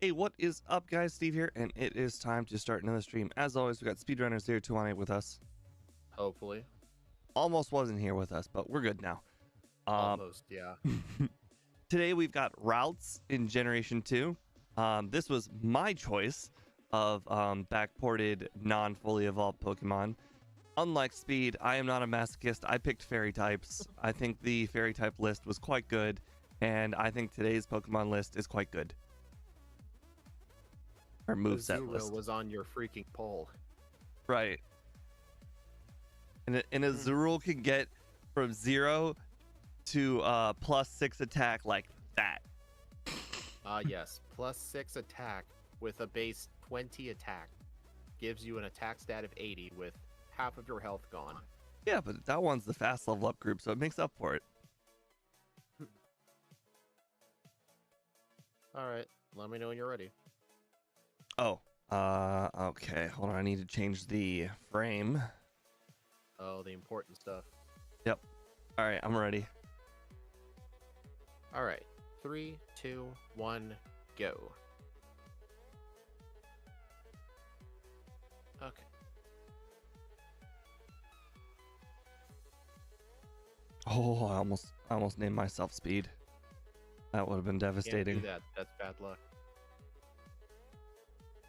Hey, what is up, guys? Steve here, and it is time to start another stream. As always, we got Speedrunners here 218 with us. Hopefully. Almost wasn't here with us, but we're good now. Almost, yeah. Today we've got Ralts in Generation 2. This was my choice of backported, non-fully evolved Pokemon. Unlike Speed, I am not a masochist. I picked fairy types. I think the fairy type list was quite good, and I think today's Pokemon list is quite good. Or moveset list. was on your freaking poll. Right. And a Zerul can get from 0 to +6 attack like that. Yes. +6 attack with a base 20 attack. Gives you an attack stat of 80 with half of your health gone. Yeah, but that one's the fast level up group, so it makes up for it. Alright, let me know when you're ready. Oh, okay. Hold on, I need to change the frame. Oh, the important stuff. Yep. All right, I'm ready. Alright, 3, 2, 1, go. Okay. Oh, I almost named myself Speed. That would have been devastating. Can't do that. That's bad luck.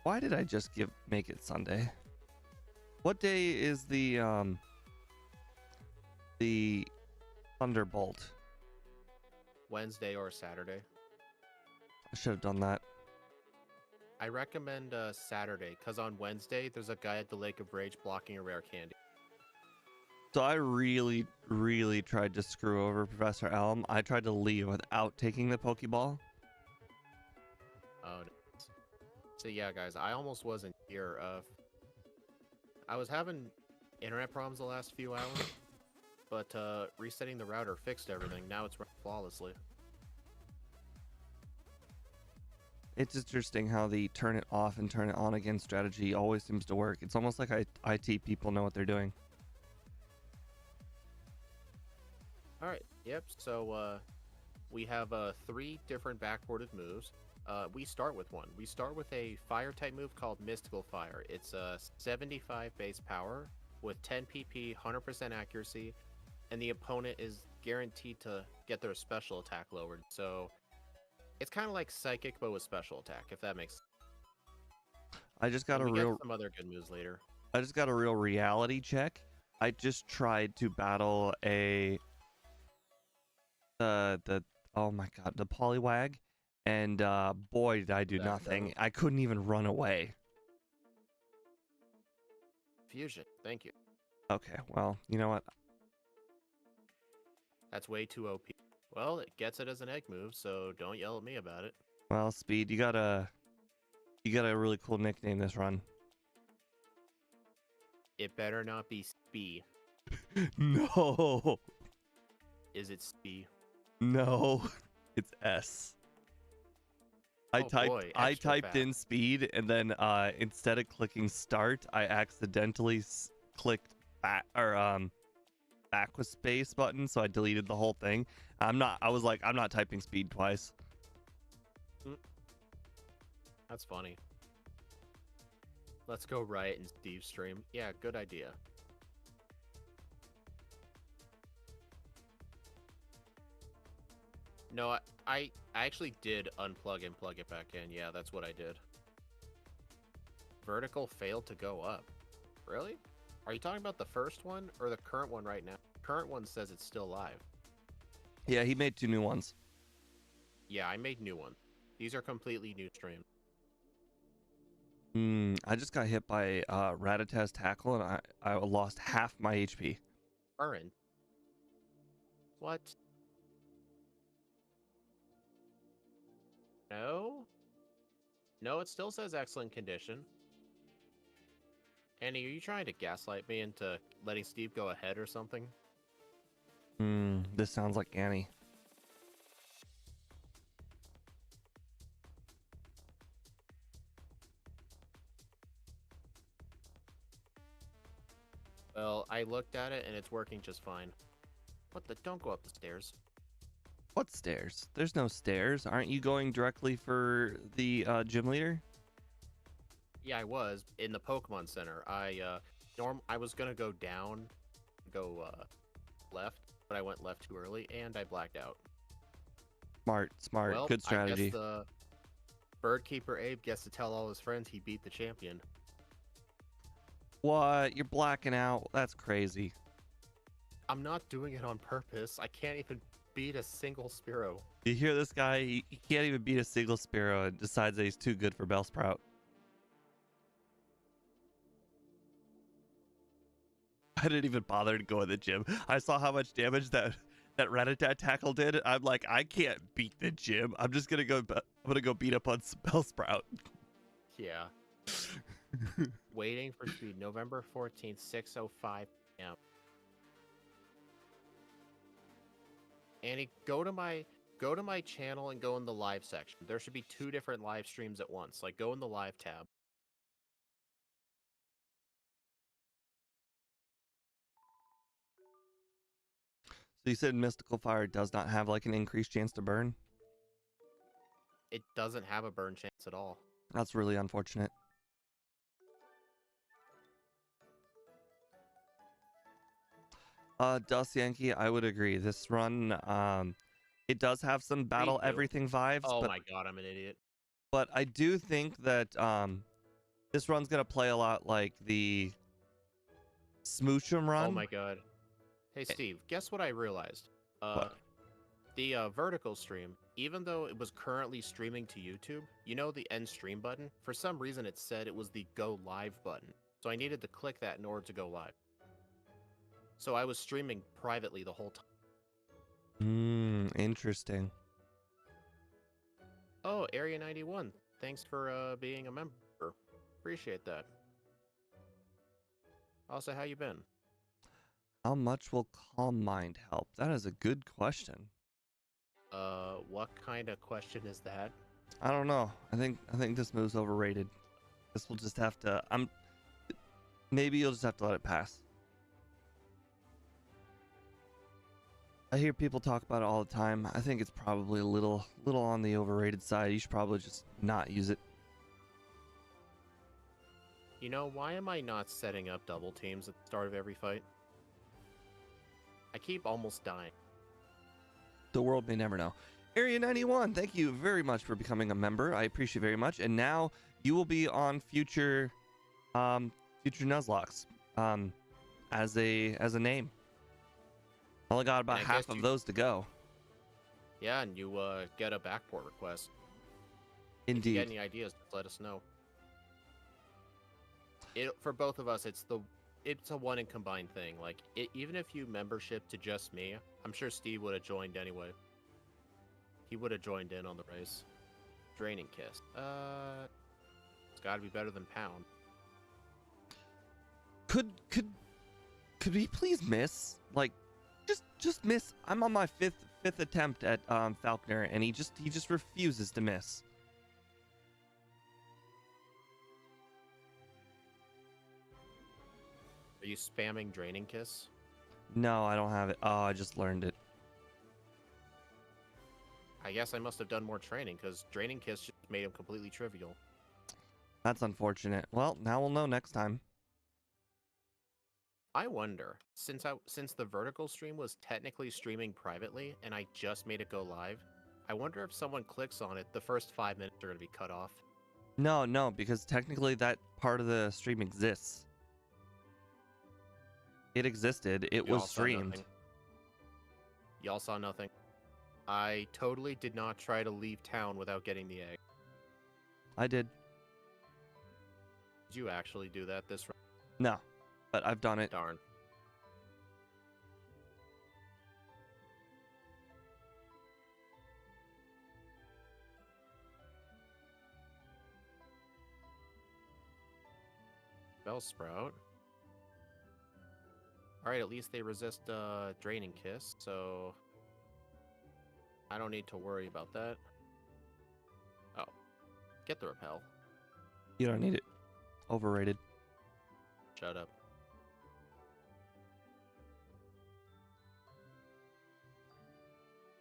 Why did I just make it Sunday? What day is the Thunderbolt? Wednesday or Saturday. I should have done that. I recommend Saturday, because on Wednesday, there's a guy at the Lake of Rage blocking a rare candy. So I really, really tried to screw over Professor Elm. I tried to leave without taking the Pokeball. Oh, no. So yeah, guys, I almost wasn't here. I was having internet problems the last few hours, but resetting the router fixed everything. Now it's running flawlessly. It's interesting how the turn it off and turn it on again strategy always seems to work. It's almost like IT people know what they're doing. All right. Yep. So we have 3 different backported moves. We start with one. We start with a fire type move called Mystical Fire. It's a 75 base power with 10 PP, 100% accuracy, and the opponent is guaranteed to get their special attack lowered. So it's kind of like Psychic, but with special attack, if that makes sense. I just got get some other good moves later. I just got a real reality check. I just tried to battle the oh my god, the Poliwag. And boy, did I do nothing. I couldn't even run away. Fusion, thank you. Okay, well, you know what? That's way too OP. Well, it gets it as an egg move, so don't yell at me about it. Well, Speed, you got a really cool nickname this run. It better not be Spee. No. Is it Spee? No, it's S. I typed in Speed, and then instead of clicking start, I accidentally clicked back with space button, so I deleted the whole thing. I was like, I'm not typing Speed twice. That's funny. Let's go riot in Steve's stream. Yeah, good idea. No, I actually did unplug and plug it back in. Yeah, that's what I did. Vertical failed to go up. Really? Are you talking about the first one or the current one right now? Current one says it's still live. Yeah, he made 2 new ones. Yeah, I made new ones. These are completely new streams. I just got hit by Rattatas tackle, and I lost half my HP. Current? What? No? No, it still says excellent condition. Annie, are you trying to gaslight me into letting Steve go ahead or something? This sounds like Annie. Well, I looked at it and it's working just fine. What the? Don't go up the stairs. What stairs? There's no stairs. Aren't you going directly for the gym leader? Yeah, I was in the Pokemon Center. I was gonna go down, go left, but I went left too early and I blacked out. Smart, smart. Well, Good I guess strategy. the bird keeper Abe gets to tell all his friends he beat the champion. What? You're blacking out? That's crazy. I'm not doing it on purpose. I can't even beat a single Spearow. You hear this guy? He can't even beat a single Spearow and decides that he's too good for Bellsprout. I didn't even bother to go in the gym. I saw how much damage that Rattata tackle did. I'm like, I can't beat the gym. I'm just gonna go. I'm gonna go beat up on Bellsprout. Yeah. Waiting for speed. November 14th, 6:05 p.m. Annie, go to my channel and go in the live section. There should be 2 different live streams at once. Like, go in the live tab. So you said Mystical Fire does not have like an increased chance to burn? It doesn't have a burn chance at all. That's really unfortunate. Dust Yankee, I would agree. This run, it does have some battle too. everything vibes, Oh but my god, I'm an idiot. I do think that this run's gonna play a lot like the Smoochum run. Oh my god. Hey Steve, guess what I realized? What? The vertical stream, even though it was currently streaming to YouTube, you know the end stream button? For some reason it said it was the go live button. So I needed to click that in order to go live. So I was streaming privately the whole time. Interesting. Oh, Area 91. Thanks for being a member. Appreciate that. Also, how you been? How much will Calm Mind help? That is a good question. What kind of question is that? I don't know. I think this move's overrated. This will just have to. Maybe you'll just have to let it pass. I hear people talk about it all the time. I think it's probably a little on the overrated side. You should probably just not use it. You know, why am I not setting up double teams at the start of every fight? I keep almost dying. The world may never know. Area 91, thank you very much for becoming a member. I appreciate it very much. And now you will be on future Nuzlocks as a name. Only got about half of those to go. Yeah, and you get a backport request. Indeed. If you get any ideas, just let us know. For both of us, it's a one and combined thing. Like, even if you membership to just me, I'm sure Steve would have joined anyway. He would have joined in on the race. Draining Kiss. It's got to be better than Pound. Could we please miss? Like, just miss. I'm on my fifth attempt at Falconer, and he just refuses to miss. Are you spamming Draining Kiss? No, I don't have it. Oh, I just learned it. I guess I must have done more training, because Draining Kiss just made him completely trivial. That's unfortunate. Well, now we'll know next time. I wonder, since the vertical stream was technically streaming privately, and I just made it go live, I wonder if someone clicks on it, the first 5 minutes are going to be cut off. No, because technically that part of the stream exists. It existed. It was streamed. Y'all saw nothing. I totally did not try to leave town without getting the egg. I did. Did you actually do that this round? No, but I've done it. Darn. Bellsprout. Alright, at least they resist Draining Kiss, so I don't need to worry about that. Oh. Get the repel. You don't need it. Overrated. Shut up.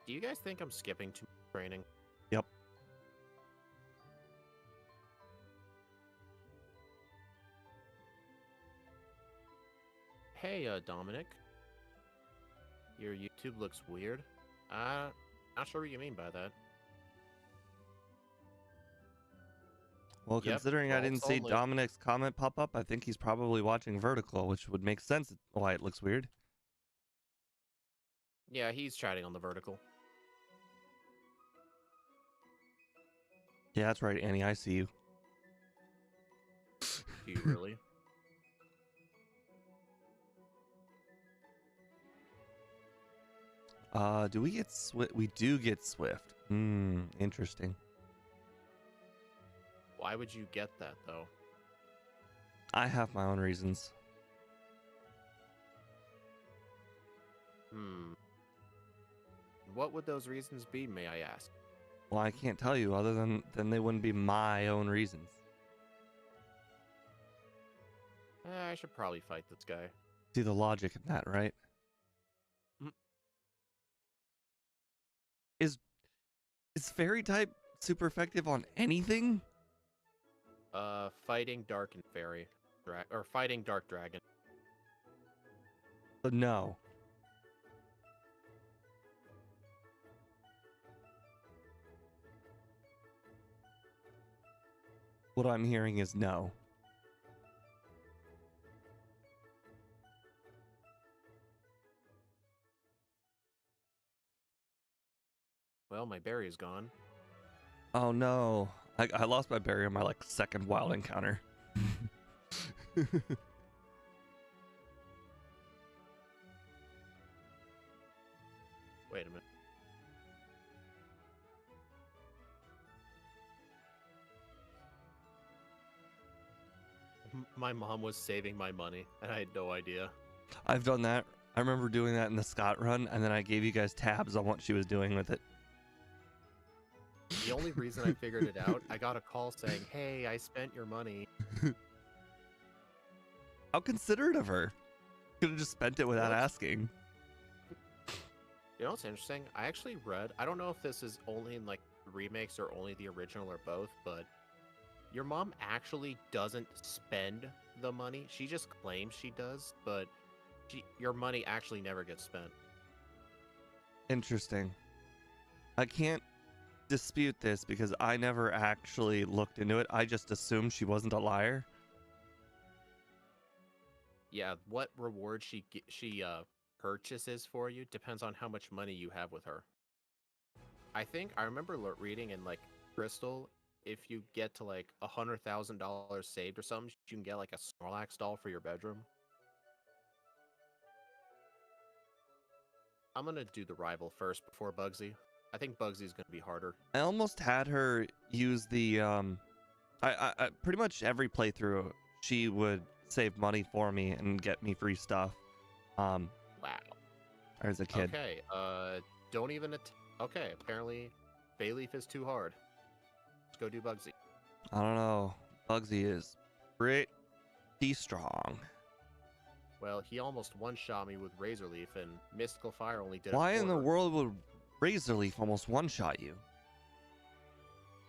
Do you guys think I'm skipping too much training? Yep. Hey, Dominic. Your YouTube looks weird. Not sure what you mean by that. Well, Yep, considering I didn't Ralts see only. Dominic's comment pop up, I think he's probably watching vertical, which would make sense why it looks weird. Yeah, he's chatting on the vertical. Yeah, that's right, Annie. I see you. Do you really? Do we get Swift? We do get Swift. Interesting. Why would you get that, though? I have my own reasons. What would those reasons be, may I ask? Well, I can't tell you other than they wouldn't be my own reasons. I should probably fight this guy. See the logic in that, right? Mm. Is fairy type super effective on anything? Fighting Dark and Fairy. Or fighting Dark Dragon. But no. What I'm hearing is no. Well, my berry is gone. Oh no. I lost my berry on my second wild encounter. Wait a minute. My mom was saving my money, and I had no idea. I've done that. I remember doing that in the Scott run, and then I gave you guys tabs on what she was doing with it. The only reason I figured it out, I got a call saying, "Hey, I spent your money." How considerate of her. Could have just spent it without What? asking. You know what's interesting? I actually read, I don't know if this is only in remakes or only the original or both, but your mom actually doesn't spend the money. She just claims she does, but your money actually never gets spent. Interesting. I can't dispute this because I never actually looked into it. I just assumed she wasn't a liar. Yeah, what reward she purchases for you depends on how much money you have with her. I remember reading in Crystal, if you get to $100,000 saved or something, you can get a Snorlax doll for your bedroom. I'm gonna do the rival first before Bugsy. I think Bugsy's gonna be harder. I almost had her use the I pretty much every playthrough she would save money for me and get me free stuff. Wow. As a kid. Okay, don't even okay, apparently Bayleaf is too hard. Let's go do Bugsy. I don't know. Bugsy is pretty strong. Well, he almost one-shot me with Razor Leaf, and Mystical Fire only did Why a in the quarter. world would Razor Leaf almost one-shot you?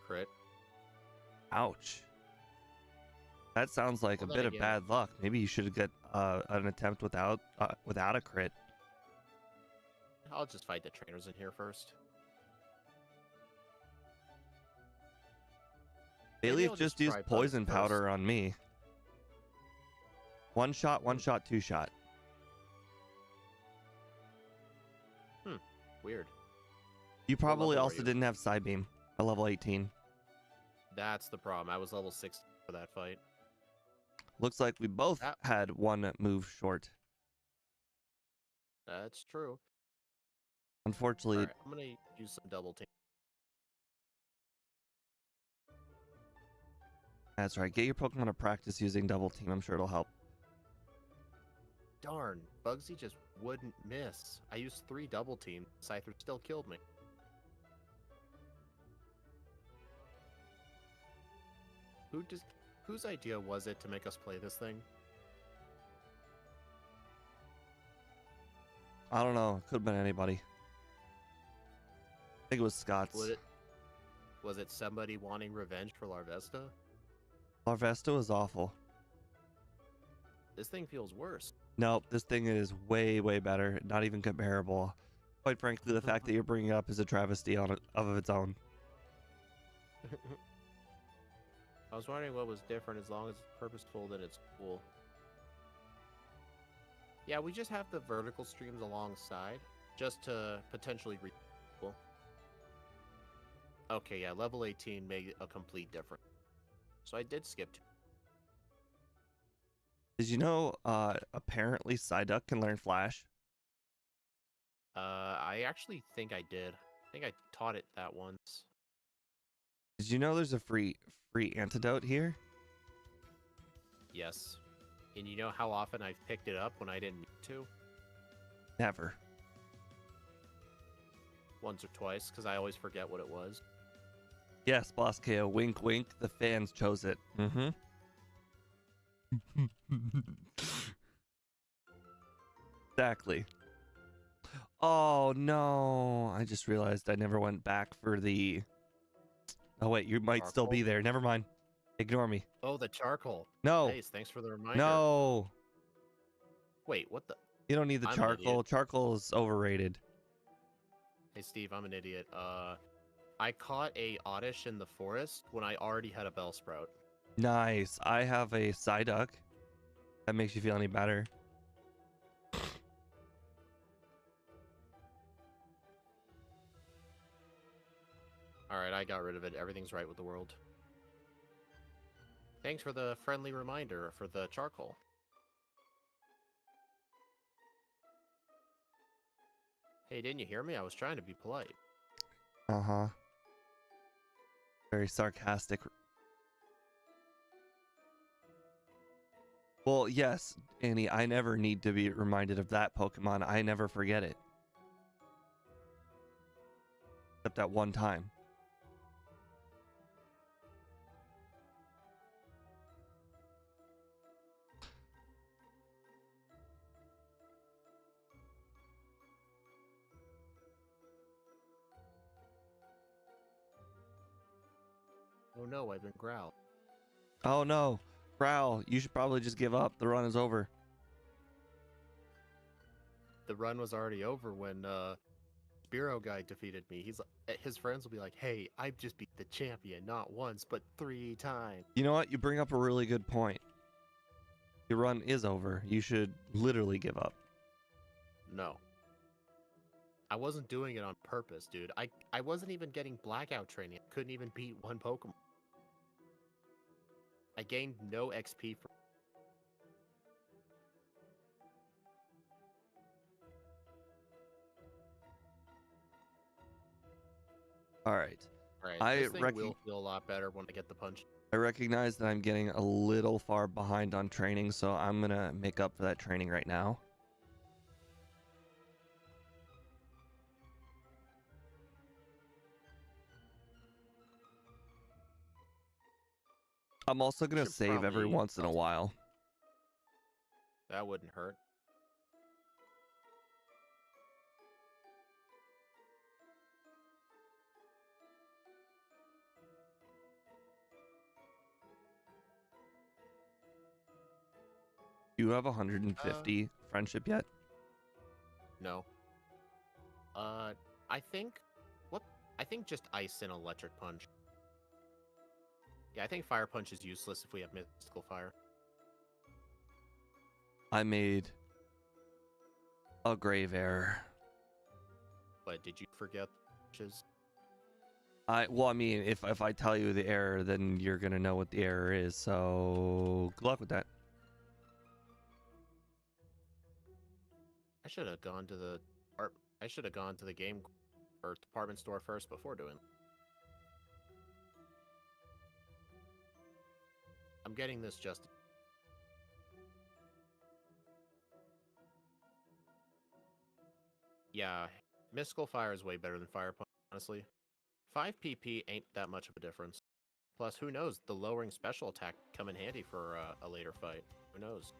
Crit. Ouch. That sounds like Well, a then bit of again- bad luck. Maybe you should get an attempt without a crit. I'll just fight the trainers in here first. Maybe Bayleaf I'll just try used Bugs poison first. powder on me. One shot, two shot. Weird. You probably level are also you? didn't have Psybeam at level 18. That's the problem. I was level 60 for that fight. Looks like we both That- had one move short. That's true. Unfortunately, Alright, I'm gonna use some double team. that's right. Get your Pokemon to practice using double team. I'm sure it'll help. Darn, Bugsy just wouldn't miss. I used 3 double teams. Scyther still killed me. Whose idea was it to make us play this thing? I don't know. Could have been anybody. think it was Scott's. Was it somebody wanting revenge for Larvesta? Larvesta was awful. This thing feels worse. Nope, this thing is way, way better. Not even comparable. Quite frankly, the fact that you're bringing it up is a travesty of its own. I was wondering what was different. As long as it's purposeful, then it's cool. Yeah, we just have the vertical streams alongside, just to potentially reach people. Okay, yeah, level 18 made a complete difference. So I did skip 2. Did you know, apparently Psyduck can learn Flash? I actually think I did. I think I taught it that once. Did you know there's a free antidote here? Yes. And you know how often I've picked it up when I didn't need to? Never. Once or twice, because I always forget what it was. Yes, Boss KO, wink wink, the fans chose it. Mm-hmm. Exactly. Oh no, I just realized I never went back for the... Oh wait, you might still be there. Never mind. Ignore me. Oh, the charcoal. No. Nice, thanks for the reminder. No. Wait, what the... You don't need the charcoal. Charcoal is overrated. Hey Steve, I'm an idiot. I caught a Oddish in the forest when I already had a Bellsprout. Nice. I have a Psyduck. That makes you feel any better. Alright, I got rid of it. Everything's right with the world. Thanks for the friendly reminder for the charcoal. Hey, didn't you hear me? I was trying to be polite. Uh-huh. Very sarcastic. Well, yes, Annie, I never need to be reminded of that Pokemon. I never forget it. Except that one time. Oh no, I've been growled. Oh no. Growl, you should probably just give up. The run is over. The run was already over when Spearow guy defeated me. He's like, his friends will be like, "Hey, I just beat the champion not once but 3 times." You know what? You bring up a really good point. Your run is over. You should literally give up. No. I wasn't doing it on purpose, dude. I wasn't even getting Blackout training. I couldn't even beat one Pokemon. I gained no XP from... Alright. Alright, this thing will feel a lot better when I get the punch. I recognize that I'm getting a little far behind on training, so I'm gonna make up for that training right now. I'm also gonna save every once in a while. That wouldn't hurt. Do you have 150 friendship yet? No. I think... What? I think just Ice and Electric Punch. Yeah, I think Fire Punch is useless if we have Mystical Fire. I made a grave error. But did you forget punches? Well, I mean, if I tell you the error, then you're gonna know what the error is. So good luck with that. I should have gone to the I should have gone to the game or department store first before doing. I'm getting this just. Yeah, Mystical Fire is way better than Fire Punch, honestly. 5 PP ain't that much of a difference. Plus, who knows? The lowering special attack come in handy for a later fight. Who knows?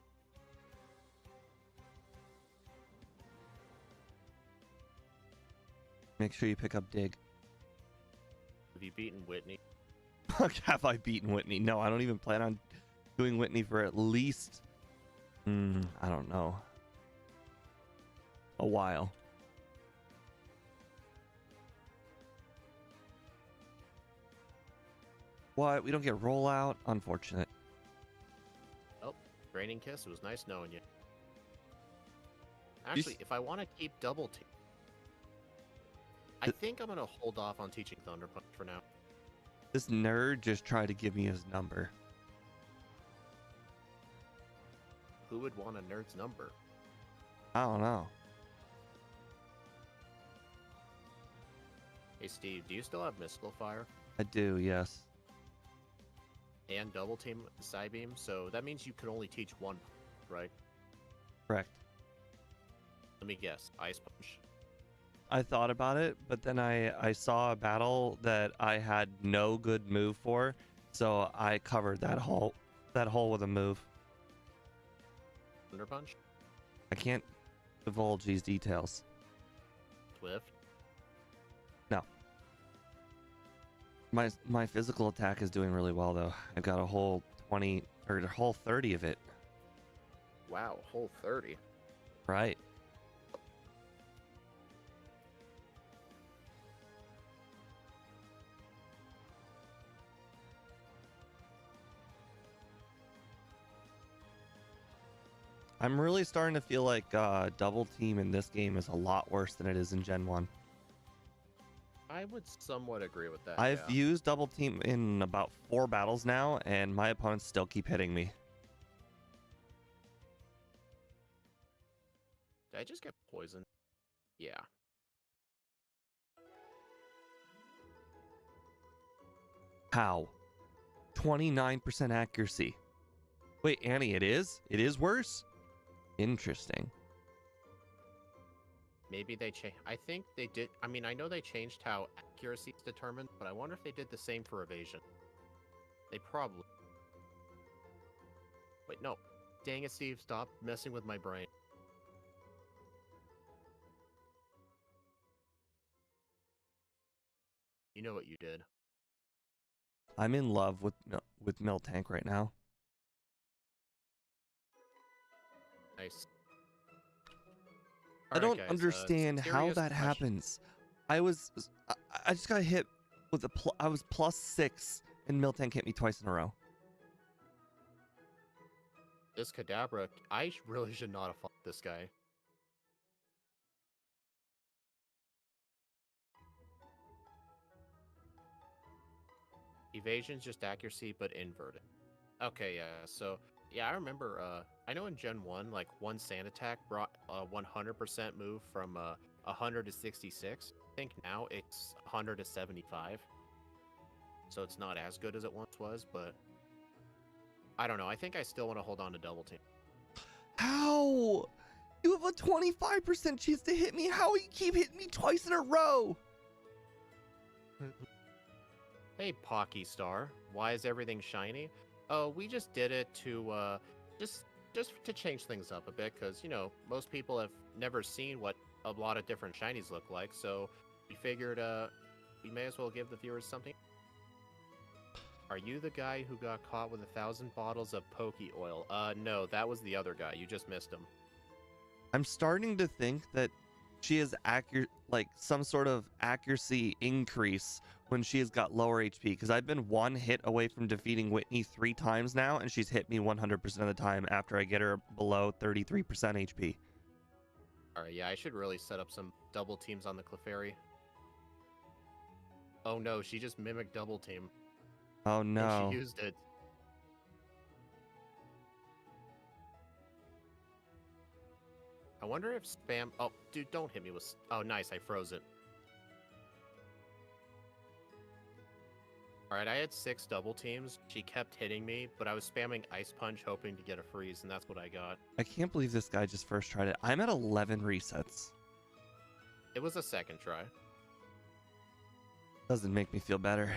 Make sure you pick up Dig. Have you beaten Whitney? Have I beaten Whitney? No, I don't even plan on doing Whitney for at least, I don't know, a while. What? We don't get rollout? Unfortunate. Oh, Raining Kiss. It was nice knowing you. Actually, if I want to keep double team, I think I'm going to hold off on teaching Thunder Punch for now. This nerd just tried to give me his number. Who would want a nerd's number? I don't know. Hey, Steve, do you still have Mystical Fire? I do, yes. And double team Psybeam, so that means you can only teach one, right? Correct. Let me guess. Ice Punch. I thought about it, but then I saw a battle that I had no good move for, so I covered that hole with a move. Thunder Punch? I can't divulge these details. Swift? No. My physical attack is doing really well though. I've got a whole 20 or a whole 30 of it. Wow, whole 30. Right. I'm really starting to feel like double team in this game is a lot worse than it is in Gen 1. I would somewhat agree with that. I've used double team in about 4 battles now, and my opponents still keep hitting me. Did I just get poisoned? Yeah. How? 29% accuracy. Wait, Annie, it is? It is worse? Interesting. Maybe they changed. I think they did. I mean, I know they changed how accuracy is determined, but I wonder if they did the same for evasion. They probably. Wait, no. Dang it, Steve. Stop messing with my brain. You know what you did. I'm in love with Miltank right now. Nice. I don't understand how that happens. I just got hit with I was +6 and Miltank hit me twice in a row. This Kadabra, I really should not have fought this guy. Evasion's just accuracy, but inverted. Okay, yeah, so, yeah, I remember, I know in Gen 1, like, one sand attack brought a 100% move from 100 to 66. I think now it's 100 to 75. So it's not as good as it once was, but I don't know. I think I still want to hold on to double team. How? You have a 25% chance to hit me. How you keep hitting me twice in a row? Hey, Pocky Star. Why is everything shiny? Oh, we just did it to, just to change things up a bit, because, you know, most people have never seen what a lot of different shinies look like, so we figured, we may as well give the viewers something. Are you the guy who got caught with 1,000 bottles of Poke Oil? No, that was the other guy. You just missed him. I'm starting to think that she has like some sort of accuracy increase when she has got lower HP, because I've been one hit away from defeating Whitney 3 times now, and she's hit me 100% of the time after I get her below 33% HP. Alright, yeah, I should really set up some double teams on the Clefairy. Oh no, she just mimicked double team. Oh no. And she used it. I wonder if spam... Oh, dude, don't hit me with... Oh, nice, I froze it. Alright, I had 6 double teams. She kept hitting me, but I was spamming Ice Punch hoping to get a freeze, and that's what I got. I can't believe this guy just first tried it. I'm at 11 resets. It was a second try. Doesn't make me feel better.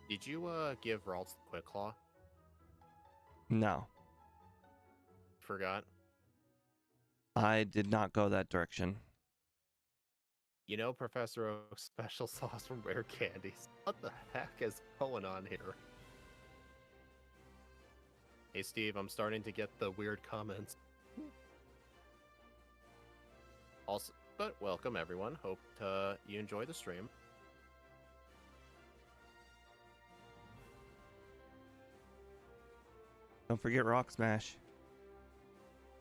Did you, give Ralts the Quick Claw? No. Forgot. I did not go that direction. You know, Professor Oak's special sauce from Rare Candies. What the heck is going on here? Hey, Steve, I'm starting to get the weird comments. Also, but welcome everyone. Hope you enjoy the stream. Don't forget Rock Smash.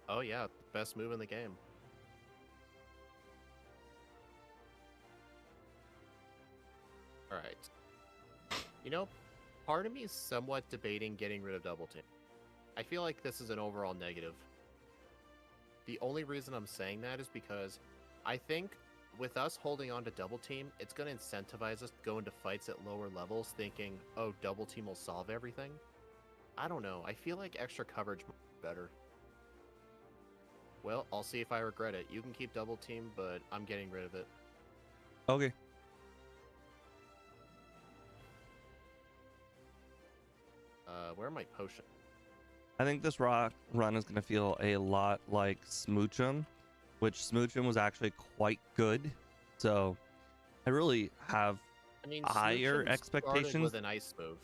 Oh yeah, best move in the game. Alright. You know, part of me is somewhat debating getting rid of Double Team. I feel like this is an overall negative. The only reason I'm saying that is because I think with us holding on to Double Team, it's going to incentivize us to go into fights at lower levels thinking, oh, Double Team will solve everything. I don't know. I feel like extra coverage might be better. Well, I'll see if I regret it. You can keep Double Team, but I'm getting rid of it. Okay. Where are my potions? I think this rock run is going to feel a lot like Smoochum, which Smoochum was actually quite good. So I really have higher Smoochum expectations. started with an ice move.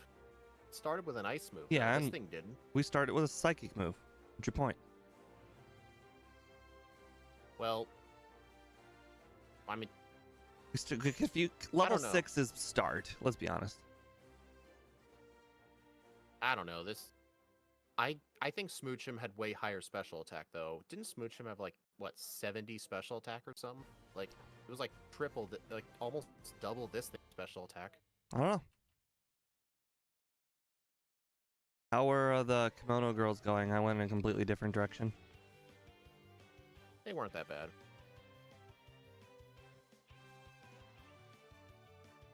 Started with an ice move. Yeah, this and thing didn't. we started with a psychic move. What's your point? Well, I mean, If you level 6 is start, let's be honest. I don't know. I think Smoochum had way higher special attack though. Didn't Smoochum have like what 70 special attack or something? Like it was like triple, like almost double this thing's special attack. I don't know. How were the kimono girls going? I went in a completely different direction. They weren't that bad.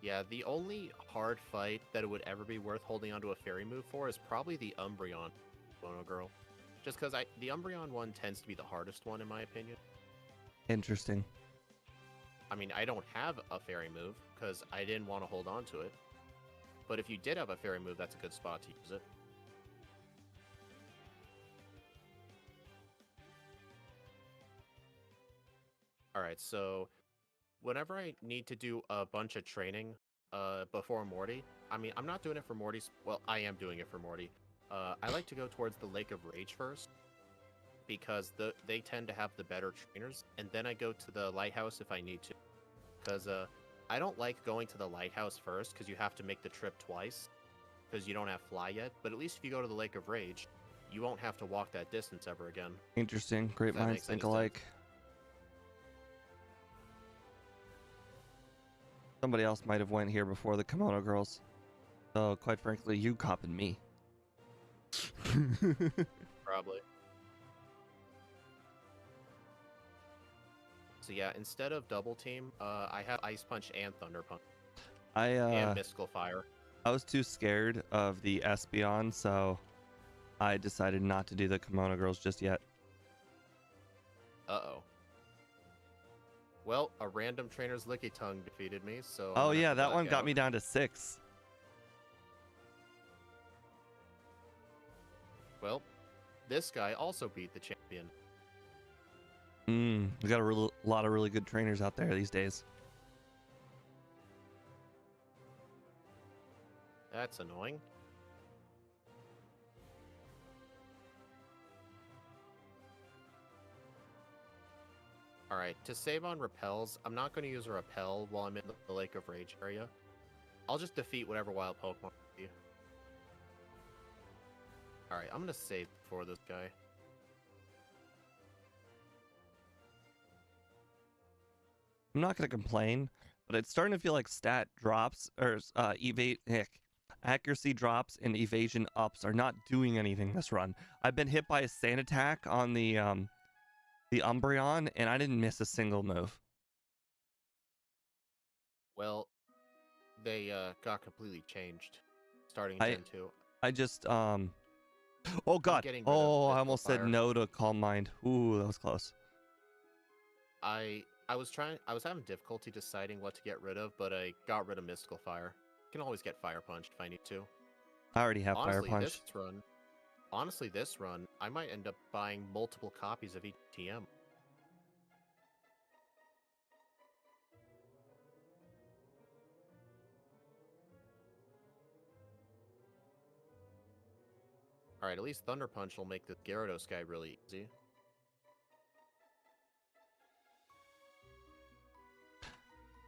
Yeah, the only hard fight that it would ever be worth holding onto a fairy move for is probably the Umbreon Kimono Girl. Just because the Umbreon one tends to be the hardest one in my opinion. Interesting. I mean, I don't have a fairy move because I didn't want to hold on to it. But if you did have a fairy move, that's a good spot to use it. Alright, so whenever I need to do a bunch of training before Morty, I mean, I'm not doing it for Morty's... Well, I am doing it for Morty. I like to go towards the Lake of Rage first, because they tend to have the better trainers, and then I go to the Lighthouse if I need to. Because I don't like going to the Lighthouse first, because you have to make the trip twice, because you don't have Fly yet, but at least if you go to the Lake of Rage, you won't have to walk that distance ever again. Interesting. Great minds think alike. Somebody else might have went here before the kimono girls. So, quite frankly, you copping me. Probably. So yeah, instead of Double Team, I have Ice Punch and Thunder Punch. And Mystical Fire. I was too scared of the Espeon, so I decided not to do the kimono girls just yet. Uh-oh. Well, a random trainer's Licky Tongue defeated me, so... Oh yeah, that one got me down to 6. Well, this guy also beat the champion. We got a lot of really good trainers out there these days. That's annoying. Alright, to save on repels, I'm not going to use a repel while I'm in the Lake of Rage area. I'll just defeat whatever wild Pokemon I see. Alright, I'm going to save for this guy. I'm not going to complain, but it's starting to feel like stat drops, or accuracy drops and evasion ups are not doing anything this run. I've been hit by a sand attack on the Umbreon, and I didn't miss a single move. Well, they got completely changed starting in Gen 2. I just oh god. Oh, I almost said no to Calm Mind. Ooh, that was close. I was having difficulty deciding what to get rid of, but I got rid of Mystical Fire. I can always get Fire Punched if I need to. I already have Fire Punch. Honestly, this run, I might end up buying multiple copies of each TM. Alright, at least Thunder Punch will make the Gyarados guy really easy.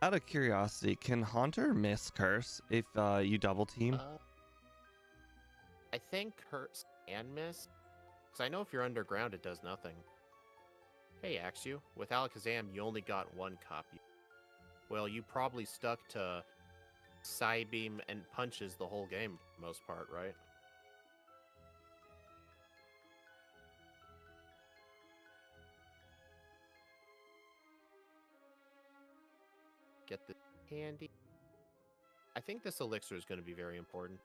Out of curiosity, can Haunter miss Curse if you double team? I think Curse can miss. Because I know if you're underground, it does nothing. Hey, Axew, with Alakazam, you only got one copy. Well, you probably stuck to Psybeam and punches the whole game for the most part, right? Get the candy. I think this elixir is going to be very important.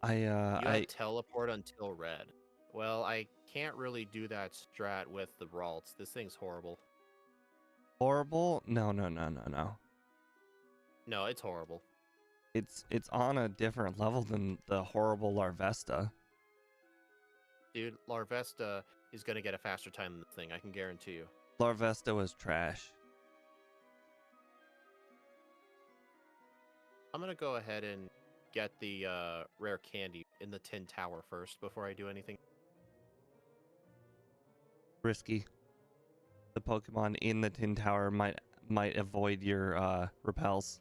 You have teleport until red. Well, I can't really do that strat with the Ralts. This thing's horrible. Horrible? No, no, no, no, no. No, it's horrible. It's on a different level than the horrible Larvesta. Dude, Larvesta is going to get a faster time than this thing, I can guarantee you. Larvesta was trash. I'm going to go ahead and get the rare candy in the tin tower first before I do anything. Risky. The Pokemon in the tin tower might avoid your repels.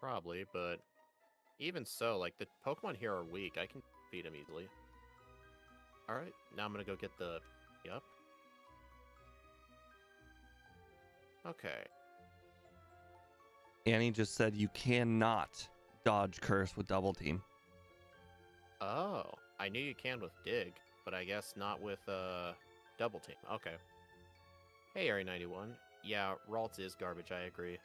Probably, but even so, like, the Pokemon here are weak. I can beat them easily. Alright, now I'm going to go get the... Yup. Okay. Annie just said you cannot dodge Curse with double team. Oh, I knew you can with Dig, but I guess not with double team. Okay. Hey, Area 91. Yeah, Ralts is garbage, I agree.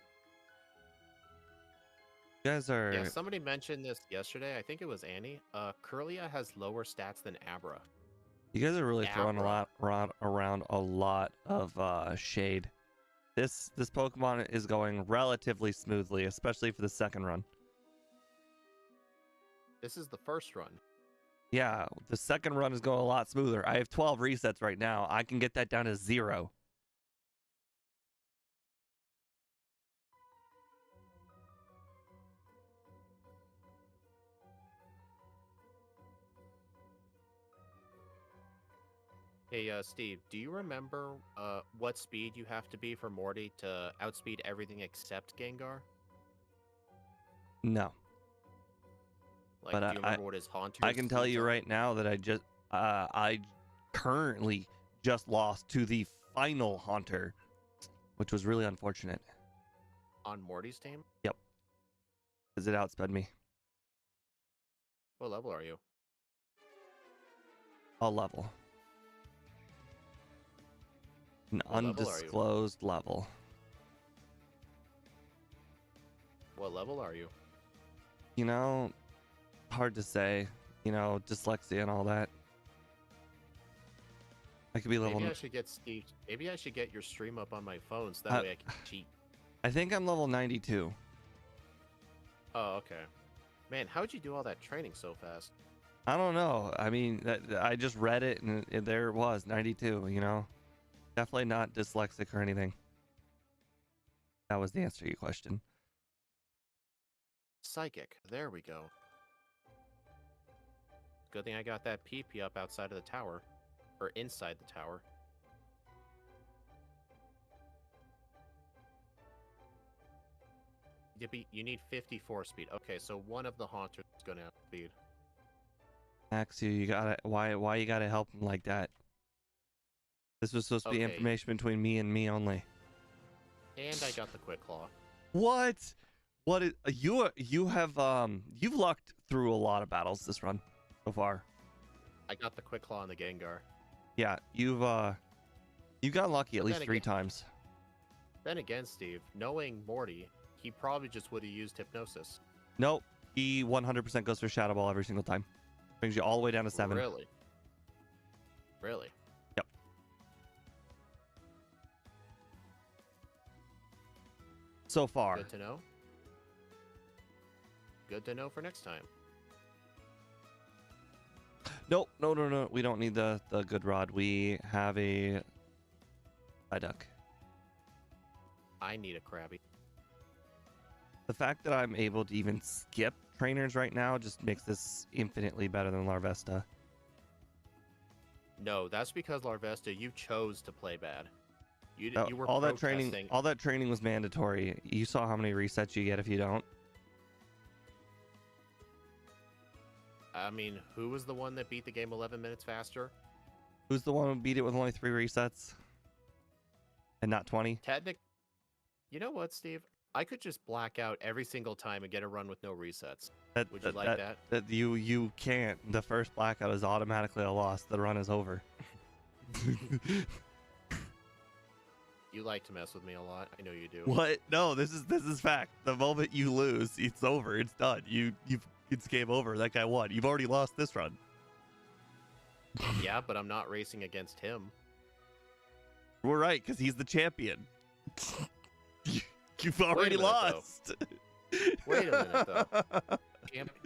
You guys are... Yeah, somebody mentioned this yesterday. I think it was Annie. Curlia has lower stats than Abra. You guys are really throwing around a lot of shade. This Pokemon is going relatively smoothly, especially for the second run. This is the first run. Yeah, the second run is going a lot smoother. I have 12 resets right now. I can get that down to 0. Hey, Steve, do you remember what speed you have to be for Morty to outspeed everything except Gengar? No. Like, But do you remember what his Haunter I can tell you right now that I currently just lost to the final Haunter, which was really unfortunate. On Morty's team? Yep. Because it outsped me. What level are you? A level. An What level are you? undisclosed level. What level are you? You know, hard to say. You know, dyslexia and all that. I could be level... Maybe I should get Steve. Maybe I should get your stream up on my phone so that way I can cheat. I think I'm level 92. Oh, okay. Man, how'd you do all that training so fast? I don't know. I mean, I just read it and there it was, 92, you know? Definitely not dyslexic or anything. That was the answer to your question. Psychic. There we go. Good thing I got that PP up outside of the tower. Or inside the tower. You need 54 speed. Okay, so one of the Haunters is going to have speed. Axew, you gotta... Why you gotta help him like that? This was supposed to be information between me and me only. And I got the Quick Claw. What? What is... You have, you've lucked through a lot of battles this run so far. I got the Quick Claw on the Gengar. Yeah, you got lucky at least 3 times. Then again, Steve, knowing Morty, he probably just would have used Hypnosis. Nope, he 100% goes for Shadow Ball every single time. Brings you all the way down to 7. Really? Really? Yep. So far. Good to know. Good to know for next time. Nope, no. We don't need the good rod. We have a duck. I need a Krabby. The fact that I'm able to even skip trainers right now just makes this infinitely better than Larvesta. No, that's because Larvesta, you chose to play bad. You were all that protesting. training was mandatory. You saw how many resets you get if you don't. I mean, who was the one that beat the game 11 minutes faster? Who's the one who beat it with only 3 resets? And not 20? You know what, Steve? I could just black out every single time and get a run with no resets. Would you like that? That you can't. The first blackout is automatically a loss. The run is over. You like to mess with me a lot. I know you do. What? No, this is fact. The moment you lose, it's over. It's done. It's game over. That guy won. You've already lost this run. Yeah, but I'm not racing against him. We're right, because he's the champion. You've already lost. Wait a minute, though.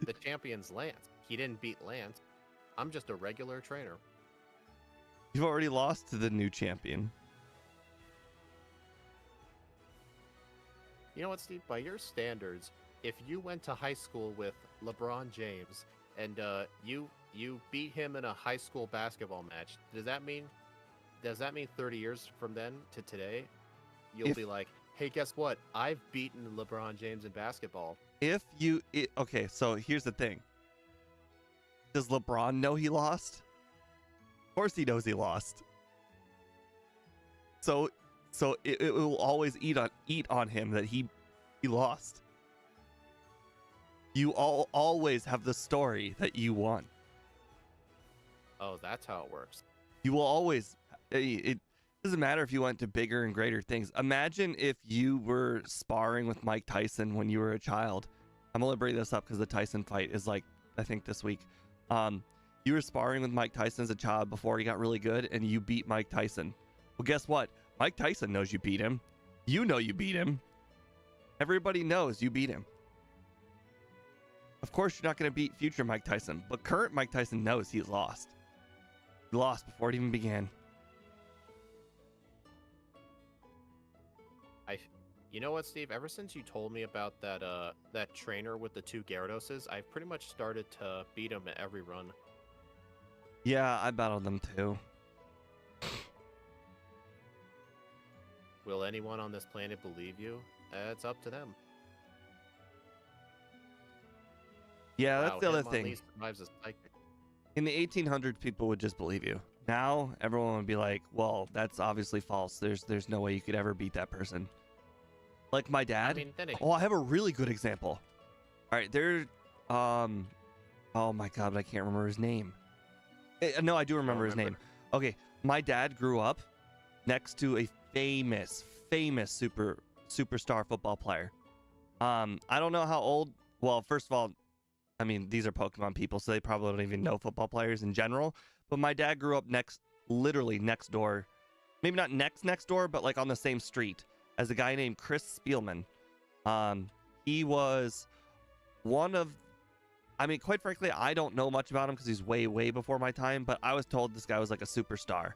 The champion's Lance. He didn't beat Lance. I'm just a regular trainer. You've already lost to the new champion. You know what, Steve? By your standards, if you went to high school with LeBron James and you beat him in a high school basketball match, does that mean 30 years from then to today, you'll be like, hey, guess what? I've beaten LeBron James in basketball. Okay, so here's the thing. Does LeBron know he lost? Of course he knows he lost. So it will always eat on him that he lost. You always have the story that you won. Oh, that's how it works. You will always. It doesn't matter if you went to bigger and greater things. Imagine if you were sparring with Mike Tyson when you were a child. I'm only bringing this up because the Tyson fight is like, I think this week. You were sparring with Mike Tyson as a child before he got really good, and you beat Mike Tyson. Well, guess what? Mike Tyson knows you beat him. You know you beat him. Everybody knows you beat him. Of course, you're not going to beat future Mike Tyson, but current Mike Tyson knows he's lost. He lost before it even began. You know what, Steve? Ever since you told me about that trainer with the 2 Gyarados, I've pretty much started to beat him at every run. Yeah, I battled them too. Will anyone on this planet believe you? It's up to them. Yeah, that's the other thing. Psychic. In the 1800s, people would just believe you. Now, everyone would be like, well, that's obviously false. There's no way you could ever beat that person. Like my dad. I mean, I have a really good example. All right, oh my God, but I can't remember his name. No, I do remember his name. Okay, my dad grew up next to a famous superstar football player. I don't know how old. Well, first of all, I mean, these are Pokemon people, so they probably don't even know football players in general. But my dad grew up literally next door. Maybe not next door, but like on the same street as a guy named Chris Spielman. He was one of, I mean, quite frankly, I don't know much about him because he's way before my time, but I was told this guy was like a superstar.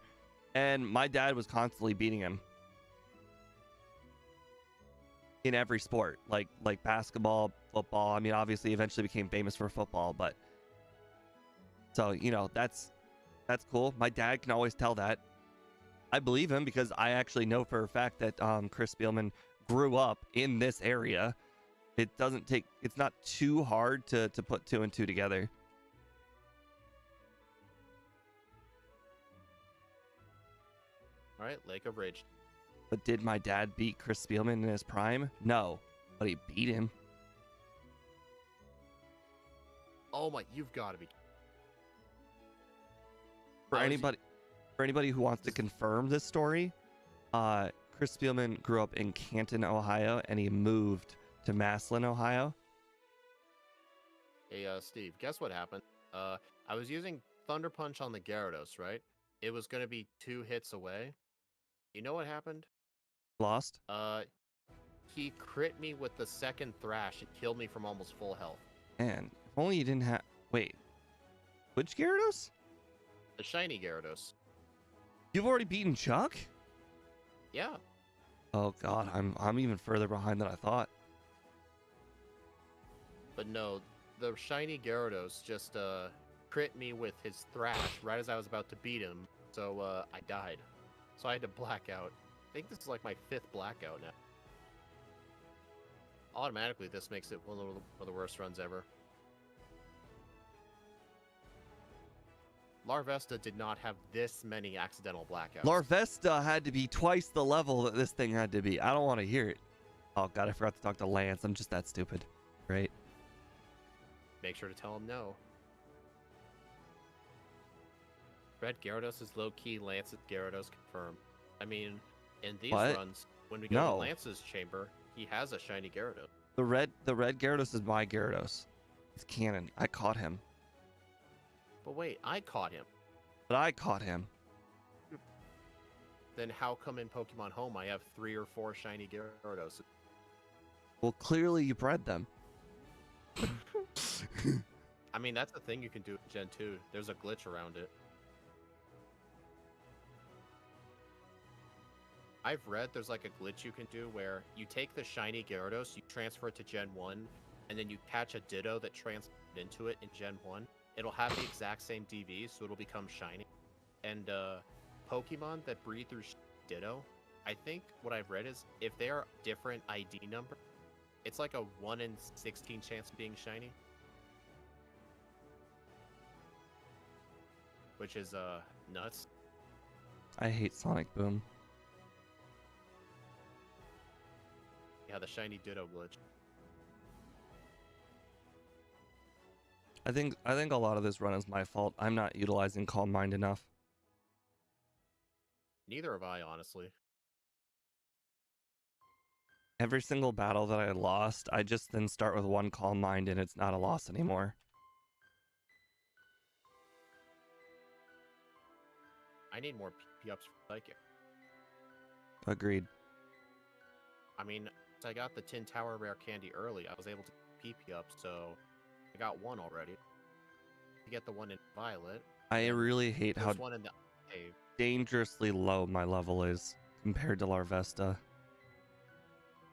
And my dad was constantly beating him in every sport, like basketball, football. I mean, obviously, eventually became famous for football, but so that's cool. My dad can always tell that. I believe him because I actually know for a fact that Chris Spielman grew up in this area. It's not too hard to put 2 and 2 together. All right, Lake of Rage. But did my dad beat Chris Spielman in his prime? No, but he beat him. Oh my, you've got to be. For anybody who wants to confirm this story, Chris Spielman grew up in Canton, Ohio, and he moved to Massillon, Ohio. Hey, Steve, guess what happened? I was using Thunder Punch on the Gyarados, right? It was going to be 2 hits away. You know what happened? Lost? He crit me with the second Thrash. It killed me from almost full health. Man, if only you didn't have... Wait. Which Gyarados? The shiny Gyarados. You've already beaten Chuck? Yeah. Oh God, I'm even further behind than I thought. But no, the shiny Gyarados just crit me with his Thrash right as I was about to beat him, so I died. So I had to Blackout. I think this is like my 5th Blackout now. Automatically, this makes it one of the worst runs ever. Larvesta did not have this many accidental blackouts. Larvesta had to be twice the level that this thing had to be. I don't want to hear it. Oh god, I forgot to talk to Lance. I'm just that stupid. Right? Make sure to tell him no. Red Gyarados is low-key, Lance's Gyarados confirmed. I mean, in these runs, when we go to Lance's chamber, he has a shiny Gyarados. The red Gyarados is my Gyarados. It's canon. I caught him. But wait, I caught him. But I caught him. Then how come in Pokemon Home I have 3 or 4 shiny Gyarados? Well, clearly you bred them. I mean, that's the thing you can do in Gen 2. There's a glitch around it. I've read there's like a glitch you can do where you take the shiny Gyarados, you transfer it to Gen 1, and then you catch a Ditto that transferred into it in Gen 1. It'll have the exact same DV, so it'll become shiny. And Pokemon that breed through Ditto, I think what I've read is if they are different ID number, it's like a 1 in 16 chance of being shiny. Which is nuts. I hate Sonic Boom. Yeah, the shiny Ditto glitch. I think a lot of this run is my fault. I'm not utilizing Calm Mind enough. Neither have I, honestly. Every single battle that I lost, I just then start with 1 Calm Mind and it's not a loss anymore. I need more PP-ups for Psychic. Agreed. I mean, I got the Tin Tower Rare Candy early. I was able to PP up, so I got 1 already. You get the 1 in Violet. I really hate how one in the cave. Dangerously low my level is compared to Larvesta.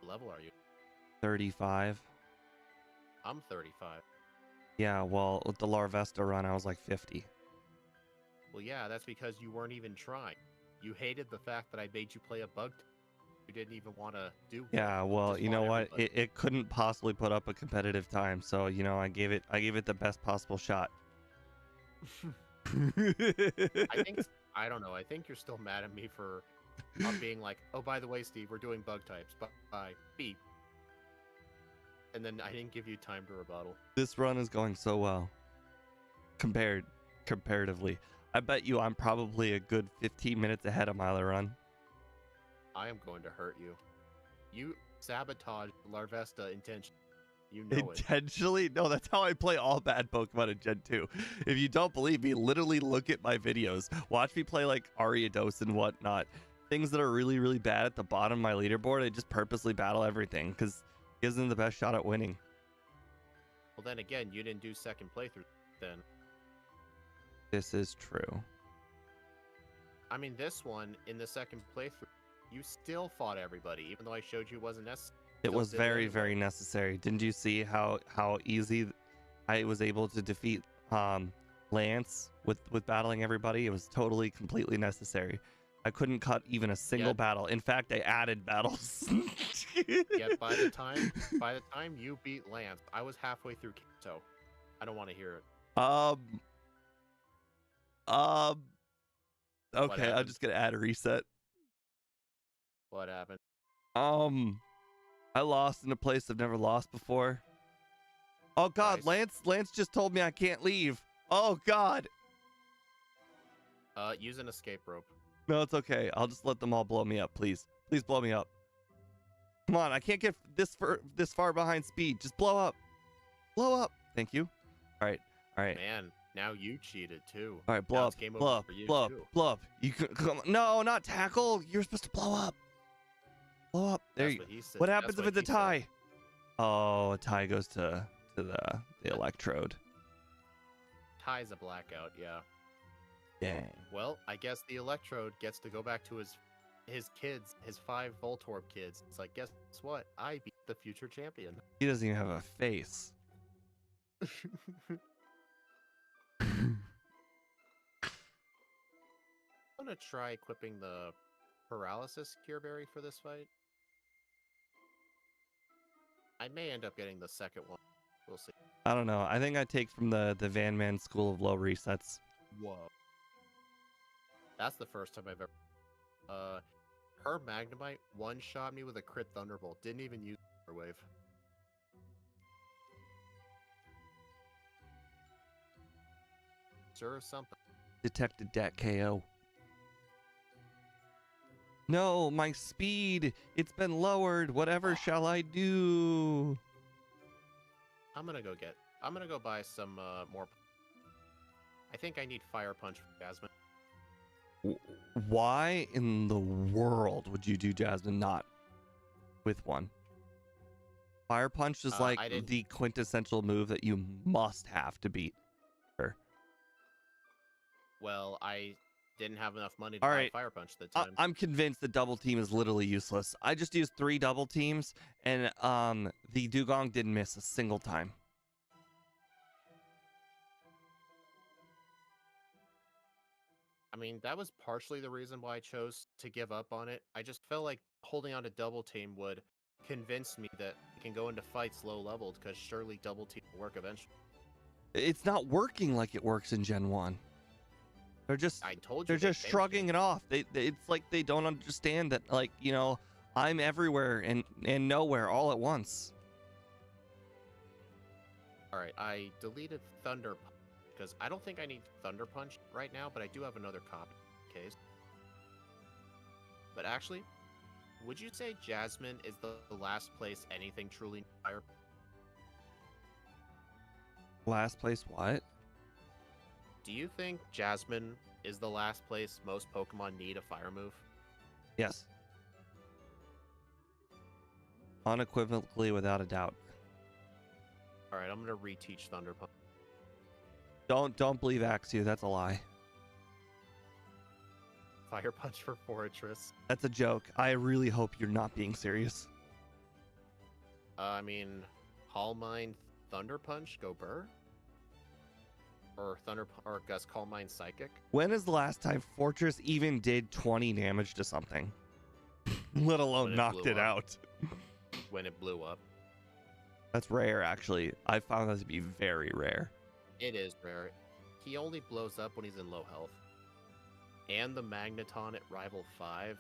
What level are you? 35. I'm 35. Yeah, well, with the Larvesta run, I was like 50. Well, yeah, that's because you weren't even trying. You hated the fact that I made you play a bug you didn't even want to do. Yeah, well, you know what? It couldn't possibly put up a competitive time, so you know, I gave it the best possible shot. I don't know. I think you're still mad at me for being like, oh, by the way, Steve, we're doing bug types. Bye. Beep. And then I didn't give you time to rebuttal. This run is going so well. Comparatively. I bet you I'm probably a good 15 minutes ahead of my other run. I am going to hurt you. You sabotage Larvesta intentionally. You know Intentionally? No, that's how I play all bad Pokemon in Gen 2. If you don't believe me, literally look at my videos. Watch me play like Ariados and whatnot. Things that are really, really bad at the bottom of my leaderboard, I just purposely battle everything because it gives them the best shot at winning. Well, then again, you didn't do second playthrough then. This is true. I mean, this one, in the second playthrough, you still fought everybody, even though I showed you it wasn't necessary. It was very, very necessary. Didn't you see how easy I was able to defeat Lance with battling everybody? It was totally, completely necessary. I couldn't cut even a single battle. In fact, I added battles. Yet by the time you beat Lance, I was halfway through Kanto. I don't want to hear it. Okay, I'm just gonna add a reset. What happened? I lost in a place I've never lost before. Oh God, Nice. Lance just told me I can't leave. Oh God. Use an escape rope. No, it's okay. I'll just let them all blow me up, please. Please blow me up. Come on, I can't get this far behind speed. Just blow up. Blow up. Thank you. All right. Man, now you cheated too. All right, blow Now up. it's game Blow over up. for you, Blow up. too. Blow up. You can come. No, not tackle. You're supposed to blow up. Blow up. There That's you. what he said. What happens That's if it's what a he said. tie? Oh, a tie goes to the electrode. Tie's a blackout, yeah. Dang. Well, I guess the electrode gets to go back to his kids, his 5 Voltorb kids. It's like, guess what? I beat the future champion. He doesn't even have a face. I'm gonna try equipping the paralysis cure berry for this fight. I may end up getting the second one. We'll see. I don't know. I think I take from the Van Man School of Low Resets. Whoa. That's the first time I've ever. Her Magnemite one-shot me with a crit Thunderbolt. Didn't even use Thunder Wave. Sure, something. Detected dat KO. No, my speed. It's been lowered. Whatever shall I do? I'm gonna go buy some more. I think I need Fire Punch from Jasmine. Why in the world would you do Jasmine not with one? Fire Punch is like the quintessential move that you must have to beat her. Well, I didn't have enough money to buy Fire Punch at the time. I'm convinced the double team is literally useless. I just used 3 double teams, and the Dugong didn't miss a single time. I mean, that was partially the reason why I chose to give up on it. I just felt like holding on to double team would convince me that I can go into fights low leveled, because surely double team will work eventually. It's not working like it works in Gen 1. They're just shrugging it off. It's like they don't understand that, like, you know, I'm everywhere and nowhere all at once. All right, I deleted Thunder Punch because I don't think I need Thunder Punch right now, but I do have another copy in case. But actually, would you say Jasmine is the last place anything truly fire? Last place what? Do you think Jasmine is the last place most Pokemon need a fire move? Yes. Unequivocally, without a doubt. All right, I'm gonna reteach Thunder Punch. Don't believe Axew. That's a lie. Fire Punch for Fortress. That's a joke. I really hope you're not being serious. I mean, Calm Mind, Thunder Punch, go Burr? Or Gus Calm Mind Psychic? When is the last time Fortress even did 20 damage to something? Let alone knocked it out. When it blew up. That's rare, actually. I found that to be very rare. It is rare. He only blows up when he's in low health. And the Magneton at Rival 5.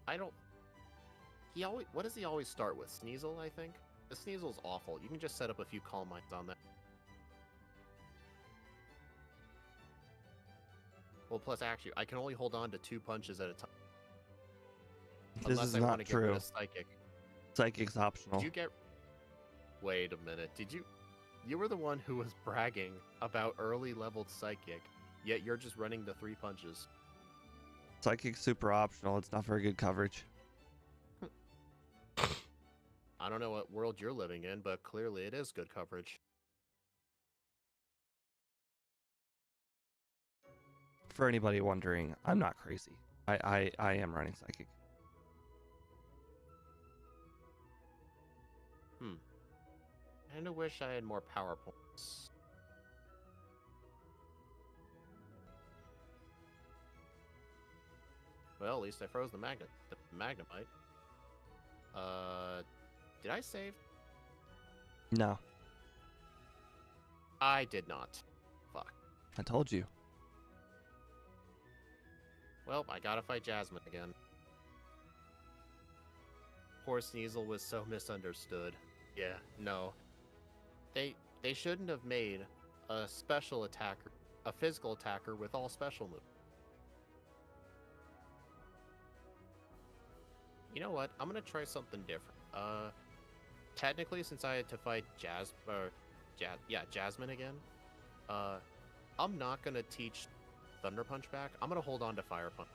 I don't... What does he always start with? Sneasel, I think? The Sneasel's awful. You can just set up a few Calm Minds on that. Well, plus, actually, I can only hold on to 2 punches at a time. This is not true. Psychic. Psychic's optional. Did you get... Wait a minute. Did you... You were the one who was bragging about early leveled Psychic, yet you're just running the 3 punches. Psychic's super optional. It's not very good coverage. I don't know what world you're living in, but clearly it is good coverage. For anybody wondering, I'm not crazy. I am running Psychic. I kinda wish I had more power points. Well, at least I froze the Magnemite. Did I save? No. I did not. Fuck. I told you. Well, I gotta fight Jasmine again. Poor Sneasel was so misunderstood. Yeah, no. They shouldn't have made a special attacker, a physical attacker with all special moves. You know what? I'm gonna try something different. Technically, since I had to fight Jasmine again, I'm not gonna teach Thunder Punch back. I'm gonna hold on to Fire Punch.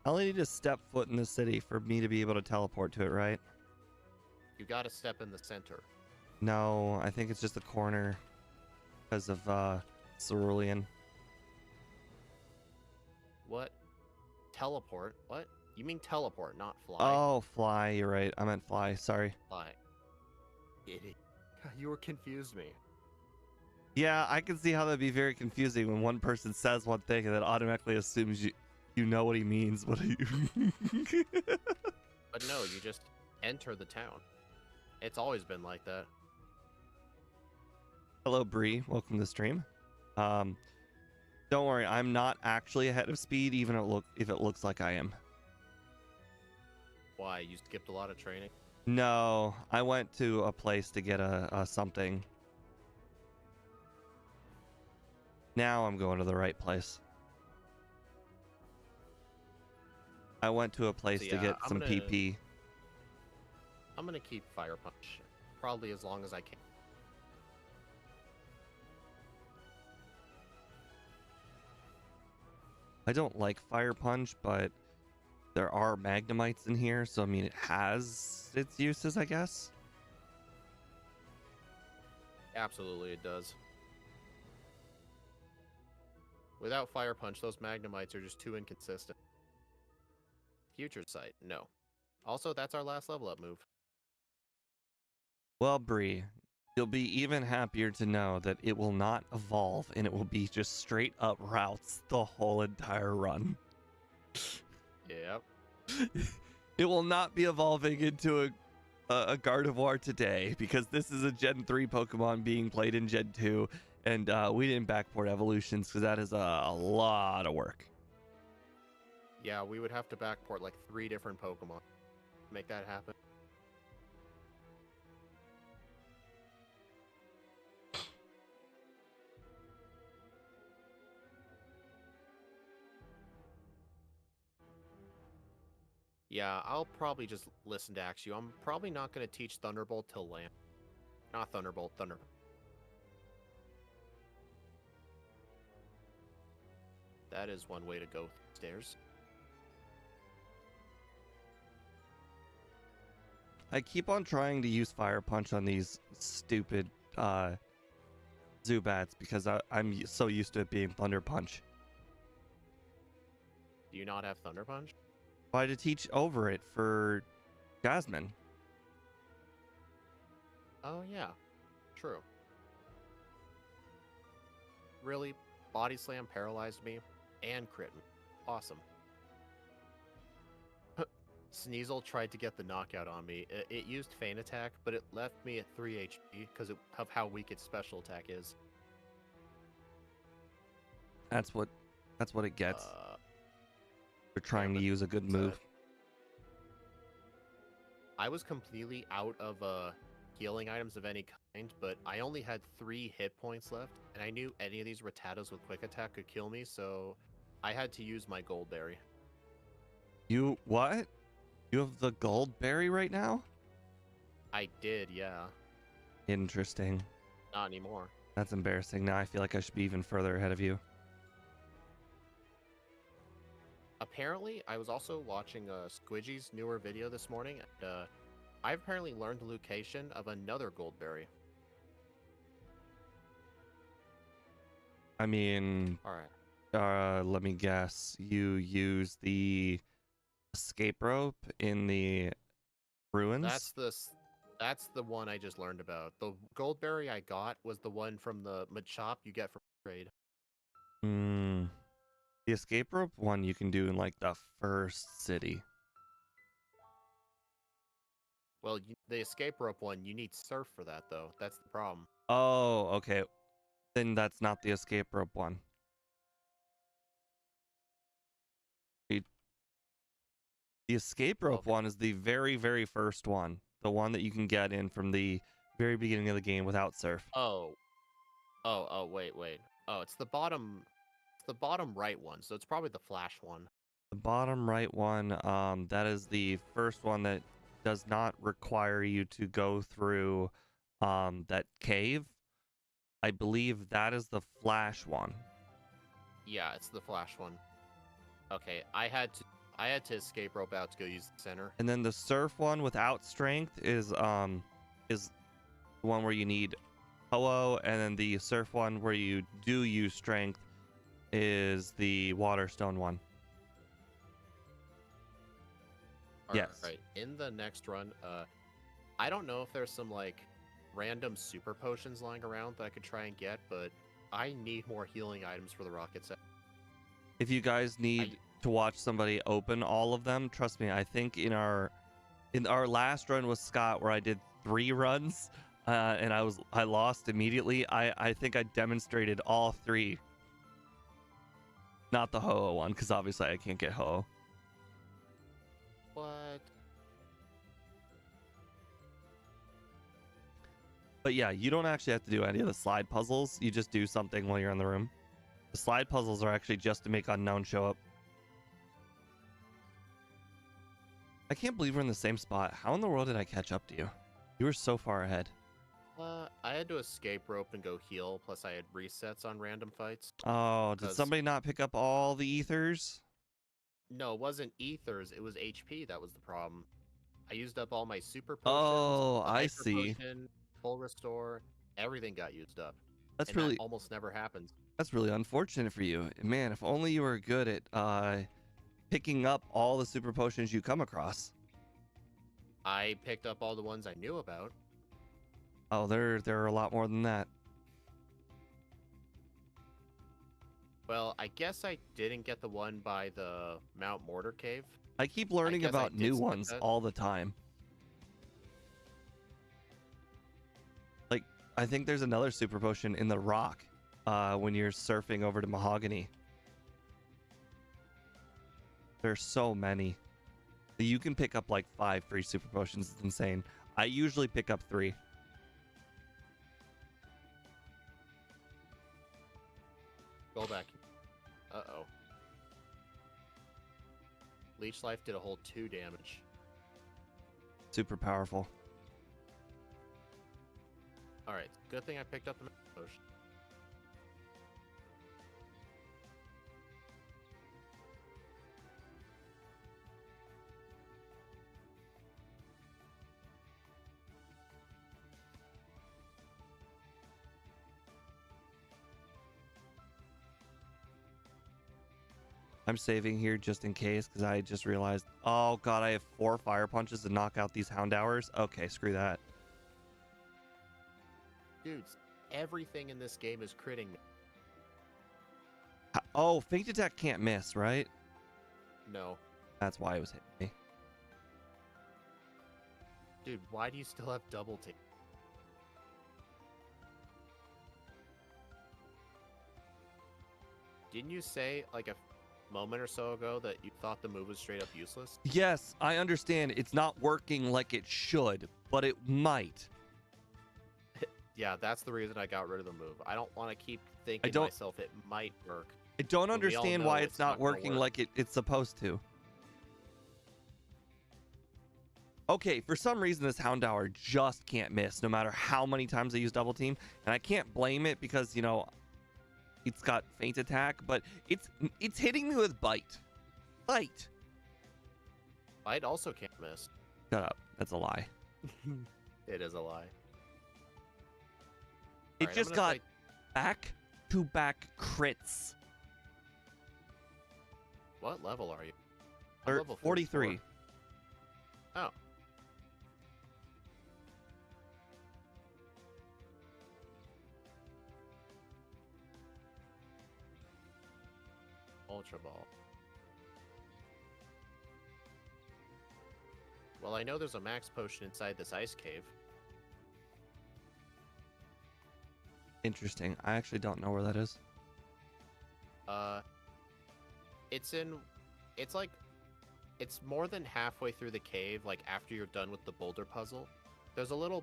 I only need to step foot in the city for me to be able to teleport to it, right? You gotta step in the center. No, I think it's just the corner because of Cerulean. What? Teleport? What? You mean teleport, not fly. Oh, fly. You're right. I meant fly. Sorry. Fly. Idiot. You were confused me. Yeah, I can see how that'd be very confusing when one person says one thing and then automatically assumes you know what he means. What are you? But no, you just enter the town. It's always been like that. Hello, Bree. Welcome to the stream. Don't worry, I'm not actually ahead of speed, even if it looks like I am. Why? You skipped a lot of training? No, I went to a place to get a something. Now I'm going to the right place. I went to a place So, to yeah, get some PP. I'm gonna keep Fire Punch, probably as long as I can. I don't like Fire Punch, but there are Magnemites in here, so I mean it has its uses, I guess. Absolutely, it does. Without Fire Punch, those Magnemites are just too inconsistent. Future Sight, no. Also, that's our last level up move. Well, Bree, you'll be even happier to know that it will not evolve and it will be just straight up routes the whole entire run. Yep. It will not be evolving into a Gardevoir today because this is a Gen 3 Pokemon being played in Gen 2, and we didn't backport evolutions because that is a lot of work. Yeah, we would have to backport like 3 different Pokemon to make that happen. Yeah, I'll probably just listen to Axew. I'm probably not going to teach Thunderbolt till land. Not Thunderbolt, Thunderbolt. That is one way to go stairs. I keep on trying to use Fire Punch on these stupid Zubats because I'm so used to it being Thunder Punch. Do you not have Thunder Punch? I had to teach over it for Jasmine. Oh, yeah. True. Really? Body Slam paralyzed me and crit me. Awesome. Sneasel tried to get the knockout on me. It used Feint Attack, but it left me at 3 HP because of how weak its special attack is. That's what it gets. You're trying to use a good move. I was completely out of healing items of any kind, but I only had 3 hit points left, and I knew any of these Rattatas with Quick Attack could kill me, so I had to use my Gold Berry. You what? You have the Gold Berry right now? I did, yeah. Interesting. Not anymore. That's embarrassing. Now I feel like I should be even further ahead of you. Apparently, I was also watching Squidgy's newer video this morning, and I've apparently learned the location of another Goldberry. I mean, All right. let me guess. You use the escape rope in the ruins? That's the one I just learned about. The Goldberry I got was the one from the Machop you get from trade. The escape rope one you can do in like the first city. Well, the escape rope one, you need surf for that, though. That's the problem. Oh, okay. Then that's not the escape rope one. The escape rope one is the very, very first one. The one that you can get in from the very beginning of the game without surf. Oh, wait. Oh, it's the bottom right one, so it's probably the flash one. The bottom right one, that is the first one that does not require you to go through that cave. I believe that is the flash one. Yeah, it's the flash one. Okay, I had to escape rope out to go use the center. And then the surf one without strength is the one where you need Ho-Oh, and then the surf one where you do use strength is the Waterstone one. Yes. Right. In the next run, I don't know if there's some like random super potions lying around that I could try and get, but I need more healing items for the rocket set. If you guys need to watch somebody open all of them, trust me, I think in our last run with Scott where I did 3 runs and I lost immediately, I think I demonstrated all 3. Not the Ho-Oh one, because obviously I can't get Ho-Oh. What? But yeah, you don't actually have to do any of the slide puzzles. You just do something while you're in the room. The slide puzzles are actually just to make unknown show up. I can't believe we're in the same spot. How in the world did I catch up to you? You were so far ahead. I had to escape rope and go heal, plus I had resets on random fights. Oh, did somebody not pick up all the ethers? No, it wasn't ethers, it was HP that was the problem. I used up all my super potions. Oh, I see. Potion, full restore, everything got used up. That's and really that almost never happens. That's really unfortunate for you. Man, if only you were good at picking up all the super potions you come across. I picked up all the ones I knew about. Oh, there are a lot more than that. Well, I guess I didn't get the one by the Mount Mortar Cave. I keep learning about new ones all the time. Like, I think there's another super potion in the rock when you're surfing over to Mahogany. There's so many. You can pick up like 5 free super potions. It's insane. I usually pick up 3. Go back. Uh-oh. Leech Life did a whole 2 damage. Super powerful. Alright, good thing I picked up the potion. I'm saving here just in case because I just realized, oh god, I have 4 fire punches to knock out these Houndours. Okay, screw that. Dudes, everything in this game is critting me. Oh, Feint Attack can't miss, right? No. That's why it was hitting me. Dude, why do you still have double take? Didn't you say, like, a moment or so ago that you thought the move was straight up useless? Yes, I understand it's not working like it should, but it might. Yeah, that's the reason I got rid of the move. I don't want to keep thinking to myself it might work. I don't understand why it's not working like it's supposed to. Okay, for some reason this Houndour just can't miss no matter how many times I use double team, and I can't blame it because, you know, it's got Feint Attack, but it's hitting me with Bite. Bite. Bite also can't miss. Shut up. That's a lie. It is a lie. It just got back-to-back crits. What level are you? I'm level 43. Oh. Ultra Ball. Well, I know there's a max potion inside this ice cave. Interesting. I actually don't know where that is. It's more than halfway through the cave, like after you're done with the boulder puzzle. There's a little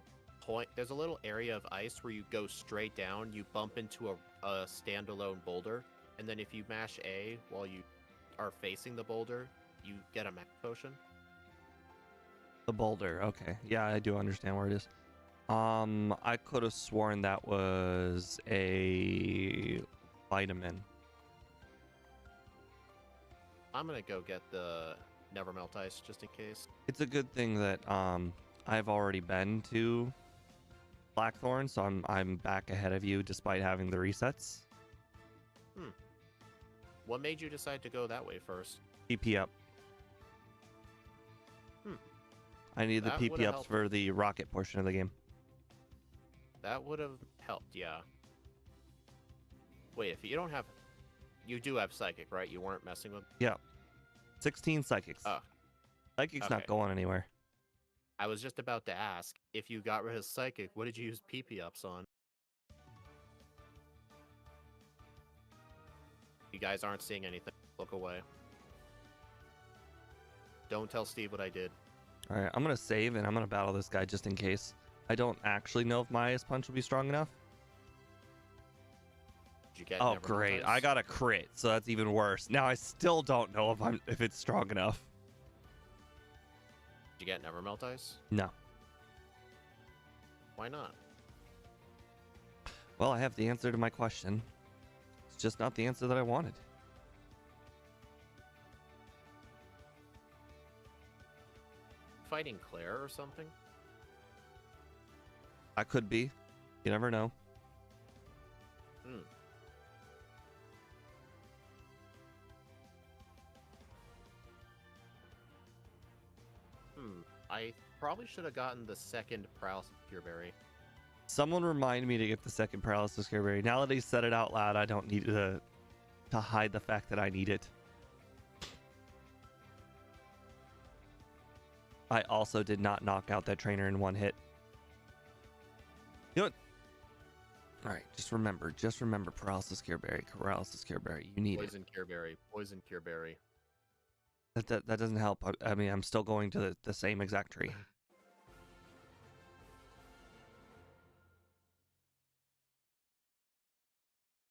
area of ice where you go straight down, you bump into a standalone boulder, and then if you mash A while you are facing the boulder, you get a max potion. The boulder, okay. Yeah, I do understand where it is. I could have sworn that was a vitamin. I'm gonna go get the Never Melt Ice just in case. It's a good thing that I've already been to Blackthorn, so I'm back ahead of you despite having the resets. What made you decide to go that way first? PP up. I need the PP ups for the rocket portion of the game. That would have helped, yeah. Wait, if you don't have... You do have Psychic, right? You weren't messing with... Yeah. 16 Psychics. Oh, Psychic's okay. not going anywhere. I was just about to ask, if you got rid of Psychic, what did you use PP ups on? You guys aren't seeing anything. Look away. Don't tell Steve what I did. Alright, I'm going to save and I'm going to battle this guy just in case. I don't actually know if my Ice Punch will be strong enough. Did you get Oh, Nevermelt great. Ice? I got a crit, so that's even worse. Now I still don't know if it's strong enough. Did you get Nevermelt Ice? No. Why not? Well, I have the answer to my question. It's just not the answer that I wanted. Fighting Claire or something? I could be. You never know. I probably should have gotten the second Paralysis Cure Berry. Someone remind me to get the second Paralysis Cure Berry. Now that he said it out loud, I don't need to hide the fact that I need it. I also did not knock out that trainer in one hit. You know what? Alright, just remember Paralysis Cure Berry. Paralysis Cure Berry. You need Poison Cure Berry. Poison Cure Berry. That doesn't help. I mean, I'm still going to the same exact tree.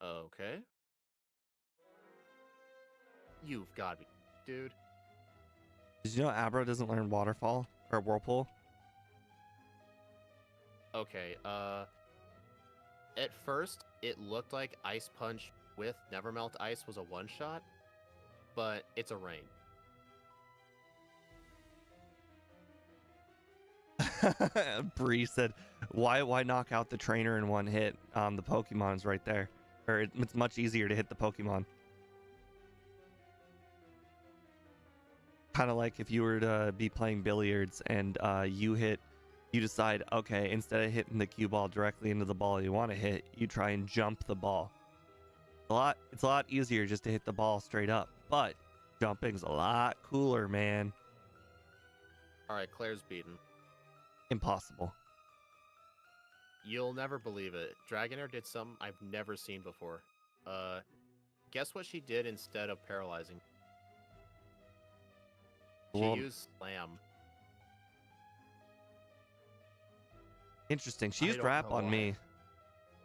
Okay. You've got me, dude. Did you know Abra doesn't learn Waterfall or Whirlpool? Okay, at first, it looked like Ice Punch with Nevermelt Ice was a one-shot, but it's a rain. Bree said, why knock out the trainer in one hit? The Pokemon's right there. Or it's much easier to hit the Pokemon. Kind of like if you were to be playing billiards and you decide, okay, instead of hitting the cue ball directly into the ball you want to hit, you try and jump the ball. It's a lot easier just to hit the ball straight up, but jumping's a lot cooler, man. Alright, Claire's beaten. Impossible. You'll never believe it. Dragonair did something I've never seen before. Guess what she did instead of paralyzing? She Well, used Slam. interesting. She I used don't Wrap know on why. me.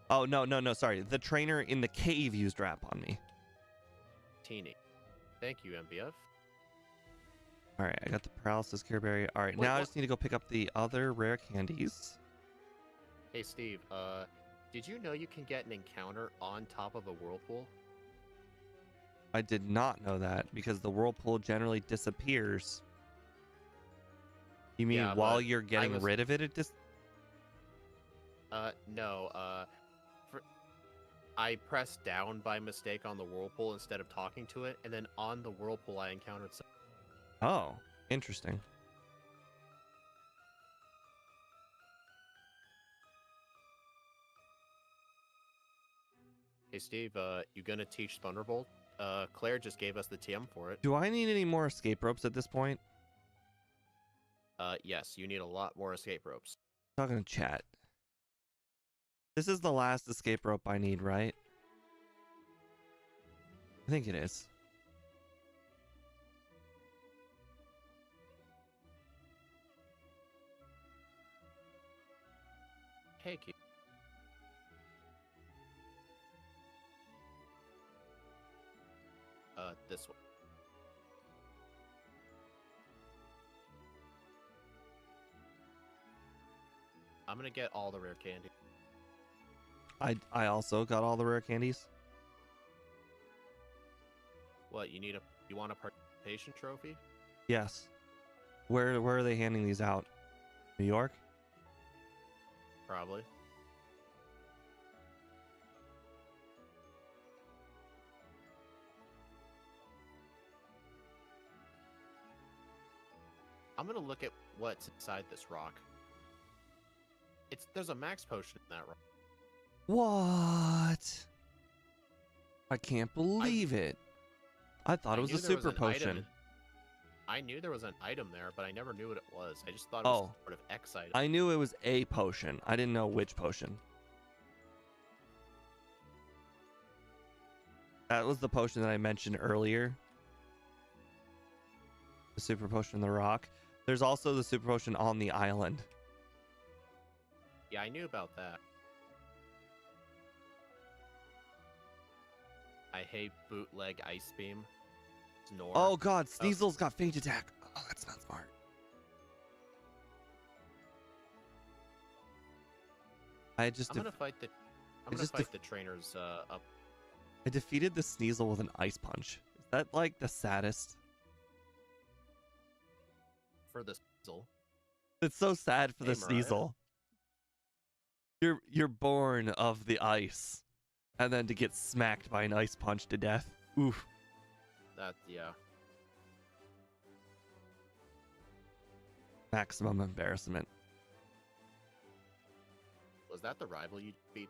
Oh, no, sorry. The trainer in the cave used Wrap on me. Teeny. Thank you, MBF. All right, I got the Paralysis Cure Berry. All right, Wait, now I what? just need to go pick up the other rare candies. Hey, Steve, did you know you can get an encounter on top of a whirlpool? I did not know that because the Whirlpool generally disappears. You mean Yeah, while but you're getting rid of it, No, I pressed down by mistake on the whirlpool instead of talking to it, and then on the whirlpool I encountered some... Oh, interesting. Hey, Steve, you gonna teach Thunderbolt? Claire just gave us the TM for it. Do I need any more escape ropes at this point? Yes, you need a lot more escape ropes. Talking to chat. This is the last escape rope I need, right? I think it is. Hey, Keith. This one. I'm gonna get all the rare candy. I also got all the rare candies. What, you want a participation trophy? Yes. Where are they handing these out? New York? Probably. I'm gonna look at what's inside this rock. There's a max potion in that room. What? I can't believe it. I thought it was a super potion. I knew there was an item there, but I never knew what it was. I just thought it was some sort of X item. I knew it was a potion. I didn't know which potion. That was the potion that I mentioned earlier. The super potion in the rock. There's also the super potion on the island. Yeah, I knew about that. I hate bootleg ice beam. Snore. Oh god, Sneasel's got feint attack. Oh, that's not smart. I'm gonna fight the trainers up. I defeated the Sneasel with an ice punch. Is that like the saddest? For the Sneasel. It's so sad for the Sneasel. You're born of the ice, and then to get smacked by an ice punch to death. Oof. Yeah. Maximum embarrassment. Was that the rival you beat?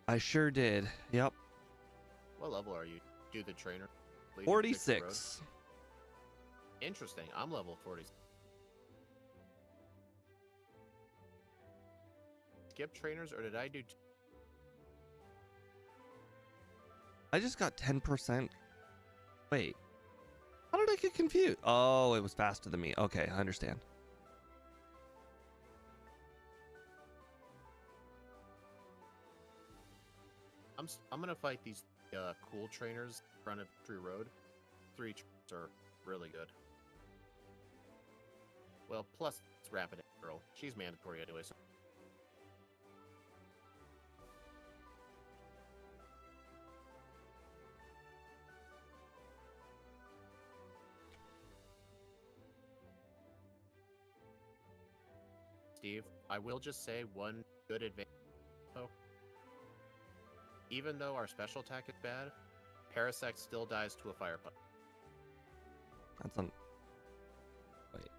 I sure did. Yep. What level are you? Do the trainer. 46. Interesting. I'm level 46. Skip trainers, or did I do? I just got 10%. Wait. How did I get confused? Oh, it was faster than me. Okay, I understand. I'm gonna fight these cool trainers in front of Tree Road. 3 trainers are really good. Well, plus it's Rapid Girl. She's mandatory anyway. So. Steve, I will just say one good advantage. Even though our special attack is bad, Parasect still dies to a fire punch. That's on. Wait.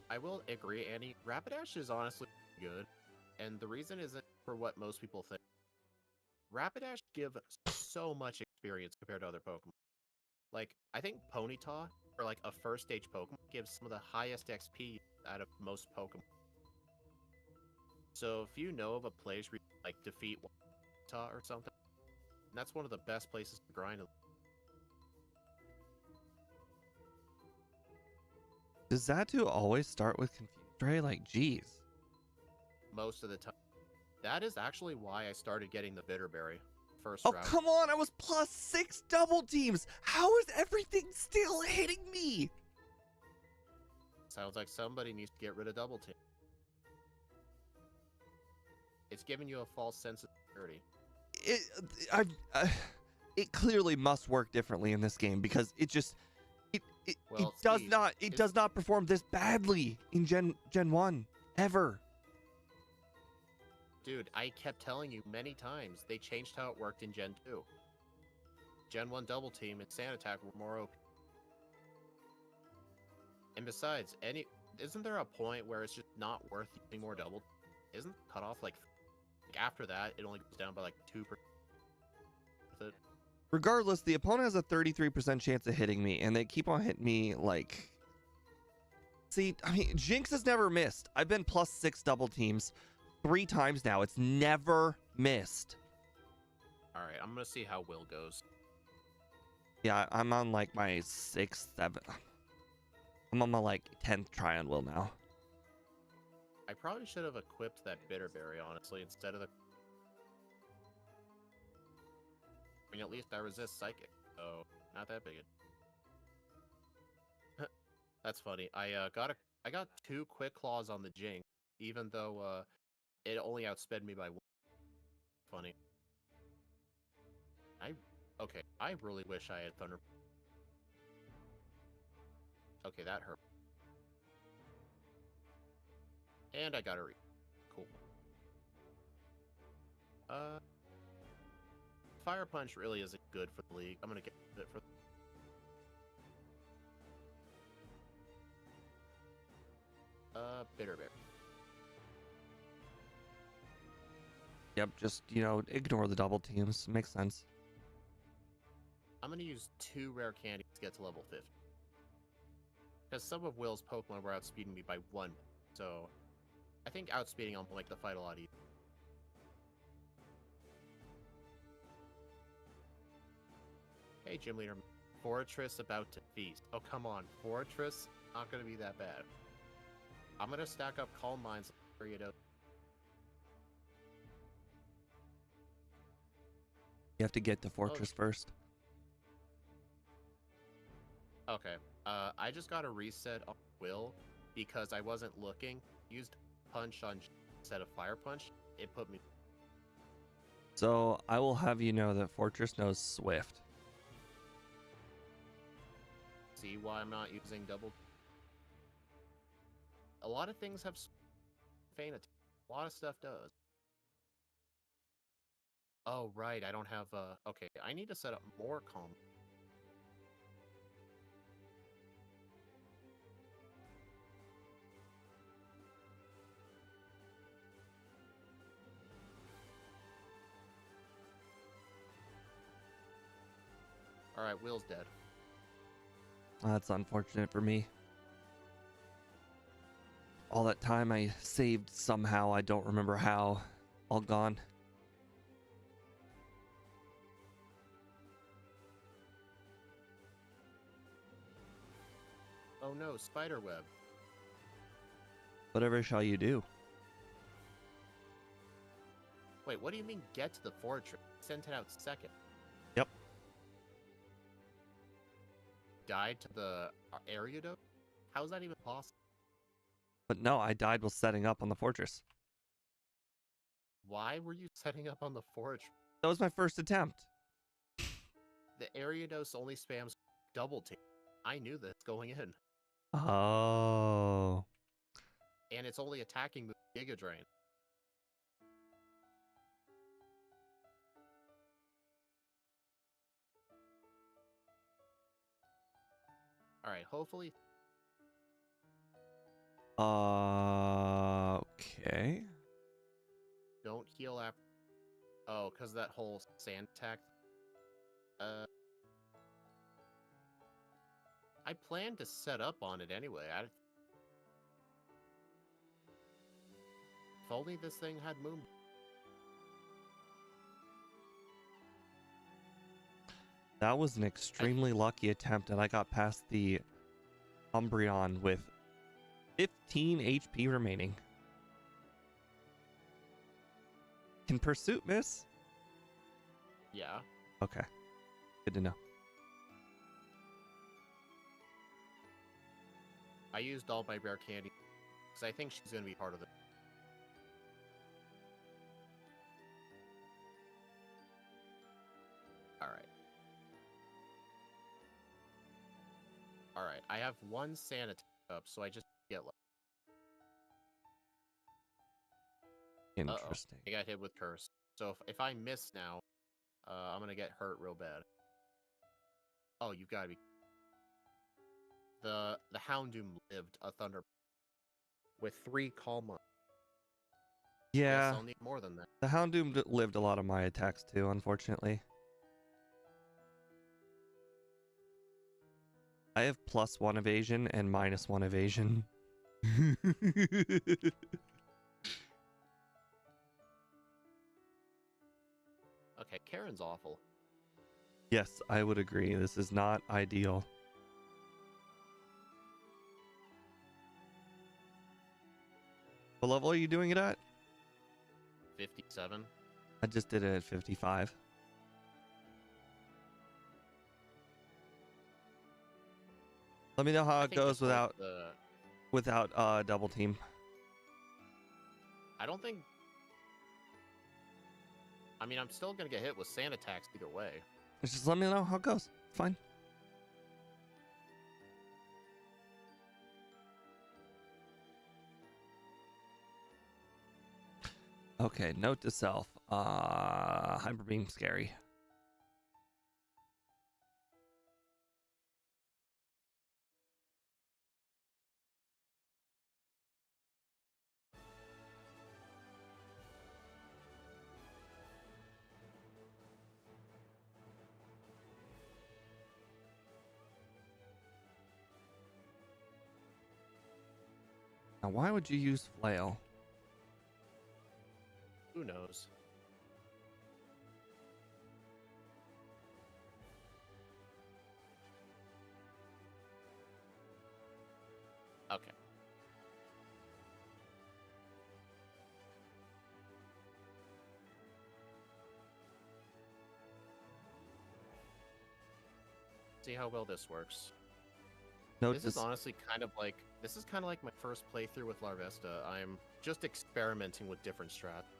I will agree, Annie. Rapidash is honestly good, and the reason isn't for what most people think. Rapidash give so much experience compared to other Pokemon. Like, I think Ponyta, for like a first stage Pokemon, gives some of the highest XP out of most Pokemon. So if you know of a place where you like defeat Ponyta or something, that's one of the best places to grind. Does Xatu always start with Confused Ray? Like, geez. Most of the time. That is actually why I started getting the Bitterberry first Oh, round. come on! I was +6 double teams! How is everything still hitting me? Sounds like somebody needs to get rid of double team. It's giving you a false sense of security. It clearly must work differently in this game because it just it does not perform this badly in Gen 1 ever. Dude, I kept telling you many times they changed how it worked in Gen 2. Gen 1 double team and Sand Attack were more OP. And besides, isn't there a point where it's just not worth using more double? Isn't cut off like after that it only goes down by like 2%? Regardless, the opponent has a 33% chance of hitting me, and they keep on hitting me like. See, I mean, Jinx has never missed. I've been +6 double teams 3 times now. It's never missed. All right, I'm gonna see how Will goes. Yeah, I'm on like my 6th, 7th. I'm on my like 10th try on Will now. I probably should have equipped that Bitterberry, honestly, instead of the... I mean, at least I resist Psychic, so not that big. That's funny. I got 2 Quick Claws on the Jinx, even though it only outsped me by 1. Funny. I really wish I had Thunder. Okay, that hurt. And I got a cool. Fire Punch really isn't good for the league. I'm gonna get it for. Bitter Berry. Yep, just, ignore the double teams. Makes sense. I'm going to use 2 rare candies to get to level 50. Because some of Will's Pokemon were outspeeding me by 1. So, I think outspeeding will make the fight a lot easier. Hey, Gym Leader. Fortress about to feast. Oh, come on. Fortress? Not going to be that bad. I'm going to stack up Calm Minds. You have to get to Fortress first. Okay. I just got a reset on Will because I wasn't looking. Used Punch on instead of Fire Punch. It put me... So, I will have you know that Fortress knows Swift. See why I'm not using double... A lot of things have Feint attack. A lot of stuff does. Oh, right. I don't have... Okay, I need to set up more Calm. Alright, Will's dead. That's unfortunate for me. All that time I saved somehow, I don't remember how. All gone. Oh no, Spiderweb. Whatever shall you do? Wait, what do you mean get to the fortress? Sent it out second. Yep. Died to the area though? How is that even possible? But no, I died while setting up on the fortress. Why were you setting up on the fortress? That was my first attempt. The Ariados only spams double team. I knew this going in. Oh. And it's only attacking move Giga Drain. Alright, hopefully... Okay. Don't heal after... Oh, because that whole sand attack... I planned to set up on it anyway. If only this thing had Moon... That was an extremely lucky attempt, and I got past the Umbreon with 15 HP remaining. Can Pursuit miss? Yeah. Okay. Good to know. I used all my rare candy because I think she's going to be part of it. Alright. Alright, I have one sand attack up, so I just get left. Interesting. I got hit with Curse. So if I miss now, I'm going to get hurt real bad. Oh, you've got to be... The Houndoom lived a Thunder with 3 Calm Minds. Yeah. Guess I'll need more than that. The Houndoom lived a lot of my attacks too, unfortunately. I have +1 evasion and -1 evasion. Okay, Karen's awful. Yes, I would agree. This is not ideal. What level are you doing it at? 57. I just did it at 55. Let me know how it goes without double team. I don't think... I mean, I'm still going to get hit with sand attacks either way. Just let me know how it goes. Fine. Okay, note to self. Hyper Beam scary. Now, why would you use flail? Who knows? Okay. See how well this works. Note This is honestly kind of like my first playthrough with Larvesta. I'm just experimenting with different strats.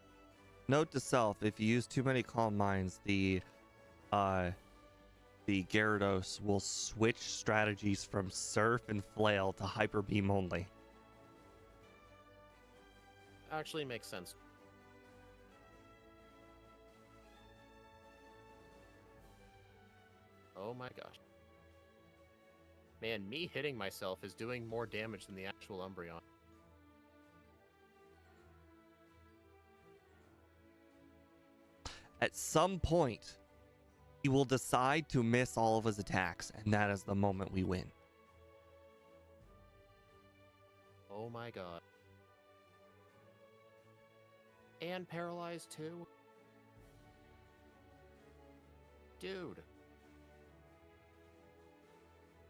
Note to self: if you use too many calm minds, the Gyarados will switch strategies from Surf and Flail to Hyper Beam only. Actually makes sense. Oh my gosh. Man, me hitting myself is doing more damage than the actual Umbreon. At some point, he will decide to miss all of his attacks, and that is the moment we win. Oh my god. And paralyzed too? Dude.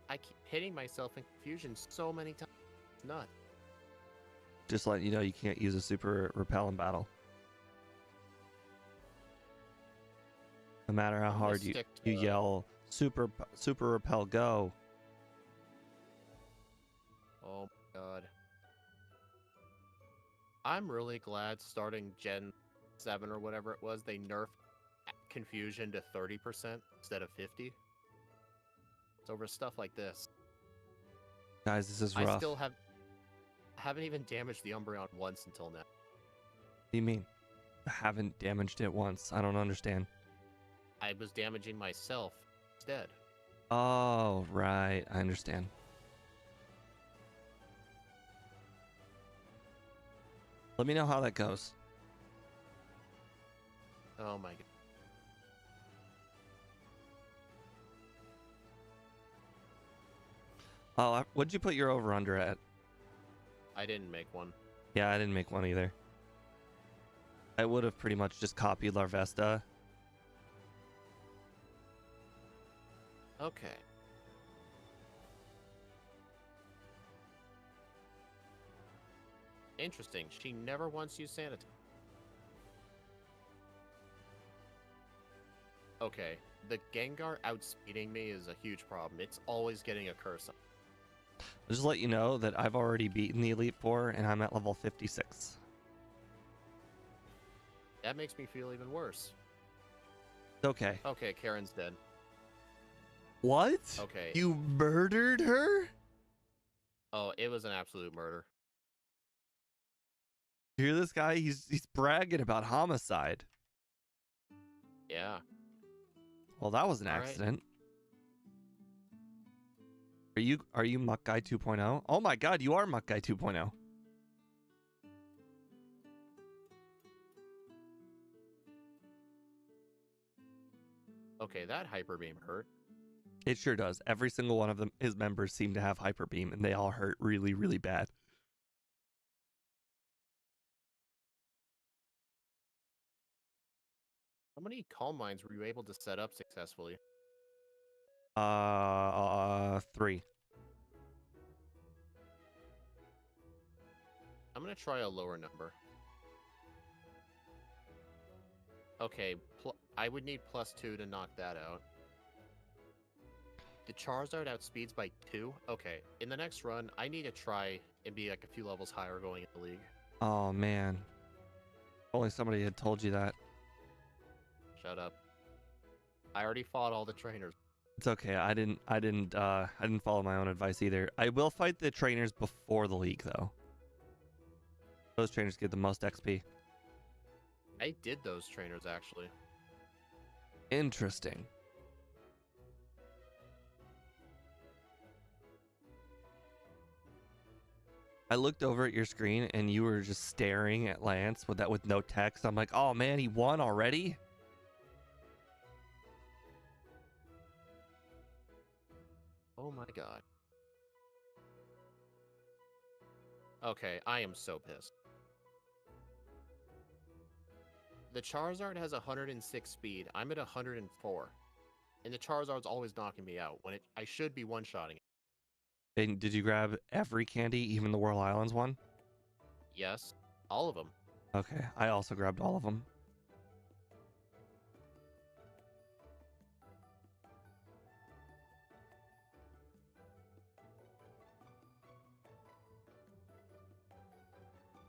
I keep hitting myself in confusion so many times. It's nuts. Just letting you know you can't use a Super Repel in battle. No matter how hard you yell, Super Repel, go. Oh my god. I'm really glad starting Gen 7 or whatever it was, they nerfed confusion to 30% instead of 50. It's over stuff like this. Guys, this is rough. I still haven't even damaged the Umbreon once until now. What do you mean? I haven't damaged it once. I don't understand. I was damaging myself instead. Oh, right. I understand. Let me know how that goes. Oh my god. Oh, what'd you put your over-under at? I didn't make one. Yeah, I didn't make one either. I would have pretty much just copied Larvesta. Okay. Interesting. She never once used Sanity. Okay. The Gengar outspeeding me is a huge problem. It's always getting a curse on. I'll just let you know that I've already beaten the Elite Four and I'm at level 56. That makes me feel even worse. Okay. Okay, Karen's dead. What? Okay. You murdered her? Oh, it was an absolute murder. You hear this guy? He's bragging about homicide. Yeah. Well, that was an accident. Are you Muck Guy 2.0? Oh my god, you are Muck Guy 2.0. Okay, that Hyper Beam hurt. It sure does. Every single one of them, his members seem to have Hyper Beam, and they all hurt really, really bad. How many Calm Minds were you able to set up successfully? 3. I'm gonna try a lower number. Okay, I would need +2 to knock that out. The Charizard outspeeds by 2? Okay, in the next run, I need to try and be like a few levels higher going in the league. Oh man. Only somebody had told you that. Shut up. I already fought all the trainers. It's okay. I didn't follow my own advice either. I will fight the trainers before the league though. Those trainers get the most XP. I did those trainers actually. Interesting. I looked over at your screen and you were just staring at Lance with no text. I'm like, oh man, he won already? Oh my god. Okay, I am so pissed. The Charizard has 106 speed. I'm at 104. And the Charizard's always knocking me out when I should be one-shotting it. And did you grab every candy, even the Whirl Islands one? Yes, all of them. Okay, I also grabbed all of them.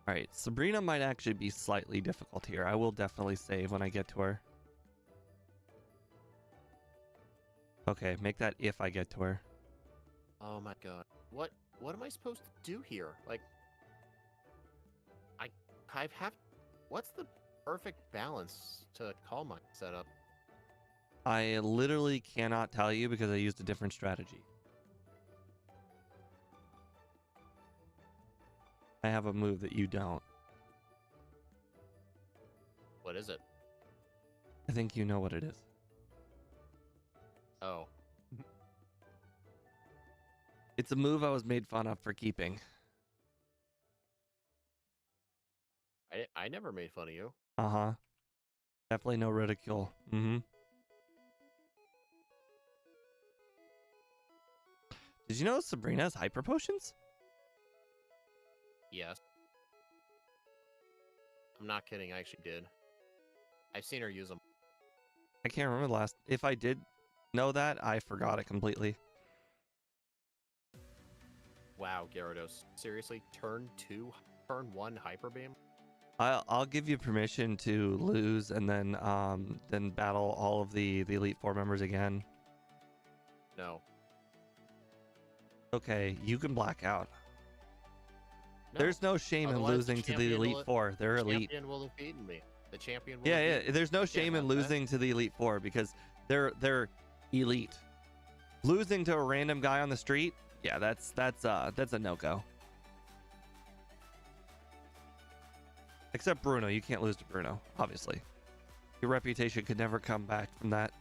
All right, Sabrina might actually be slightly difficult here. I will definitely save when I get to her. Okay, make that if I get to her. Oh my god. What am I supposed to do here? Like, I have... What's the perfect balance to Calm Mind setup? I literally cannot tell you because I used a different strategy. I have a move that you don't. What is it? I think you know what it is. Oh. It's a move I was made fun of for keeping. I never made fun of you. Uh-huh. Definitely no ridicule. Mm-hmm. Did you know Sabrina has hyper potions? Yes. I'm not kidding, I actually did. I've seen her use them. I can't remember the last... If I did know that, I forgot it completely. Wow, Gyarados. Seriously? Turn 1 Hyper Beam? I'll give you permission to lose and then battle all of the Elite Four members again. No. Okay, you can black out. No. There's no shame in Otherwise, losing to the Elite Four. They're elite. The champion will have beaten me. The champion will Yeah, have beaten me. there's no shame in have that. losing to the Elite Four because they're elite. Losing to a random guy on the street, yeah, that's a no-go. Except Bruno, you can't lose to Bruno, obviously. Your reputation could never come back from that.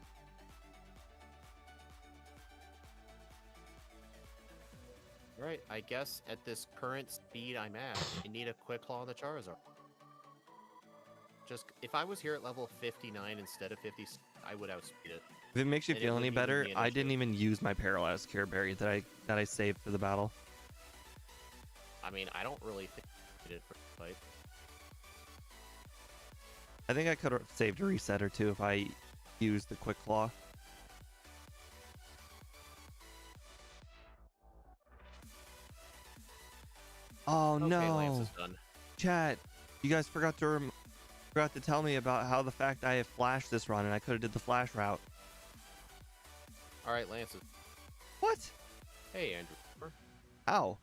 Right, I guess at this current speed I'm at, I need a Quick Claw on the Charizard. Just, if I was here at level 59 instead of 50, I would outspeed it. If it makes you And it feel any wouldn't even better, be an I issue. didn't even use my Paralyzed Cure Berry that I saved for the battle. I mean, I don't really think I did it for the fight. I think I could have saved a reset or two if I used the Quick Claw. Oh Okay, Lance no, is done. chat! You guys forgot to tell me about how the fact I have flash this run and I could have did the flash route. Alright, Lance is... What? Hey, Andrew. How?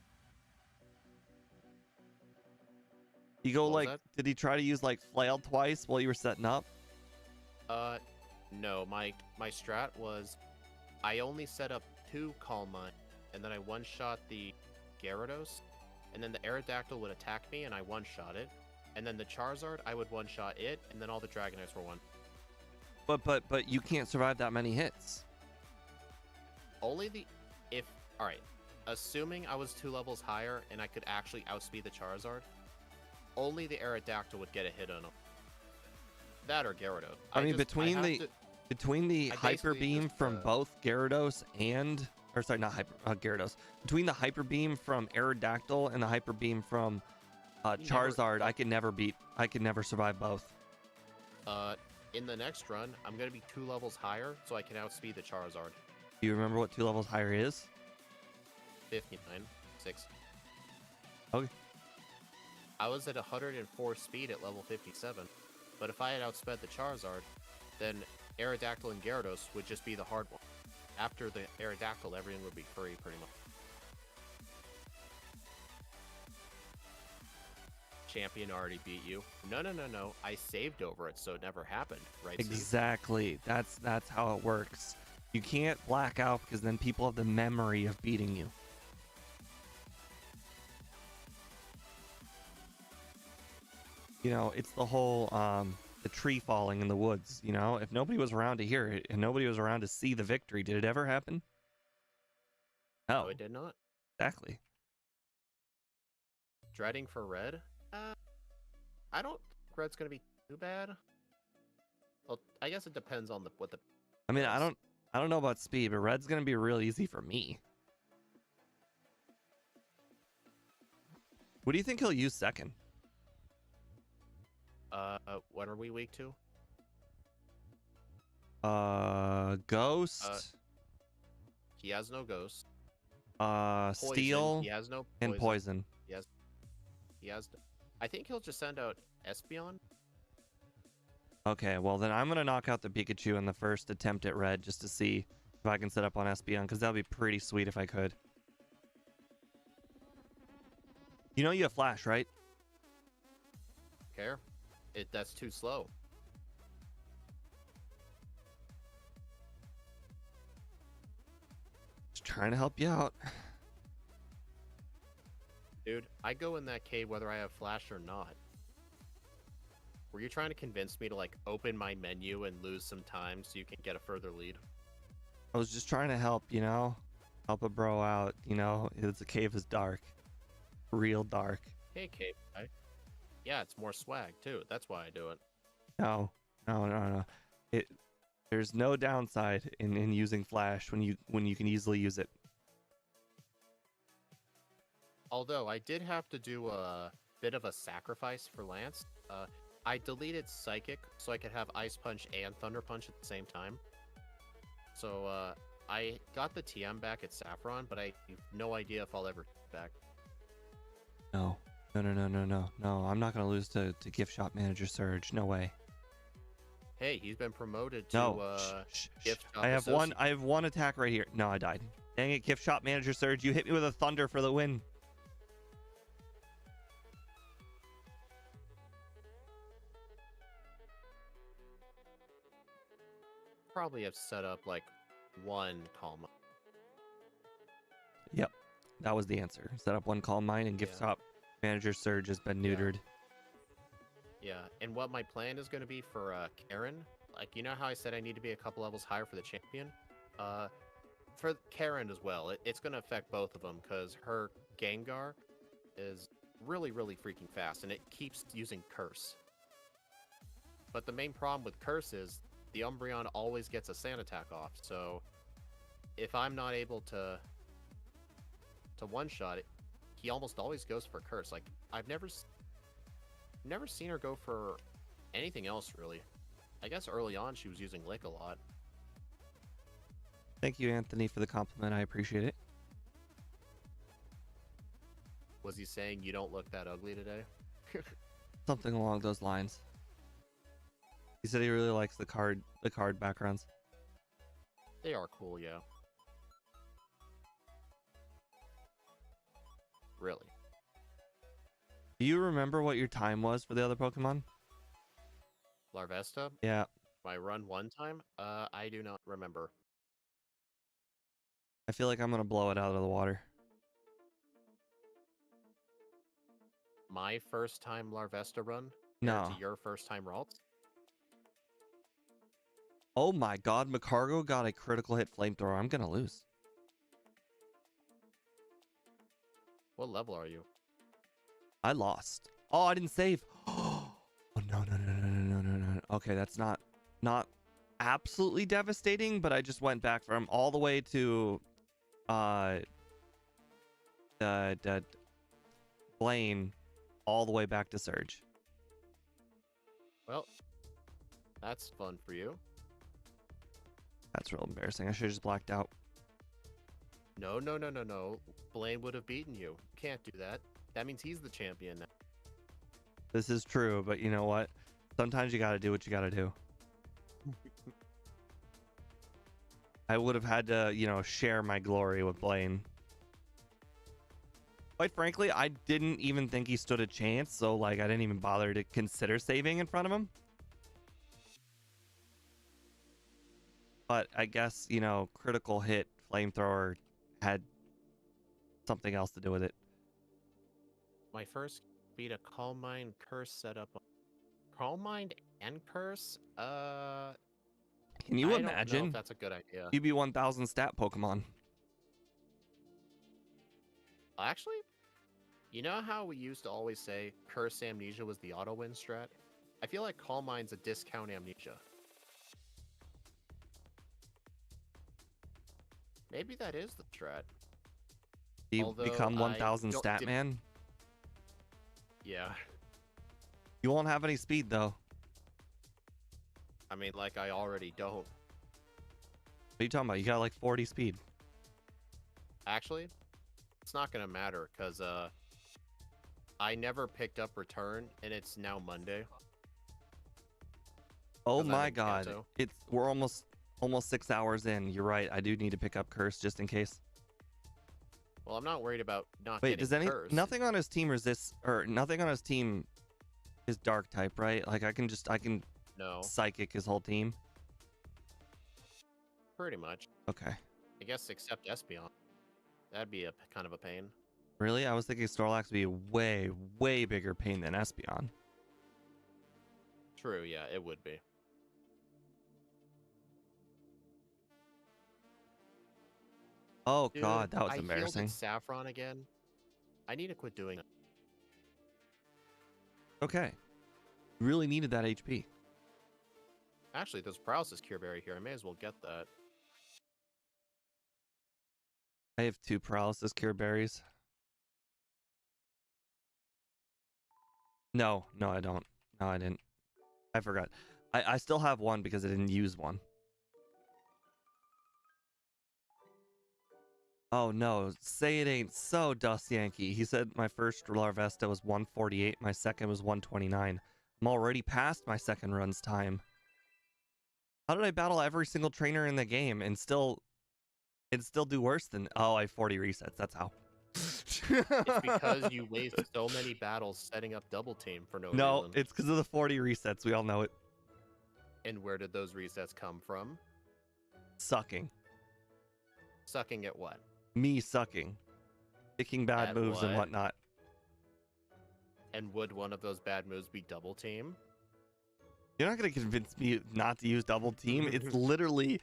You go What was like, that? did he try to use like flail twice while you were setting up? No, my strat was I only set up 2 Calm Mind, and then I one-shot the Gyarados, and then the Aerodactyl would attack me, and I one-shot it, and then the Charizard, I would one-shot it, and then all the Dragonites were one. But you can't survive that many hits. Only the... Alright, assuming I was 2 levels higher, and I could actually outspeed the Charizard, only the Aerodactyl would get a hit on him. That or Gyarados. I mean, between the I hyper basically beam just, from both Gyarados and, or sorry, not Gyarados. Between the hyper beam from Aerodactyl and the hyper beam from Charizard, I can never survive both. In the next run, I'm gonna be 2 levels higher, so I can outspeed the Charizard. Do you remember what 2 levels higher is? 59, 6. Okay. I was at 104 speed at level 57, but if I had outsped the Charizard, then Aerodactyl and Gyarados would just be the hard one. After the Aerodactyl, everything would be free, pretty much. Champion already beat you. No. I saved over it, so it never happened, right, Steve? Exactly. That's how it works. You can't black out because then people have the memory of beating you. You know, it's the whole the tree falling in the woods, you know? If nobody was around to hear it and nobody was around to see the victory, did it ever happen? No, it did not. Exactly. Dreading for red? I don't think red's gonna be too bad. Well, I guess it depends on what the. I mean, does. I don't know about speed, but red's gonna be real easy for me. What do you think he'll use second? What are we weak to? Ghost. He has no ghost. Steel. Poison. He has no poison. And poison. He has. I think he'll just send out Espeon. Okay, well then I'm gonna knock out the Pikachu in the first attempt at red just to see if I can set up on Espeon, because that'd be pretty sweet if I could. You know you have flash, right? Care? That's too slow. Just trying to help you out. Dude, I go in that cave whether I have flash or not. Were you trying to convince me to like open my menu and lose some time so you can get a further lead? I was just trying to help, you know? Help a bro out, you know? The cave is dark. Real dark. Hey, cave guy. Yeah, it's more swag too. That's why I do it. No. There's no downside in using flash when you can easily use it. Although I did have to do a bit of a sacrifice for Lance. I deleted Psychic so I could have Ice Punch and Thunder Punch at the same time. So I got the TM back at Saffron, but I have no idea if I'll ever get it back. No. I'm not gonna lose to Gift Shop Manager Surge. No way. Hey, he's been promoted to No. Gift Shop I Associate. have one attack right here. No, I died. Dang it, Gift Shop Manager Surge. You hit me with a thunder for the win. Probably have set up like one Calm. Yep. That was the answer. Set up one Calm Mind and Gift Shop Manager Surge has been neutered. Yeah, and what my plan is going to be for Karen, like, you know how I said I need to be a couple levels higher for the champion? For Karen as well, it's going to affect both of them, because her Gengar is really, really freaking fast, and it keeps using Curse. But the main problem with Curse is the Umbreon always gets a Sand Attack off, so if I'm not able to one-shot it, he almost always goes for Curse. Like, I've never seen her go for anything else, really. I guess early on she was using Lick a lot. Thank you, Anthony, for the compliment. I appreciate it. Was he saying you don't look that ugly today? Something along those lines. He said he really likes the card backgrounds. They are cool, yeah. Really. Do you remember what your time was for the other Pokemon? Larvesta? Yeah. My run one time? I do not remember. I feel like I'm gonna blow it out of the water. My first time Larvesta run? No. To your first time Ralts? Oh my god, Macargo got a critical hit flamethrower. I'm gonna lose. What level are you? I lost. Oh, I didn't save. Oh no. Okay, that's not absolutely devastating, but I just went back from all the way to Blaine all the way back to Surge. Well, that's fun for you. That's real embarrassing. I should have just blacked out. No. Blaine would have beaten you. Can't do that. That means he's the champion now. This is true, but you know what? Sometimes you gotta do what you gotta do. I would have had to, you know, share my glory with Blaine. Quite frankly, I didn't even think he stood a chance, so like I didn't even bother to consider saving in front of him. But I guess, you know, critical hit flamethrower had something else to do with it. My first beat a Calm Mind Curse setup. Calm Mind and Curse? Can you I don't know imagine? if that's a good idea. UB 1000 stat Pokemon. Actually, You know how we used to always say Curse Amnesia was the auto win strat? I feel like Calm Mind's a discount Amnesia. Maybe that is the strat. Do you Although become 1000 stat man? Yeah. You won't have any speed though. I mean, like, I already don't. What are you talking about? You got like 40 speed. Actually, it's not gonna matter, because, I never picked up Return, and it's now Monday. Oh 'Cause I'm my in god. Kanto. We're almost 6 hours in. You're right. I do need to pick up Curse just in case. Well, I'm not worried about not Wait, getting Curse. nothing on his team resists, or nothing on his team is dark type, right? Like I can No, psychic his whole team. pretty much. Okay. I guess except Espeon. That'd be a kind of a pain. Really? I was thinking Snorlax would be a way, way bigger pain than Espeon. True, yeah, it would be. Oh Dude, god, that was I embarrassing. healed Saffron again. I need to quit doing it. Okay. Really needed that HP. Actually, there's Paralysis Cure Berry here. I may as well get that. I have 2 paralysis cure berries. No, I don't. No, I didn't. I forgot. I still have one because I didn't use one. Oh no, say it ain't so, Dust Yankee. He said my first Larvesta was 148, my second was 129. I'm already past my second run's time. How did I battle every single trainer in the game and still do worse than... Oh, I have 40 resets, that's how. It's because you waste so many battles setting up double team for no No, reason. it's because of the 40 resets, we all know it. And where did those resets come from? Sucking. Sucking at what? Me sucking. Picking bad At moves and what? whatnot. And would one of those bad moves be double team? You're not going to convince me not to use double team. It's literally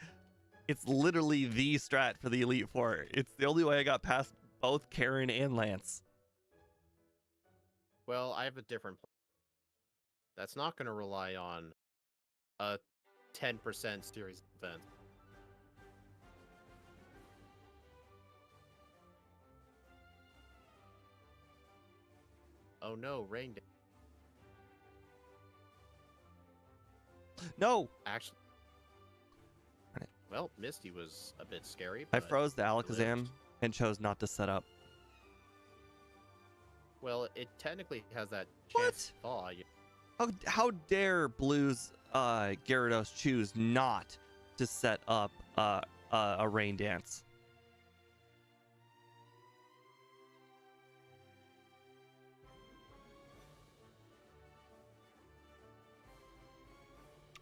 the strat for the Elite Four. It's the only way I got past both Karen and Lance. Well, I have a different plan. That's not going to rely on a 10% series event. Oh no, rain. No! Actually, Right. well, Misty was a bit scary. I But froze the it Alakazam lived. and chose not to set up. Well, it technically has that What? chance to thaw. How dare Blue's Gyarados choose not to set up a rain dance?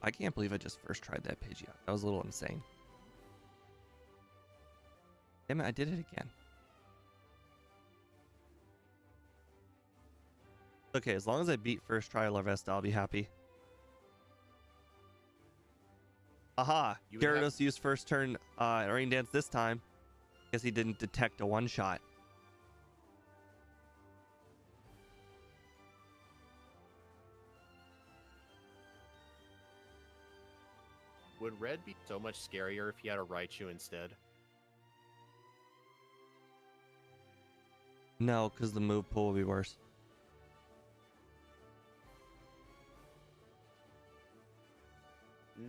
I can't believe I just first tried that Pidgeot. That was a little insane. Damn it, I did it again. Okay, as long as I beat first try Larvesta, I'll be happy. Aha! You would have- Gyarados used first turn Rain Dance this time. Guess he didn't detect a one-shot. Would Red be so much scarier if he had a Raichu instead? No, because the move pool will be worse.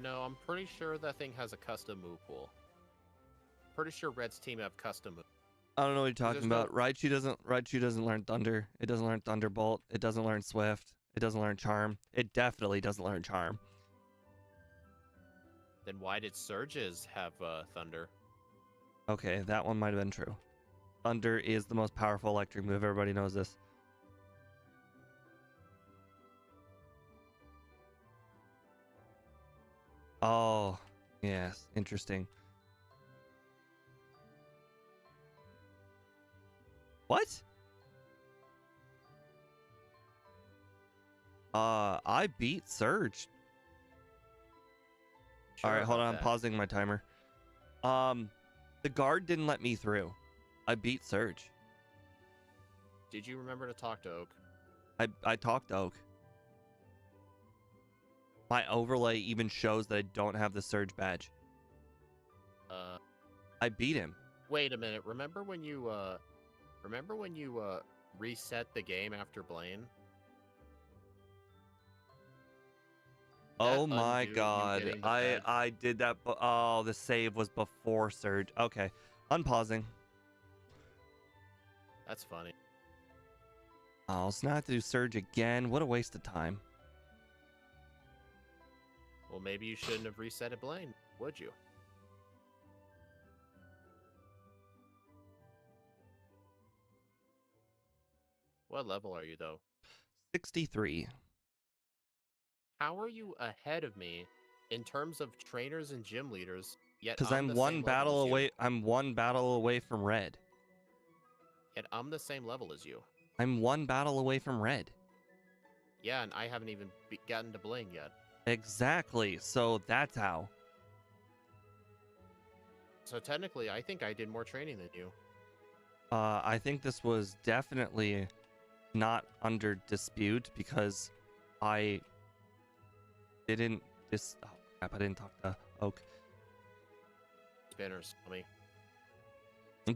No, I'm pretty sure that thing has a custom move pool. Pretty sure Red's team have custom move. I don't know what you're talking There's about. Raichu doesn't learn Thunder. It doesn't learn Thunderbolt. It doesn't learn Swift. It doesn't learn Charm. It definitely doesn't learn Charm. Then why did Surges have Thunder? Okay, that one might have been true. Thunder is the most powerful electric move. Everybody knows this. Oh, yes. Interesting. What? I beat Surge. Sure All right, hold about on. I'm that. pausing my timer. The guard didn't let me through. I beat Surge. Did you remember to talk to Oak? I talked to Oak. My overlay even shows that I don't have the Surge badge. I beat him. Wait a minute. Remember when you reset the game after Blaine? Oh That my undo you god. getting the badge? I did that. Oh, the save was before Surge. Okay. Unpausing. That's funny. Oh, so now I have to do Surge again. What a waste of time. Well, maybe you shouldn't have reset it, Blaine, would you? What level are you, though? 63. How are you ahead of me in terms of trainers and gym leaders, yet Because I'm I'm the one same battle level as you? away. I'm one battle away from red. Yet I'm the same level as you. I'm one battle away from red. Yeah, and I haven't even gotten to Blaine yet. Exactly. So that's how. So technically, I think I did more training than you. I think this was definitely not under dispute because I didn't oh crap, I didn't talk to Oak. Spinners, tell me.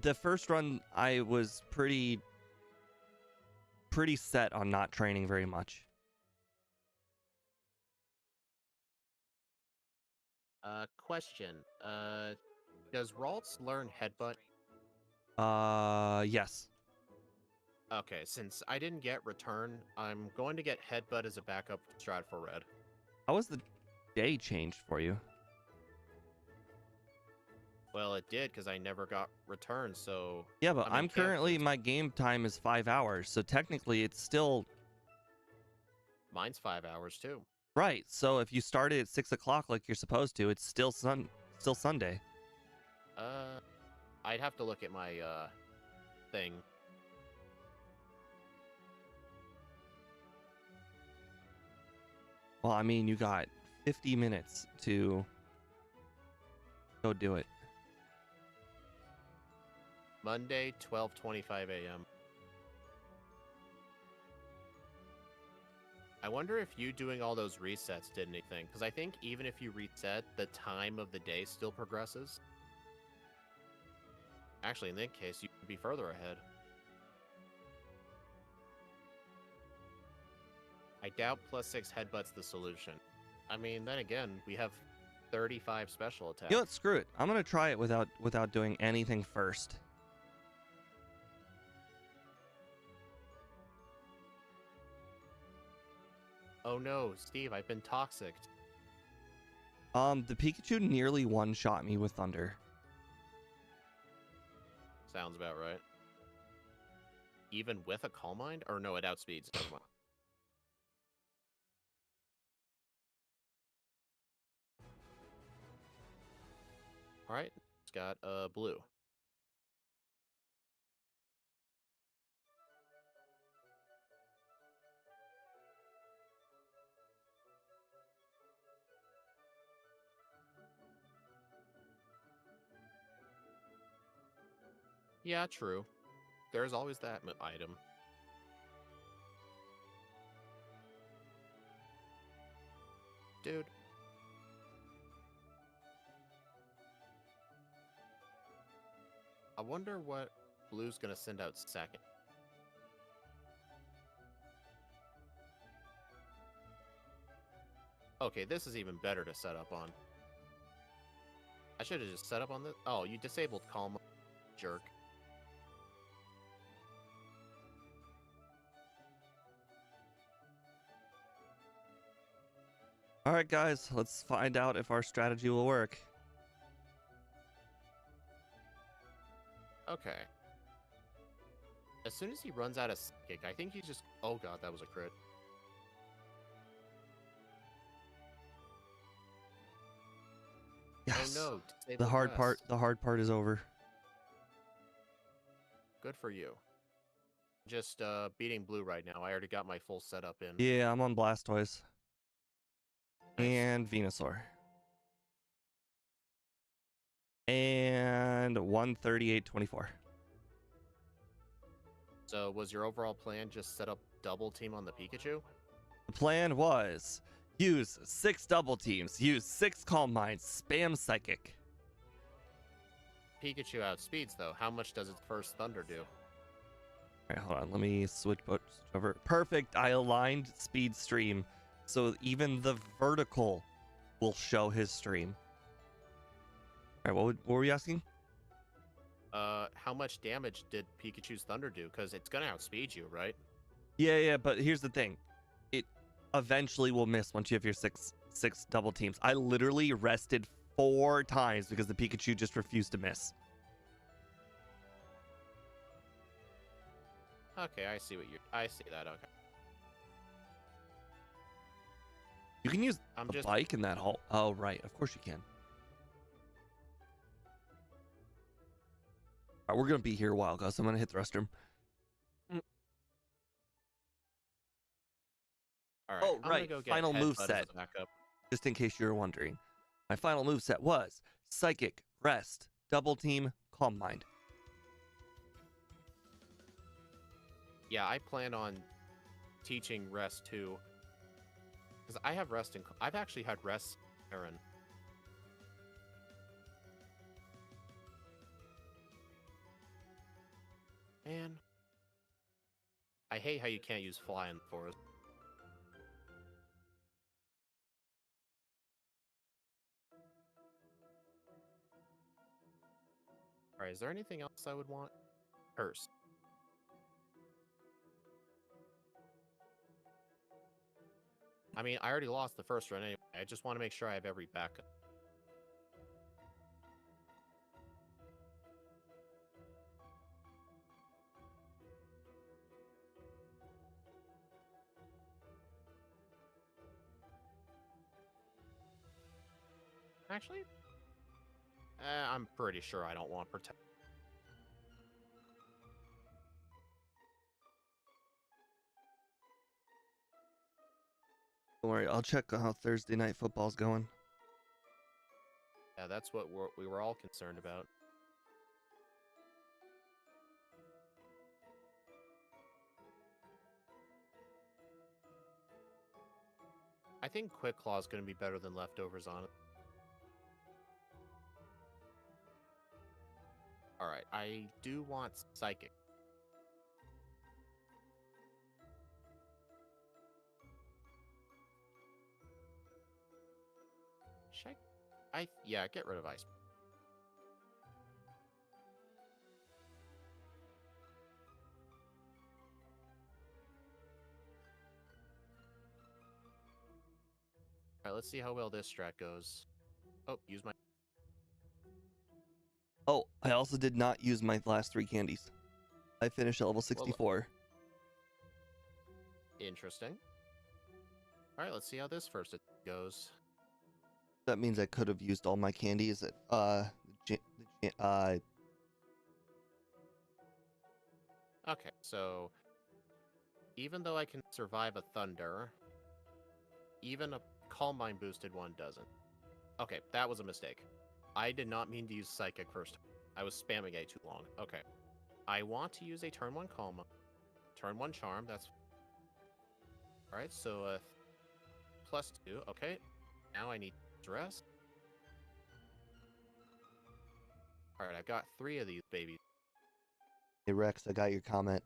The first run I was pretty set on not training very much. Question. Does Ralts learn headbutt? Yes. Okay, since I didn't get return, I'm going to get headbutt as a backup strat for red. How was the day changed for you? Well, it did because I never got return, so... Yeah, but I mean, I'm currently, can't- my game time is 5 hours, so technically it's still... Mine's 5 hours, too. Right, so if you started at 6 o'clock like you're supposed to, it's still Sunday. I'd have to look at my, thing. Well, I mean, you got 50 minutes to go do it. Monday, 12:25 a.m. I wonder if you doing all those resets did anything, because I think even if you reset, the time of the day still progresses. Actually, in that case, you could be further ahead. I doubt +6 headbutt's the solution. I mean, then again, we have 35 special attacks. You know what? Screw it. I'm gonna try it without doing anything first. Oh no, Steve, I've been toxic. The Pikachu nearly one-shot me with Thunder. Sounds about right. Even with a Calm Mind? Or no, it outspeeds. Never mind. Alright, it's got blue. Yeah, true. There's always that item. Dude. I wonder what blue's gonna send out second. Okay, this is even better to set up on. I should have just set up on this. Oh, you disabled Calm, jerk. All right, guys, let's find out if our strategy will work. Okay. As soon as he runs out of Psychic, I think he's just... Oh god, that was a crit. Yes. Oh no, The disable hard rest. part is over. Good for you. Just beating blue right now. I already got my full setup in. Yeah, I'm on Blastoise. Nice. And Venusaur. And 138.24. So was your overall plan just set up double team on the Pikachu? The plan was use 6 double teams, use 6 Calm Minds, spam Psychic. Pikachu outspeeds though. How much does its first Thunder do? All right, hold on. Let me switch over. Perfect. I aligned speed stream so even the vertical will show his stream. All right, what were we asking? How much damage did Pikachu's Thunder do? Because it's gonna outspeed you, right? Yeah, but here's the thing. It eventually will miss once you have your six double teams. I literally rested 4 times because the Pikachu just refused to miss. Okay, I see I see that. Okay. You can use a bike in that hole. Oh, right. Of course you can. All right, we're going to be here a while, guys. I'm going to hit the restroom. All right. Oh, right. Final move set. Just in case you're wondering. My final move set was Psychic, Rest, Double Team, Calm Mind. Yeah, I plan on teaching Rest too. Because I have Rest I've actually had Rest Aaron. Man. I hate how you can't use Fly in the forest. Alright, is there anything else I would want? Curse. I mean, I already lost the first run anyway. I just want to make sure I have every backup. Actually, I'm pretty sure I don't want Protect. Don't worry, I'll check how Thursday night football's going. Yeah, that's what we were all concerned about. I think Quick Claw is going to be better than Leftovers on it. Alright, I do want Psychic. Should yeah, get rid of Ice. Alright, let's see how well this strat goes. Oh, use my... Oh, I also did not use my last 3 candies. I finished at level 64. Interesting. Alright, let's see how this first goes. That means I could have used all my candies at, Okay, so... Even though I can survive a Thunder, even a Calm Mind boosted one doesn't. Okay, that was a mistake. I did not mean to use Psychic first. I was spamming A too long. Okay. I want to use a turn 1 Calm Mind. Turn 1 Charm, that's... Alright, so, +2, okay. Now I need Dress. Alright, I've got 3 of these babies. Hey Rex, I got your comment.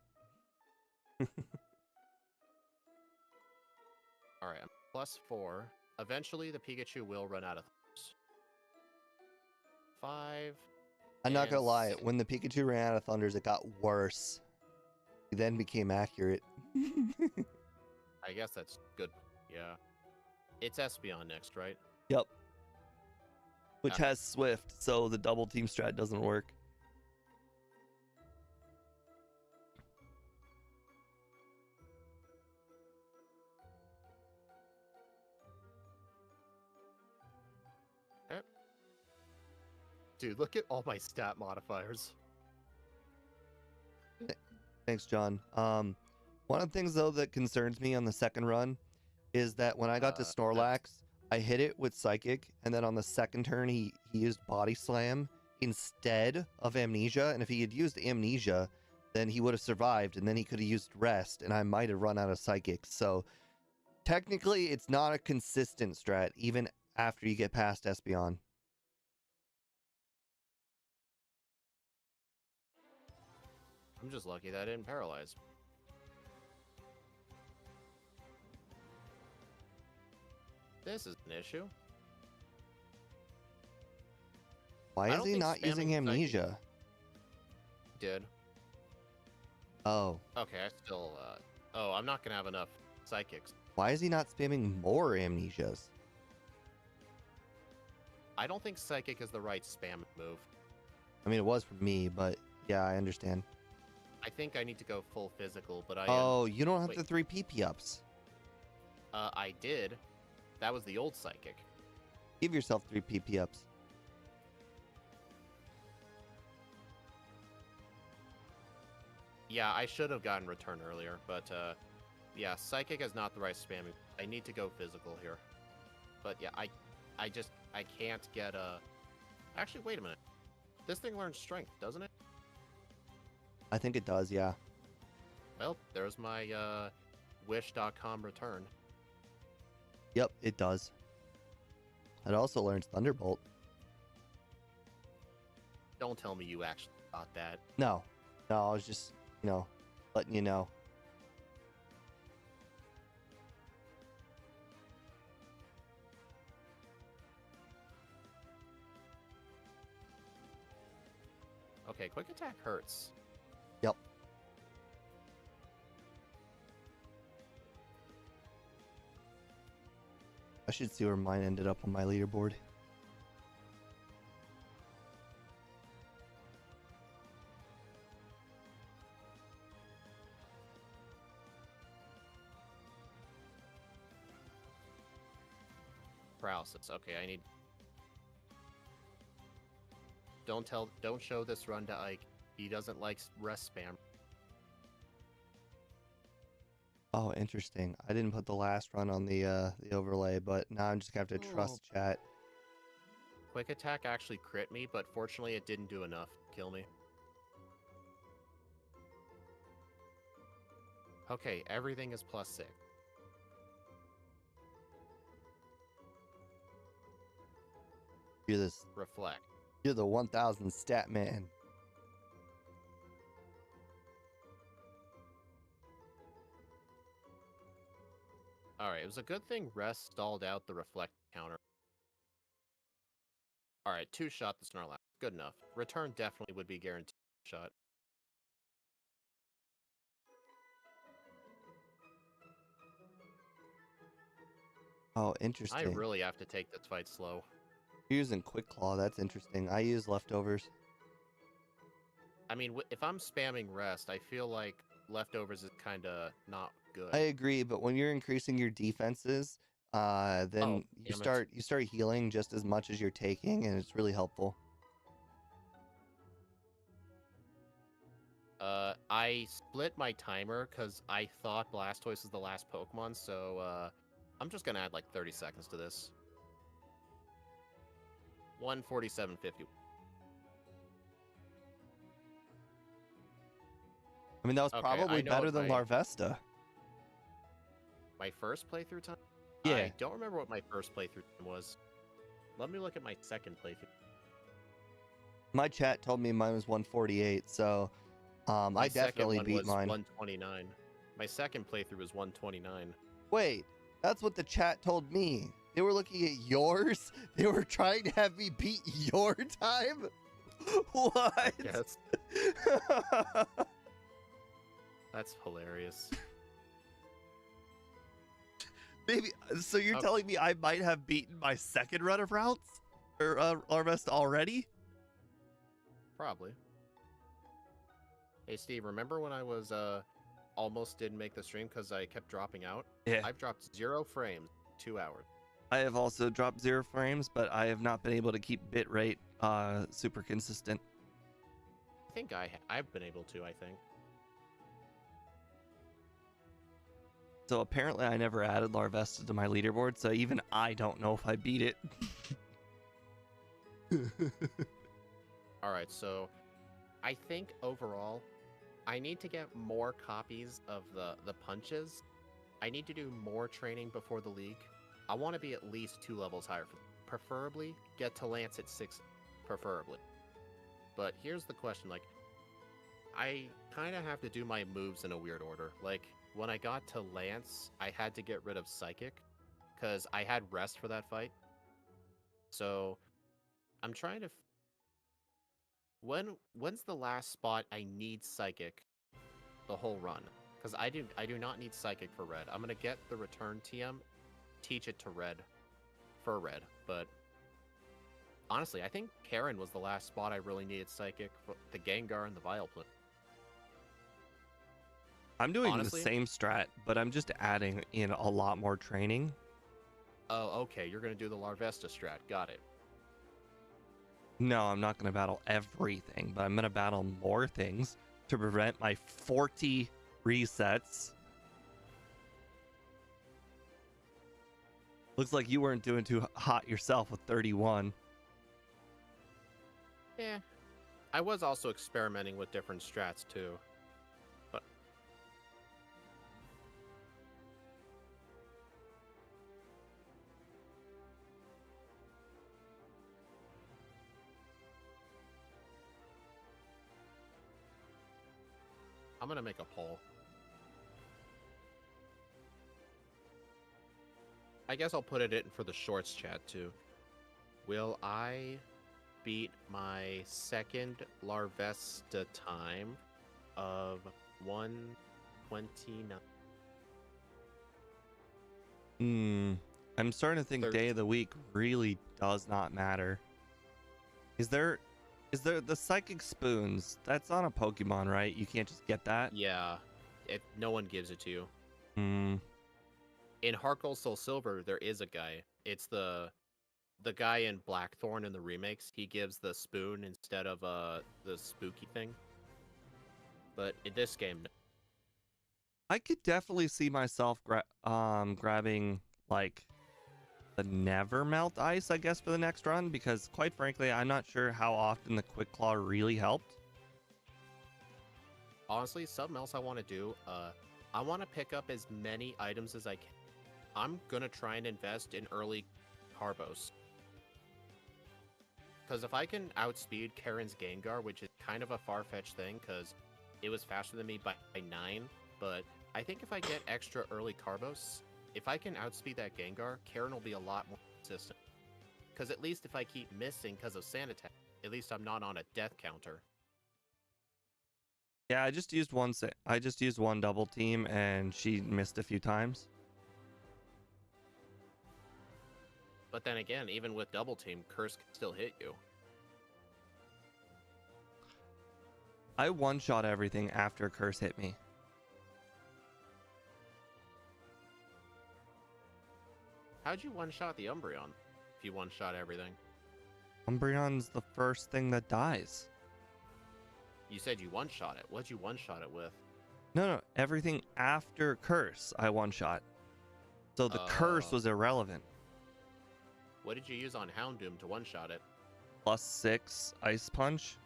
Alright, I'm +4. Eventually, the Pikachu will run out of thunders. 5. I'm not gonna lie, when the Pikachu ran out of thunders, it got worse. It then became accurate. I guess that's good. Yeah. It's Espeon next, right? Yep. Which has Swift, so the double team strat doesn't work. Dude, look at all my stat modifiers. Thanks, John. One of the things, though, that concerns me on the second run is that when I got to Snorlax, I hit it with Psychic, and then on the second turn, he used Body Slam instead of Amnesia. And if he had used Amnesia, then he would have survived, and then he could have used rest, and I might have run out of psychics. So technically, it's not a consistent strat, even after you get past Espeon. I'm just lucky that I didn't paralyze. This is an issue. Why is he not using amnesia? Did. Oh. Okay, I still, oh, I'm not gonna have enough psychics. Why is he not spamming more amnesias? I don't think psychic is the right spam move. I mean, it was for me, but yeah, I understand. I think I need to go full physical, but Oh, you don't have the 3 PP ups. I did. That was the old psychic. Give yourself 3 PP ups. Yeah, I should have gotten return earlier, but yeah, psychic is not the right spamming. I need to go physical here. But yeah, I can't get Actually, wait a minute. This thing learns strength, doesn't it? I think it does, yeah. Well, there's my wish.com return. Yep, it does. It also learns Thunderbolt. Don't tell me you actually got that. No, I was just, letting you know. Okay, quick attack hurts. Yep. I should see where mine ended up on my leaderboard. Paralysis. Okay, I need... Don't show this run to Ike. He doesn't like rest spam. Oh, interesting. I didn't put the last run on the overlay, but now I'm just gonna have to trust chat. Quick attack actually crit me, but fortunately it didn't do enough to kill me. Okay, everything is +6. Reflect. You're the 1000 stat man. Alright, it was a good thing rest stalled out the reflect counter. Alright, 2-shot the Snorlax. Good enough. Return definitely would be guaranteed shot. Oh, interesting. I really have to take this fight slow. You're using Quick Claw. That's interesting. I use leftovers. I mean, if I'm spamming rest, I feel like leftovers is kind of not good. I agree, but when you're increasing your defenses, then you start healing just as much as you're taking, and it's really helpful. I split my timer because I thought Blastoise was the last Pokemon, so I'm just gonna add like 30 seconds to this. 1:47:50. I mean, that was probably better than Larvesta. My first playthrough time? Yeah. I don't remember what my first playthrough time was. Let me look at my second playthrough. My chat told me mine was 148, so I definitely beat mine. 129. My second playthrough was 129. Wait, that's what the chat told me. They were looking at yours? They were trying to have me beat your time? What? Yes. That's hilarious. Maybe, so you're telling me I might have beaten my second run of Ralts? Or Larvesta already? Probably. Hey Steve, remember when I was almost didn't make the stream because I kept dropping out? Yeah. I've dropped 0 frames, 2 hours. I have also dropped 0 frames, but I have not been able to keep bitrate super consistent. I think I've been able to, I think. So apparently I never added Larvesta to my leaderboard, so even I don't know if I beat it. Alright, so I think overall, I need to get more copies of the punches. I need to do more training before the league. I want to be at least 2 levels higher. Preferably get to Lance at 6, preferably. But here's the question, like, I kind of have to do my moves in a weird order. Like, when I got to Lance, I had to get rid of Psychic, because I had Rest for that fight. So, I'm trying to... When's the last spot I need Psychic the whole run? Because I do not need Psychic for Red. I'm going to get the Return TM, teach it to Red, for Red, but... Honestly, I think Karen was the last spot I really needed Psychic, for the Gengar and the Vileplume. I'm doing Honestly? the same strat, but I'm just adding in a lot more training. Oh, okay, you're going to do the Larvesta strat. Got it. No, I'm not going to battle everything, but I'm going to battle more things to prevent my 40 resets. Looks like you weren't doing too hot yourself with 31. Yeah. I was also experimenting with different strats, too. But... I'm gonna make a poll. I guess I'll put it in for the shorts chat, too. Will I beat my second Larvesta time of 1:29? I'm starting to think day of the week really does not matter. Is there the Psychic Spoons? That's on a Pokemon, right? You can't just get that? Yeah. No one gives it to you. Hmm. In Heart Gold Soul Silver, there is a guy. It's the guy in Blackthorn in the remakes. He gives the spoon instead of the spooky thing. But in this game, no. I could definitely see myself grabbing like the Never Melt Ice, I guess, for the next run, because quite frankly, I'm not sure how often the Quick Claw really helped. Honestly, something else I want to do, I want to pick up as many items as I can. I'm gonna try and invest in early Carbos. Because if I can outspeed Karen's Gengar, which is kind of a far-fetched thing, because it was faster than me by 9, but I think if I get extra early Carbos, if I can outspeed that Gengar, Karen will be a lot more consistent. Because at least if I keep missing because of Sand Attack, at least I'm not on a death counter. Yeah, I just used one double team and she missed a few times. But then again, even with double team, Curse can still hit you. I one-shot everything after Curse hit me. How'd you one-shot the Umbreon if you one-shot everything? Umbreon's the first thing that dies. You said you one-shot it. What'd you one-shot it with? No, everything after Curse I one-shot. So the Curse was irrelevant. What did you use on Houndoom to one-shot it? +6 Ice Punch.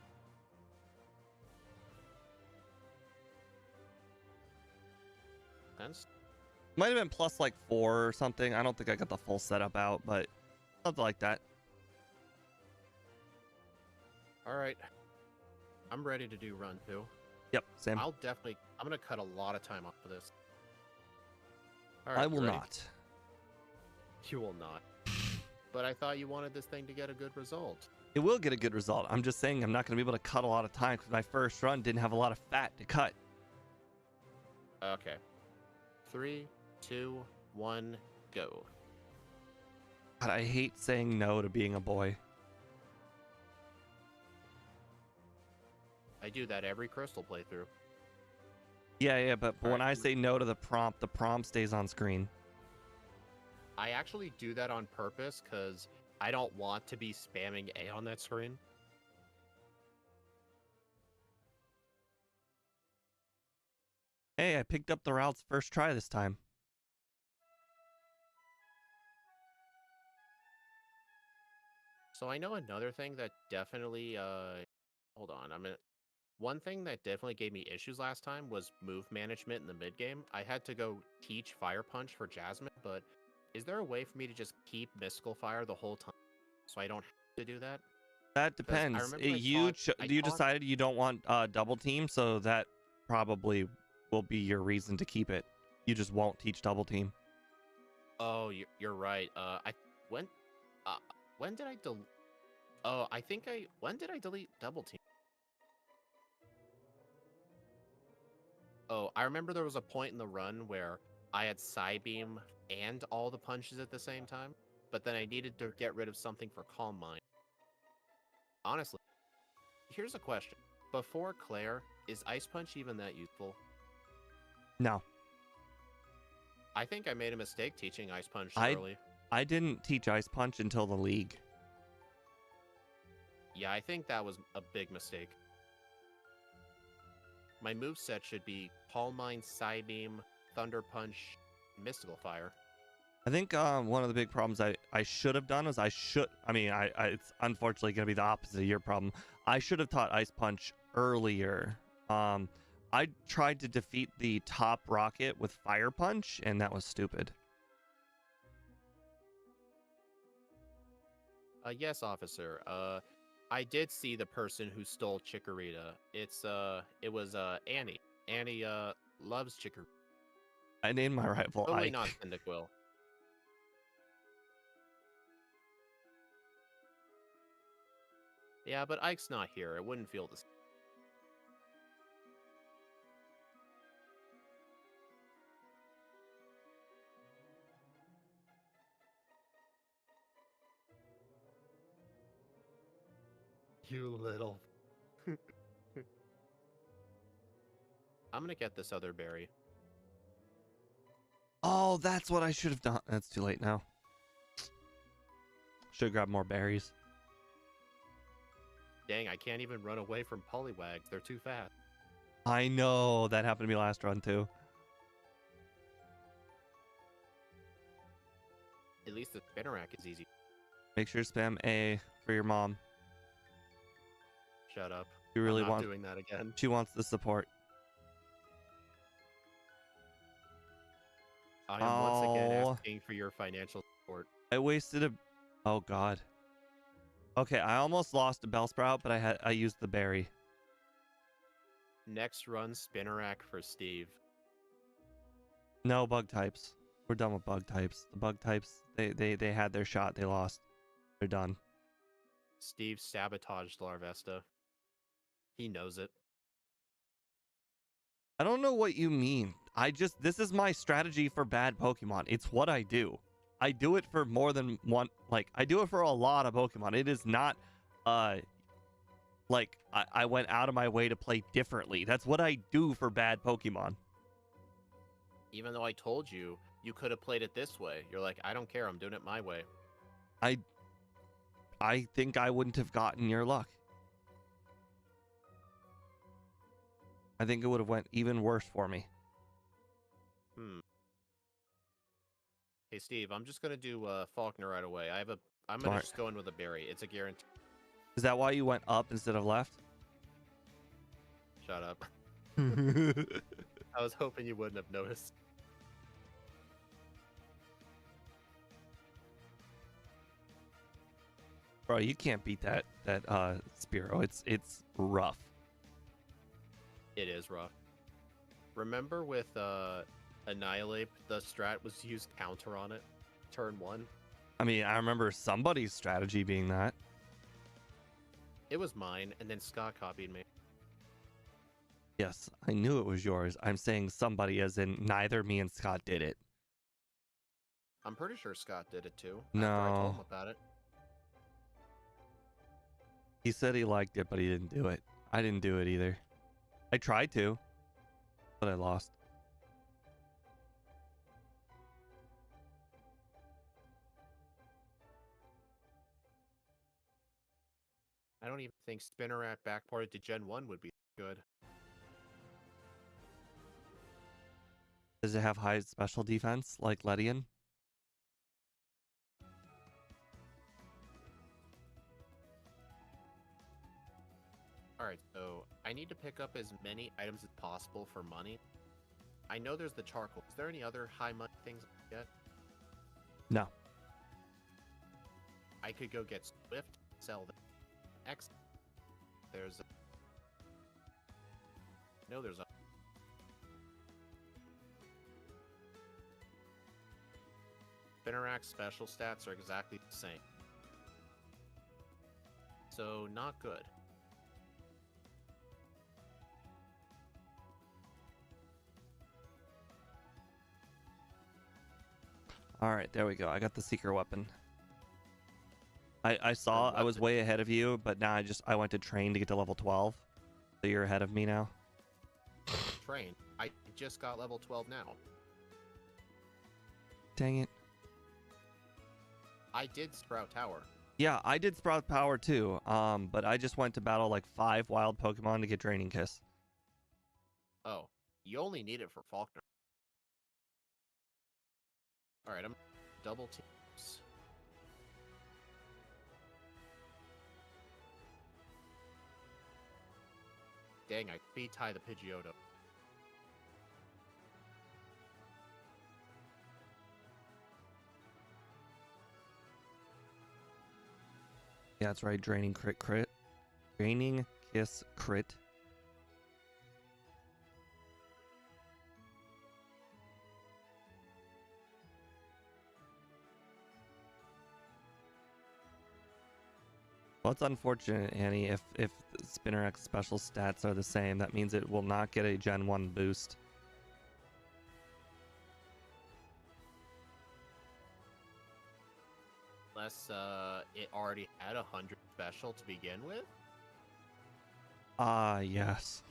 Sense? Might have been plus like 4 or something. I don't think I got the full setup out, but something like that. Alright. I'm ready to do run 2. Yep, same. I'm gonna cut a lot of time off of this. Alright, I will not. You will not. But I thought you wanted this thing to get a good result. It will get a good result. I'm just saying I'm not going to be able to cut a lot of time because my first run didn't have a lot of fat to cut. Okay. 3, 2, 1, go. God, I hate saying no to being a boy. I do that every Crystal playthrough. Yeah, but when I say no to the prompt stays on screen. I actually do that on purpose because I don't want to be spamming A on that screen. Hey, I picked up the Ralts first try this time. So I know another thing that definitely, hold on, One thing that definitely gave me issues last time was move management in the mid game. I had to go teach Fire Punch for Jasmine, but is there a way for me to just keep Mystical Fire the whole time so I don't have to do that? That Because I depends. remember I You taught. decided you don't want double team, so that probably will be your reason to keep it. You just won't teach double team. Oh, you're right. When, uh, when did I del? Oh, when did I delete Double Team? Oh, I remember there was a point in the run where I had Psybeam and all the punches at the same time, but then I needed to get rid of something for Calm Mind. Honestly, here's a question. Before Claire, is Ice Punch even that useful? No, I think I made a mistake teaching Ice Punch I early. I didn't teach Ice Punch until the league. Yeah, I think that was a big mistake. My moveset should be Calm Mind, Psybeam, Thunder Punch, Mystical Fire. I think one of the big problems I should have done was it's unfortunately going to be the opposite of your problem. I should have taught Ice Punch earlier. I tried to defeat the top rocket with Fire Punch, and that was stupid. Yes, officer. I did see the person who stole Chikorita. It was Annie. Annie loves Chikorita. I named my rival Totally Ike. not Cyndaquil. Yeah, but Ike's not here. It wouldn't feel the same. You little. I'm gonna get this other berry. Oh, that's what I should have done. That's too late now. Should have grabbed more berries. Dang, I can't even run away from Poliwags. They're too fast. I know that happened to me last run too. At least the Spinnerack is easy. Make sure to spam A for your mom. Shut up. You really I'm not want doing that again. She wants the support. I am once again asking for your financial support. I wasted a. Oh God. Okay, I almost lost a Bellsprout, but I used the berry. Next run, Spinnerack for Steve. No bug types. We're done with bug types. The bug types, they had their shot. They lost. They're done. Steve sabotaged Larvesta. He knows it. I don't know what you mean. This is my strategy for bad Pokemon. It's what I do. I do it for more than one, like, I do it for a lot of Pokemon. It is not, like, I went out of my way to play differently. That's what I do for bad Pokemon. Even though I told you, you could have played it this way. You're like, I don't care, I'm doing it my way. I think I wouldn't have gotten your luck. I think it would have went even worse for me. Hey Steve, I'm just gonna do Faulkner right away. I'm gonna just go in with a berry. It's a guarantee. Is that why you went up instead of left? Shut up. I was hoping you wouldn't have noticed. Bro, you can't beat that Spearow. It's rough. It is rough. Remember with Annihilate, the strat was used counter on it, turn 1. I mean, I remember somebody's strategy being that. It was mine, and then Scott copied me. Yes, I knew it was yours. I'm saying somebody as in neither me and Scott did it. I'm pretty sure Scott did it too. No. After I told him about it. He said he liked it, but he didn't do it. I didn't do it either. I tried to, but I lost. I don't even think Spinnerack backported to Gen 1 would be good. Does it have high special defense like Ledian? Alright, so I need to pick up as many items as possible for money. I know there's the charcoal. Is there any other high money things I can get? No. I could go get Swift, sell them. X. There's. No, there's. Spinnerack's special stats are exactly the same. So, not good. All right, there we go. I got the secret weapon. I saw I was way ahead of you, but now I went to train to get to level 12. So you're ahead of me now. Train. I just got level 12 now. Dang it. I did Sprout Tower. Yeah, I did Sprout Power too. But I just went to battle like 5 wild Pokemon to get Draining Kiss. Oh, you only need it for Faulkner. Alright, I'm double teams. Dang, I speed tie the Pidgeotto. Yeah, that's right. Draining crit. Draining Kiss crit. Well, it's unfortunate, Annie. If Spinnerack's special stats are the same, that means it will not get a Gen 1 boost. Unless it already had 100 special to begin with. Ah, yes.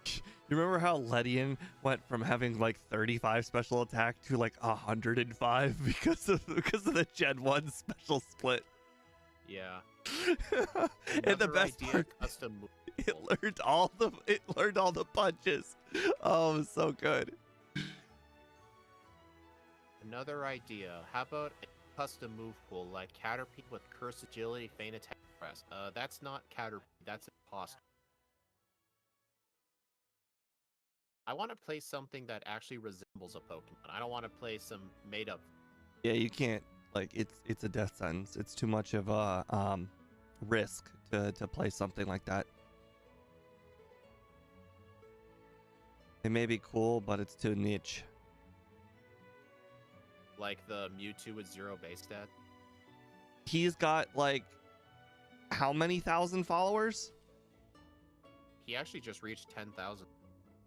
You remember how Ledian went from having like 35 special attack to like 105 because of the Gen 1 special split? Yeah. And the best part, custom it learned all the punches. Oh, it was so good. Another idea. How about a custom move pool like Caterpie with Curse Agility, Feint Attack, Press? That's not Caterpie. That's Imposter. I want to play something that actually resembles a Pokemon. I don't want to play some made up. Yeah, you can't. Like, it's a death sentence. It's too much of a risk to play something like that. It may be cool, but it's too niche. Like the Mewtwo with 0 base stat. He's got like how many thousand followers? He actually just reached 10,000.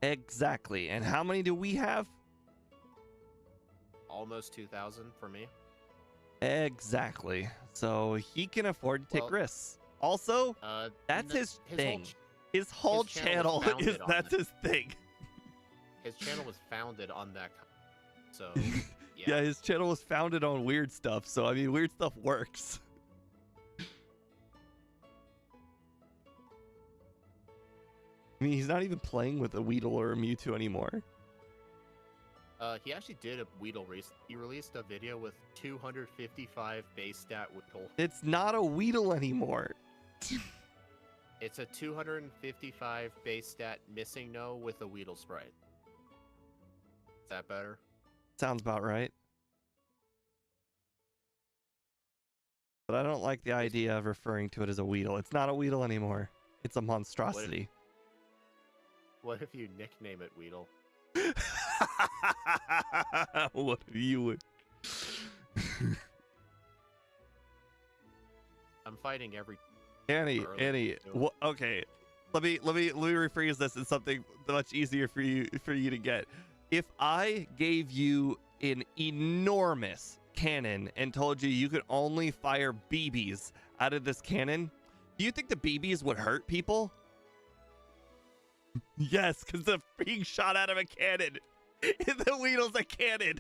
Exactly. And how many do we have? Almost 2,000 for me. Exactly. So he can afford to take risks. Also, that's his thing. His whole channel is that's his thing. His channel was founded on that. So yeah, his channel was founded on weird stuff. So I mean, weird stuff works. I mean, he's not even playing with a Weedle or a Mewtwo anymore. He actually did a Weedle race. He released a video with 255 base stat Weedle. It's not a Weedle anymore. It's a 255 base stat Missing No with a Weedle sprite. Is that better? Sounds about right. But I don't like the idea of referring to it as a Weedle. It's not a Weedle anymore. It's a monstrosity. What if you nickname it Weedle? What if you would? I'm fighting every. Annie. Okay. Let me rephrase this as something much easier for you to get. If I gave you an enormous cannon and told you could only fire BBs out of this cannon, do you think the BBs would hurt people? Yes, because they're being shot out of a cannon. The Weedle's a cannon.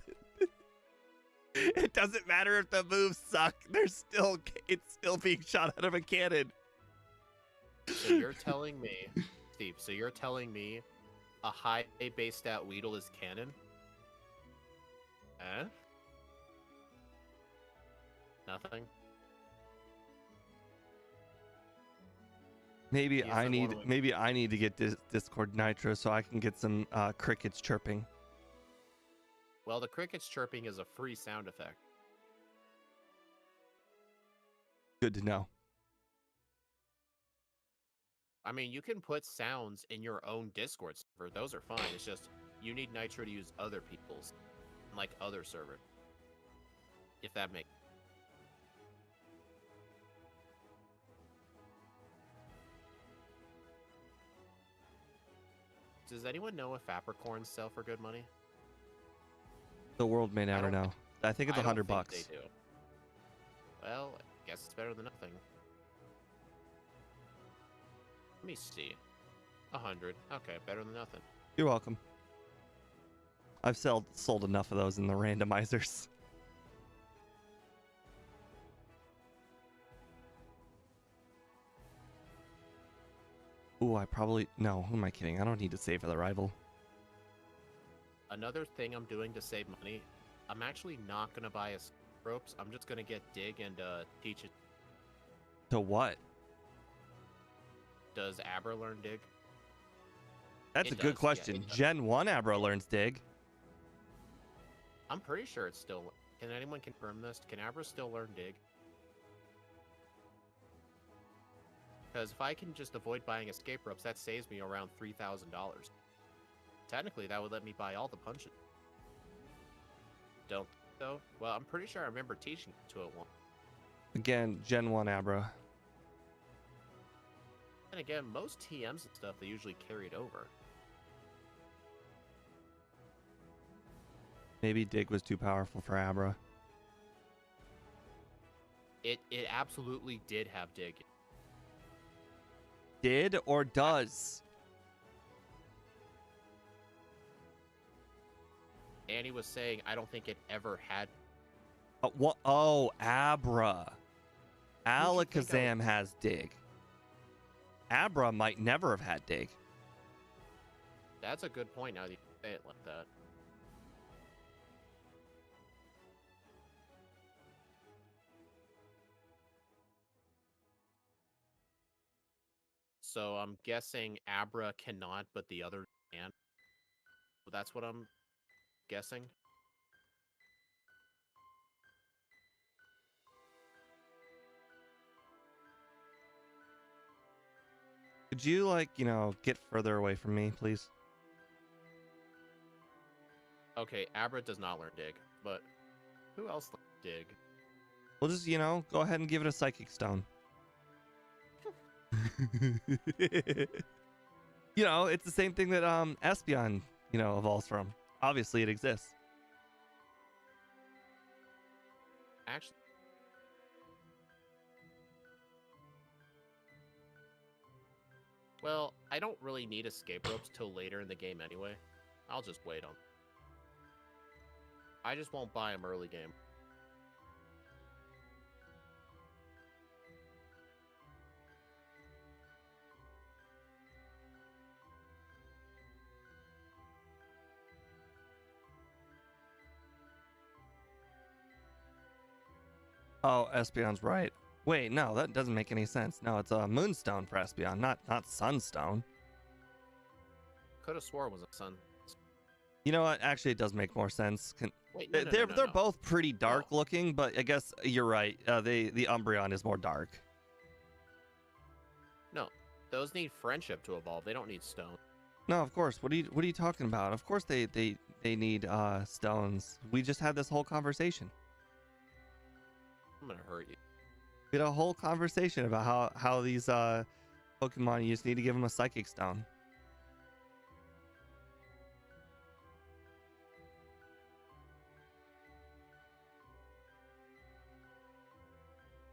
It doesn't matter if the moves suck. It's still being shot out of a cannon. So you're telling me, Steve, a high base stat Weedle is canon? Eh? Nothing? Maybe He isn't one of them. maybe I need to get Discord Nitro so I can get some crickets chirping. Well, the crickets chirping is a free sound effect. Good to know. I mean, you can put sounds in your own Discord server. Those are fine. It's just you need Nitro to use other people's, like other servers. If that makes. Does anyone know if apricorns sell for good money? The world may never know. I think it's I don't $100. think they do. Well, I guess it's better than nothing. Let me see. 100. Okay, better than nothing. You're welcome. I've sold enough of those in the randomizers. Ooh, no, who am I kidding? I don't need to save for the rival. Another thing I'm doing to save money, I'm actually not going to buy a ropes. I'm just going to get dig and teach it. To what? Does Abra learn dig? That's a good question. Yeah, Gen 1 Abra learns dig. I'm pretty sure it's still... Can anyone confirm this? Can Abra still learn dig? Because if I can just avoid buying escape ropes, that saves me around $3,000. Technically, that would let me buy all the punches. Don't though? Well, I'm pretty sure I remember teaching it to it once. Again, Gen 1 Abra. And again, most TMs and stuff, they usually carried over. Maybe dig was too powerful for Abra. It absolutely did have dig. Did or does? Annie was saying, I don't think it ever had. What? Oh, Abra. Who'd you think Alakazam has dig. Abra might never have had dig. That's a good point now that you say it like that. So I'm guessing Abra cannot, but the other can. So that's what I'm guessing. Could you, like, get further away from me, please? Okay, Abra does not learn dig, but who else learns dig? We'll just, go ahead and give it a Psychic Stone. It's the same thing that Espeon, evolves from. Obviously, it exists. Actually, well, I don't really need escape ropes till later in the game anyway. I'll just wait on. I just won't buy them early game. Oh, Espeon's right. Wait, no, that doesn't make any sense. No, it's a Moonstone for Espeon, not Sunstone. Could have swore it was a sun. You know what? Actually, it does make more sense. Wait, no, They're both pretty dark looking, but I guess you're right. The Umbreon is more dark. No, those need friendship to evolve. They don't need stone. No, of course. What are you talking about? Of course they need stones. We just had this whole conversation. I'm gonna hurt you. We had a whole conversation about how these Pokemon, you just need to give them a Psychic Stone.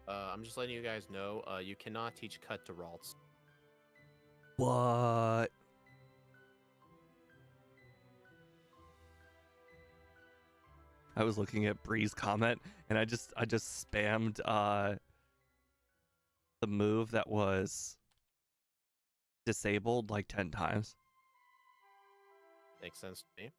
I'm just letting you guys know, you cannot teach cut to Ralts. What? I was looking at Bree's comment and I just spammed the move that was disabled like 10 times. Makes sense to me.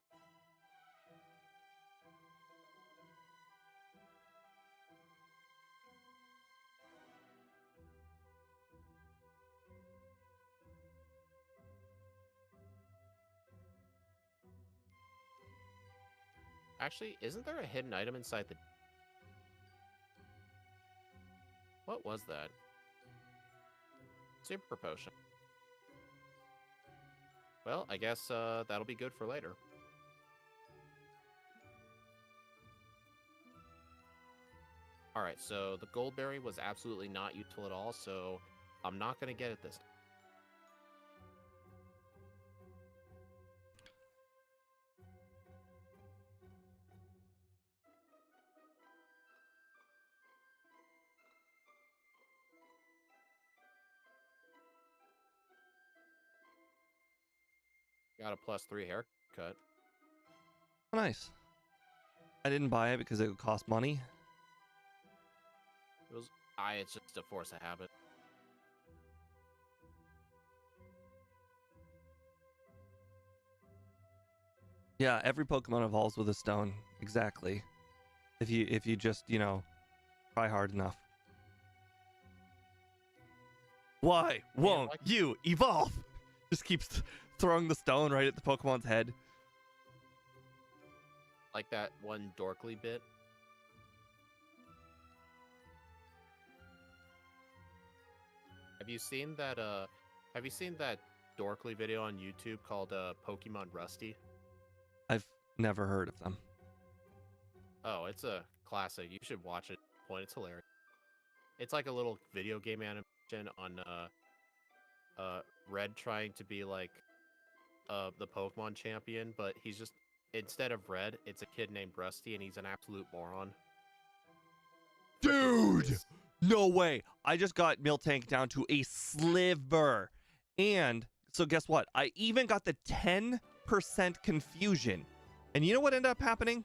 Actually, isn't there a hidden item inside the... What was that? Super potion. Well, I guess that'll be good for later. Alright, so the gold berry was absolutely not useful at all, so I'm not going to get it this time. Got a +3 haircut. Nice. I didn't buy it because it would cost money. It was... it's just a force of habit. Yeah, every Pokemon evolves with a stone. Exactly. If you just, you know, try hard enough. Why won't you evolve? Just keeps throwing the stone right at the Pokemon's head. Like that one Dorkly bit. Have you seen that Dorkly video on YouTube called Pokemon Rusty? I've never heard of them. Oh, it's a classic. You should watch it. It's hilarious. It's like a little video game animation on Red trying to be like the Pokemon champion, but he's just, instead of Red, it's a kid named Rusty, and he's an absolute moron. Dude! No way! I just got Miltank down to a sliver. And, so guess what? I even got the 10% confusion. And you know what ended up happening?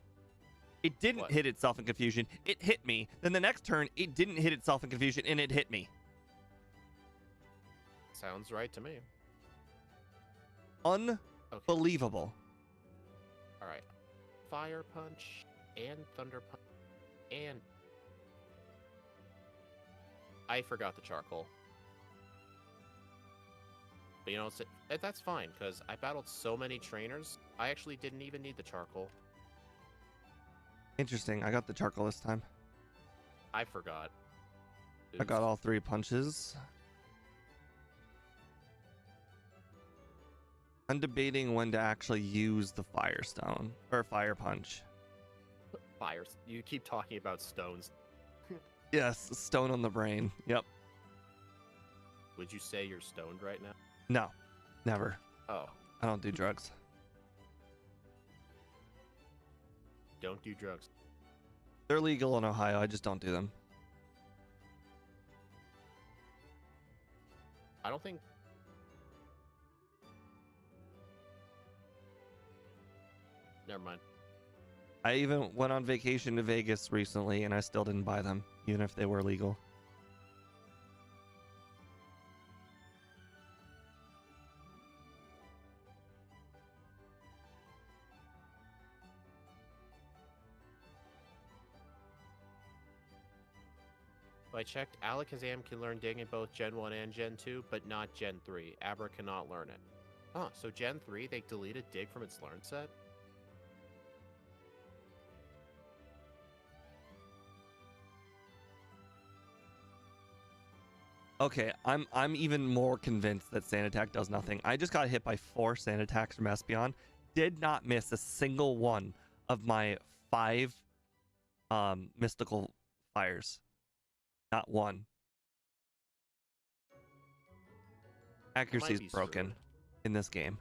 It didn't hit itself in confusion. It hit me. Then the next turn, it didn't hit itself in confusion, and it hit me. Sounds right to me. Unbelievable. Okay. Alright. Fire Punch and Thunder Punch and... I forgot the charcoal. But you know, that's fine, because I battled so many trainers, I actually didn't even need the charcoal. Interesting. I got the charcoal this time. I forgot. Oops. I got all 3 punches. I'm debating when to actually use the Firestone or Fire Punch. Fires. You keep talking about stones. Yes, stone on the brain. Yep. Would you say you're stoned right now? No, never. Oh. I don't do drugs. Don't do drugs. They're legal in Ohio. I just don't do them. I don't think... Never mind. I even went on vacation to Vegas recently, and I still didn't buy them, even if they were legal. I checked, Alakazam can learn Dig in both Gen 1 and Gen 2, but not Gen 3. Abra cannot learn it. Oh, so Gen 3, they deleted Dig from its learn set? Okay, I'm even more convinced that Sand Attack does nothing. I just got hit by 4 Sand Attacks from Espeon. Did not miss a single one of my 5 mystical fires. Not one. Accuracy is broken in this game.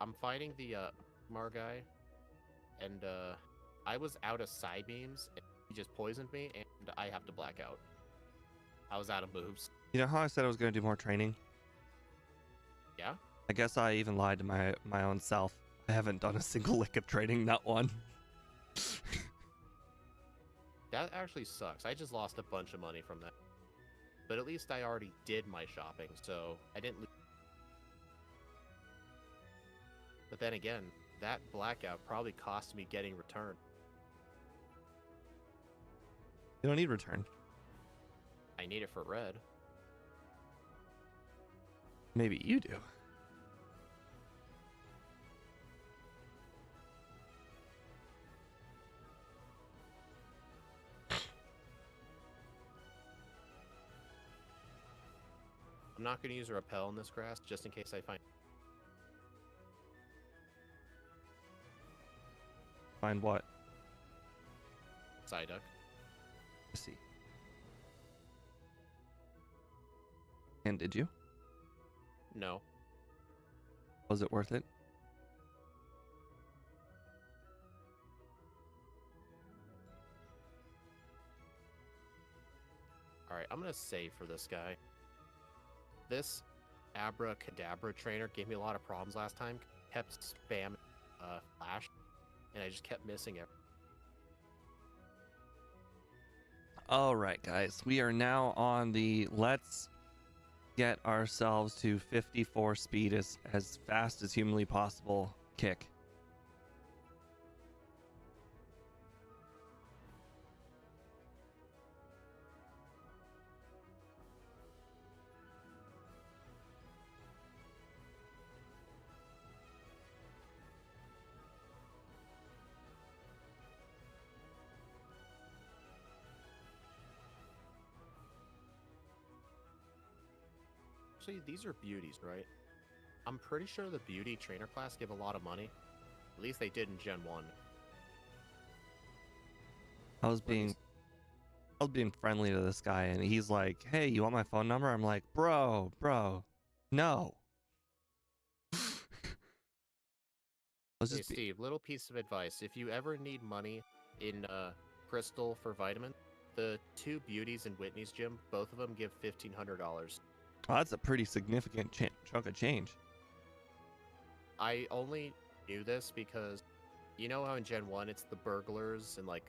I'm fighting the Mar guy, and I was out of Psybeams, and he just poisoned me, and I have to black out. I was out of moves. You know how I said I was going to do more training? Yeah? I guess I even lied to my own self. I haven't done a single lick of training, not one. That actually sucks. I just lost a bunch of money from that. But at least I already did my shopping, so I didn't lose. But then again, that blackout probably cost me getting return. You don't need return. I need it for red. Maybe you do. not going to use a repel in this grass, just in case I find what? Psyduck. Let's see. And did you? No. Was it worth it? Alright, I'm going to save for this guy. This Abracadabra trainer gave me a lot of problems last time. Kept spamming Flash, and I just kept missing it. All right, guys. We are now on the let's get ourselves to 54 speed as fast as humanly possible kick. Actually, these are beauties, right? I'm pretty sure the beauty trainer class give a lot of money. At least they did in Gen 1. I was being friendly to this guy, and he's like, "Hey, you want my phone number?" I'm like, "Bro, no." Hey, Steve, little piece of advice. If you ever need money in Crystal for vitamin, the two beauties in Whitney's gym, both of them give $1,500. Oh, that's a pretty significant chunk of change. I only knew this because you know how in Gen 1 it's the burglars, and like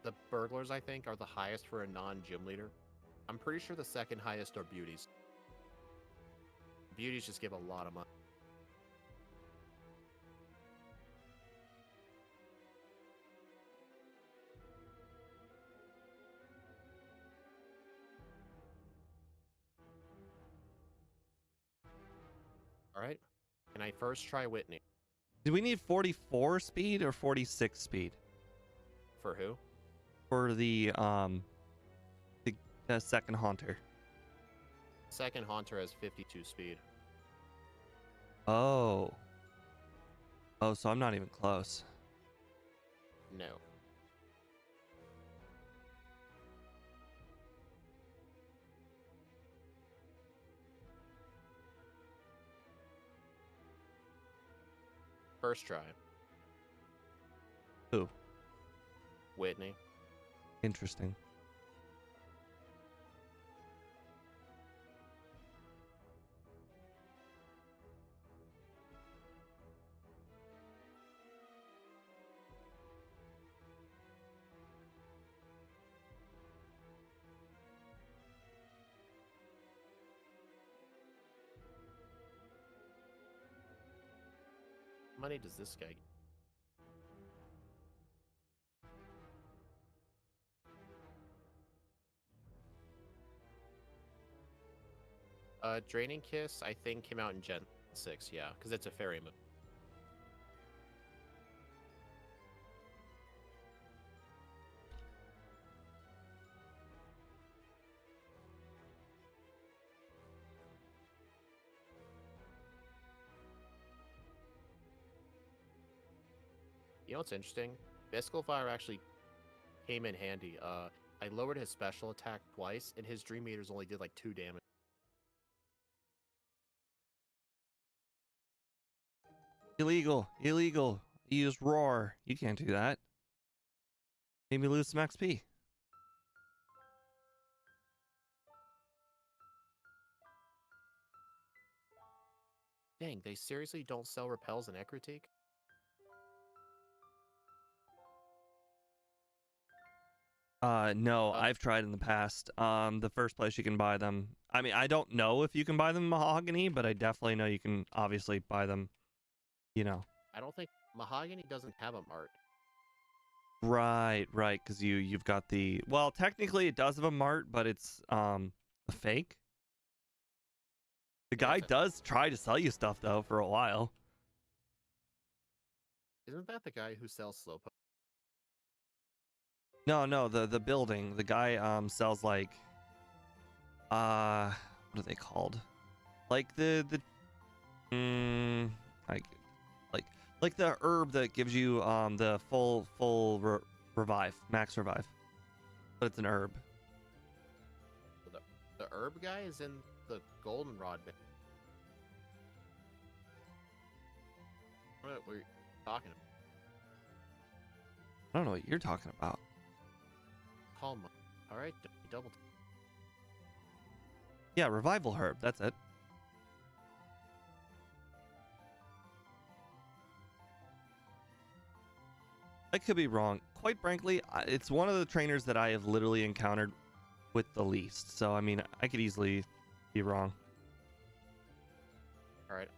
the burglars I think are the highest for a non-gym leader. I'm pretty sure the second highest are beauties. Beauties just give a lot of money. Alright, can I first try Whitney? Do we need 44 speed or 46 speed? For who? For the second Haunter. Second Haunter has 52 speed. Oh, so I'm not even close. No. First try. Who? Whitney. Interesting. How many does this guy get? Draining Kiss, I think, came out in Gen 6, yeah, because it's a fairy move. You know what's interesting? Mystical Fire actually came in handy. I lowered his special attack twice, and his Dream Eaters only did like 2 damage. Illegal. You used roar. You can't do that. Made me lose some XP. Dang, they seriously don't sell repels in Ekritique? No, I've tried in the past. The first place you can buy them. I mean, I don't know if you can buy them in Mahogany, but I definitely know you can obviously buy them, you know. I don't think Mahogany doesn't have a mart. Right, because you've got the, well, technically it does have a mart, but it's a fake. The guy does try to sell you stuff though for a while. Isn't that the guy who sells Slowpoke? No, the building. The guy sells like what are they called? Like like like the herb that gives you the full revive, max revive. But it's an herb. The herb guy is in the goldenrod. What were you talking about? I don't know what you're talking about. Calm. All right, double. Yeah, revival herb. That's it. I could be wrong. Quite frankly, it's one of the trainers that I have literally encountered with the least. So, I mean, I could easily be wrong. All right.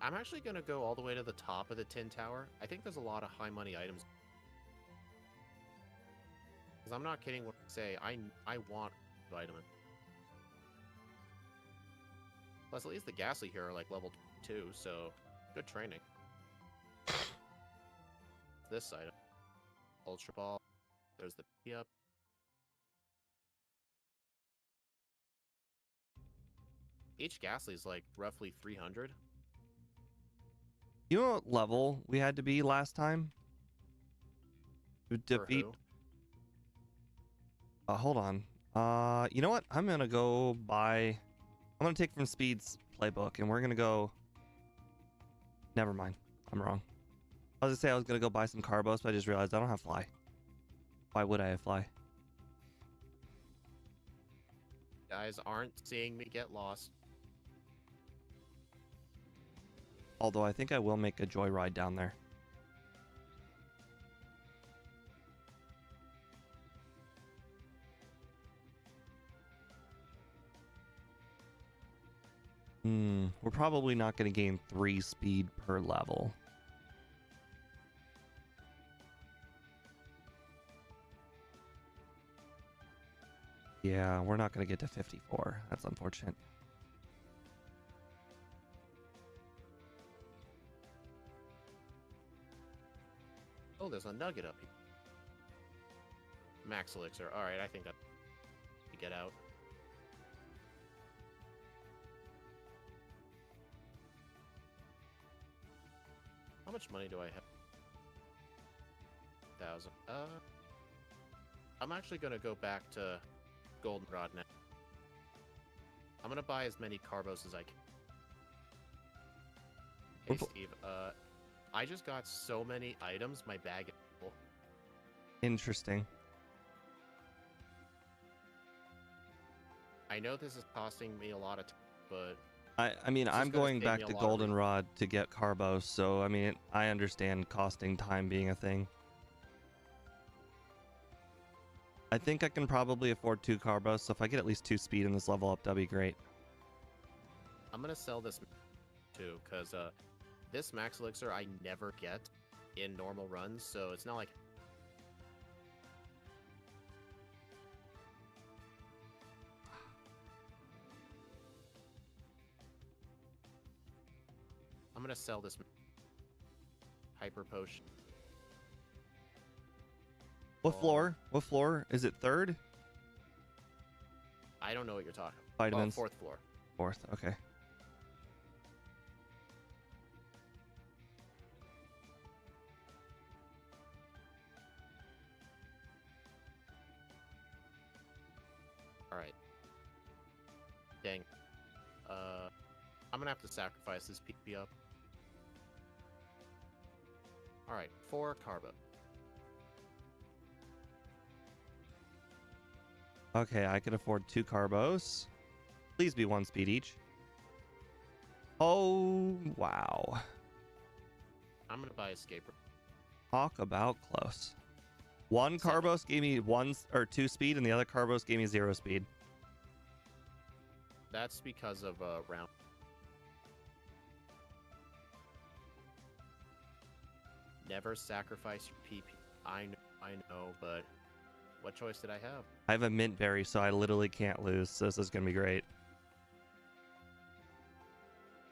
I'm actually going to go all the way to the top of the tin tower. I think there's a lot of high money items. Because I'm not kidding when I say I want vitamin. Plus, at least the Ghastly here are like level 2, so good training. This item. Ultra Ball. There's the P-up. Each Ghastly is like roughly 300. You know what level we had to be last time? To defeat. Hold on. You know what? I'm gonna go buy. I'm gonna take from Speed's playbook, and we're gonna go. Never mind. I'm wrong. I was gonna say I was gonna go buy some Carbos, but I just realized I don't have Fly. Why would I have Fly? Guys aren't seeing me get lost. Although I think I will make a joyride down there. We're probably not going to gain 3 speed per level. Yeah, we're not going to get to 54. That's unfortunate. Oh, there's a nugget up here. Max elixir. All right, I think I get out. How much money do I have? 1,000. I'm actually gonna go back to goldenrod now. I'm gonna buy as many Carbos as I can. Hey Steve, I just got so many items, my bag is full. Interesting. I know this is costing me a lot of time, but I mean, I'm going back to Goldenrod to get Carbos, so I mean, I understand costing time being a thing. I think I can probably afford 2 Carbos, so if I get at least 2 speed in this level up, that'd be great. I'm gonna sell this too, because this max elixir I never get in normal runs, so it's not like... I'm gonna sell this hyper potion. What floor? What floor? Is it 3rd? I don't know what you're talking about. Vitamins. 4th floor. 4th, okay. Alright. Dang. I'm gonna have to sacrifice this PP up. Alright, 4 Carbo. Okay, I can afford 2 Carbos. Please be 1 speed each. Oh, wow. I'm gonna buy Escape. Talk about close. 1 Carbos gave me 1 or 2 speed, and the other Carbos gave me 0 speed. That's because of round. Never sacrifice your PP. I know, but what choice did I have? I have a mint berry, so I literally can't lose. So this is gonna be great.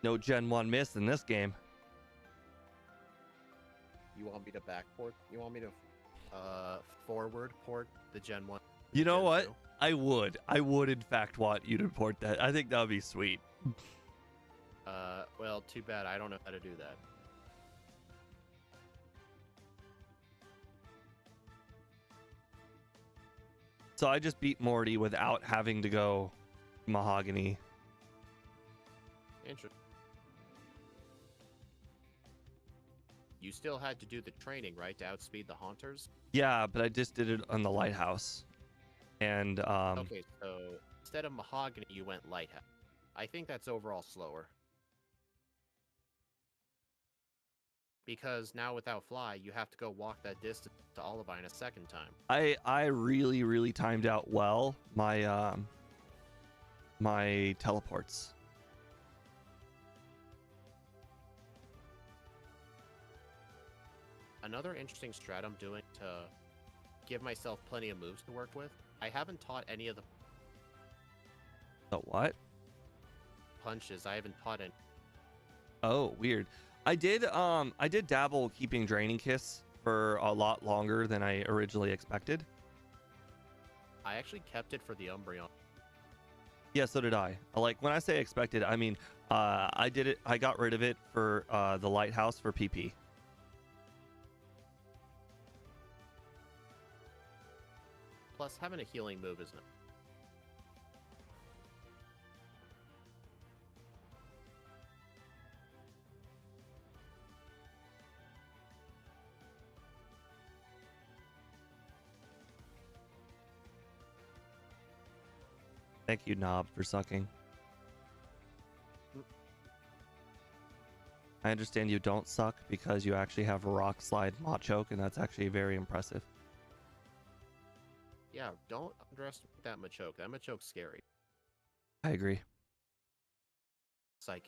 No Gen 1 miss in this game. You want me to backport? You want me to forward port the Gen 1? You know Gen what? 2? I would in fact want you to port that. I think that would be sweet. Well, too bad I don't know how to do that. So I just beat Morty without having to go mahogany. Interesting. You still had to do the training, right, to outspeed the Haunters? Yeah, but I just did it on the lighthouse. And Okay, so instead of mahogany, you went lighthouse. I think that's overall slower. Because now without fly, you have to go walk that distance to Olivine a second time. I really timed out well my my teleports. Another interesting strat I'm doing to give myself plenty of moves to work with. I haven't taught any of the The what? punches. I haven't taught any. Oh, weird. I did dabble keeping Draining Kiss for a lot longer than I originally expected. I actually kept it for the Umbreon. Yeah, so did I. Like, when I say expected, I mean I did it. I got rid of it for the lighthouse for PP. Plus, having a healing move isn't. Thank you, Knob, for sucking. I understand you don't suck because you actually have a Rock Slide Machoke, and that's actually very impressive. Yeah, don't underestimate that Machoke. That Machoke's scary. I agree. Psych.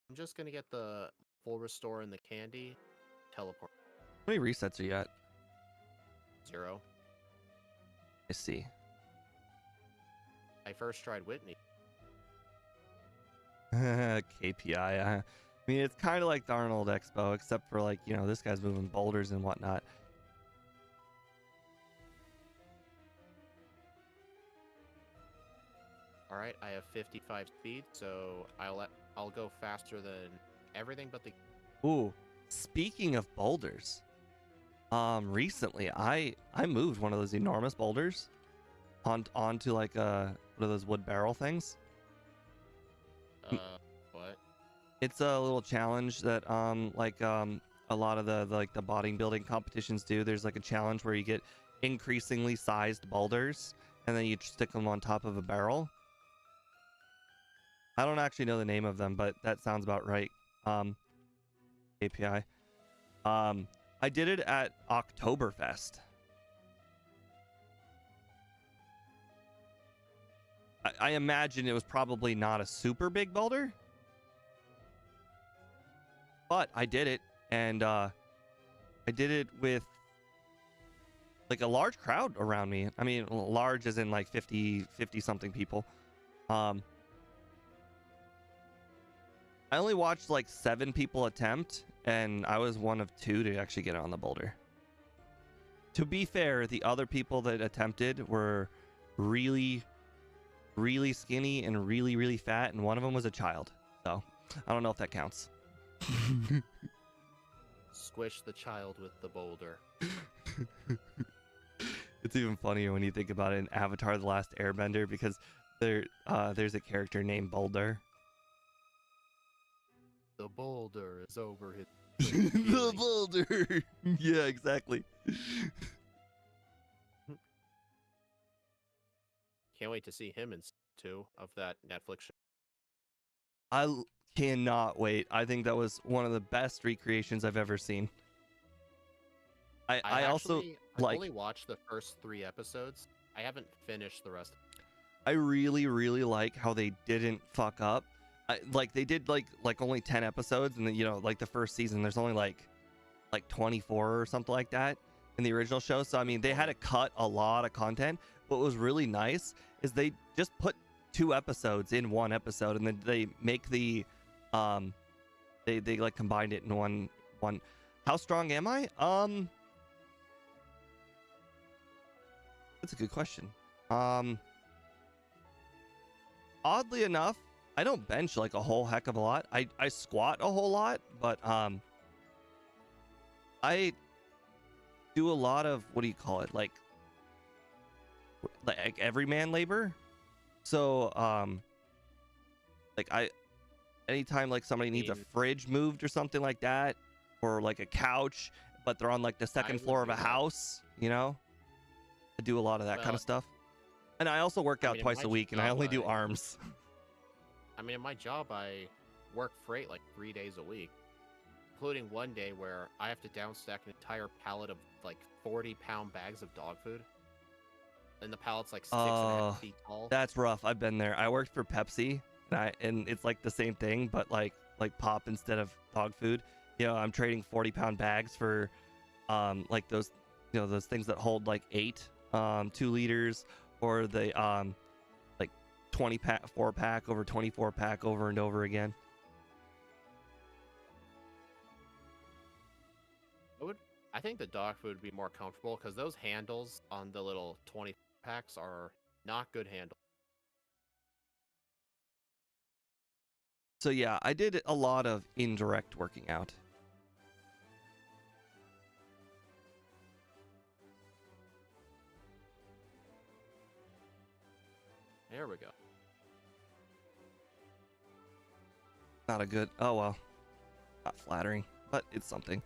I'm just gonna get the full restore and the candy. Teleport. How many resets are you at? 0. I see. I first tried Whitney. KPI. I mean, it's kind of like the Arnold Expo, except for, like, you know, this guy's moving boulders and whatnot. All right, I have 55 speed, so I'll go faster than everything but the. Ooh, speaking of boulders, recently I moved one of those enormous boulders onto like what are those wood barrel things? What? It's a little challenge that a lot of the bodybuilding competitions do. There's like a challenge where you get increasingly sized boulders and then you stick them on top of a barrel. I don't actually know the name of them, but that sounds about right. API. I did it at Oktoberfest. I imagine it was probably not a super big boulder, but I did it, and I did it with like a large crowd around me. I mean, large as in like 50 something people. I only watched like 7 people attempt, and I was one of 2 to actually get on the boulder. To be fair, the other people that attempted were really skinny and really fat, and one of them was a child. So I don't know if that counts. Squish the child with the boulder. It's even funnier when you think about it in Avatar: The Last Airbender, because there's a character named Boulder. The boulder is over his. The boulder. Yeah, exactly. Can't wait to see him in 2 of that Netflix show. I cannot wait. I think that was one of the best recreations I've ever seen. I also like. only watched the first 3 episodes. I haven't finished the rest. I really like how they didn't fuck up. Like they did like only 10 episodes, and then, you know, like the first season there's only like 24 or something like that in the original show. So I mean, they had to cut a lot of content. What was really nice is they just put 2 episodes in one episode, and then they make the they like combined it in one. How strong am I? That's a good question. Oddly enough, I don't bench like a whole heck of a lot. I squat a whole lot, but I do a lot of, what do you call it? Like everyman labor. So like anytime like somebody needs a fridge moved or something like that, or like a couch, but they're on like the second floor of a house, you know, I do a lot of that kind of stuff. And I also work out twice a week, and I only do arms. I mean, in my job, I work freight like 3 days a week, including one day where I have to downstack an entire pallet of like 40-pound bags of dog food. And the pallet's like 6.5 feet tall. That's rough. I've been there. I worked for Pepsi, and it's like the same thing, but like pop instead of dog food. You know, I'm trading 40-pound bags for like those, you know, those things that hold like 2 liters, or the like 20-pack 4-pack over 24-pack over and over again. I think the dog food would be more comfortable because those handles on the little 20 packs are not good handles. So yeah, I did a lot of indirect working out. There we go. Not a good, oh well, not flattering, but it's something.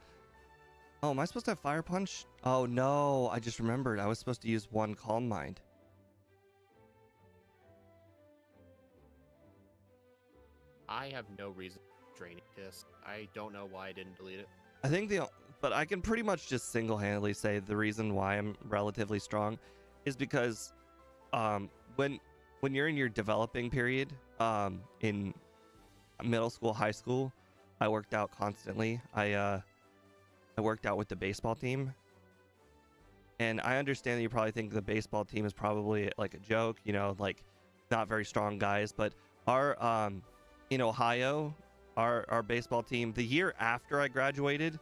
Oh, am I supposed to have Fire Punch? Oh no, I just remembered. I was supposed to use 1 Calm Mind. I have no reason for draining this. I don't know why I didn't delete it. I think but I can pretty much just single-handedly say the reason why I'm relatively strong is because when you're in your developing period, in middle school, high school, I worked out constantly. I worked out with the baseball team, and I understand that you probably think the baseball team is probably like a joke, you know, like not very strong guys, but our in Ohio, our baseball team, the year after I graduated,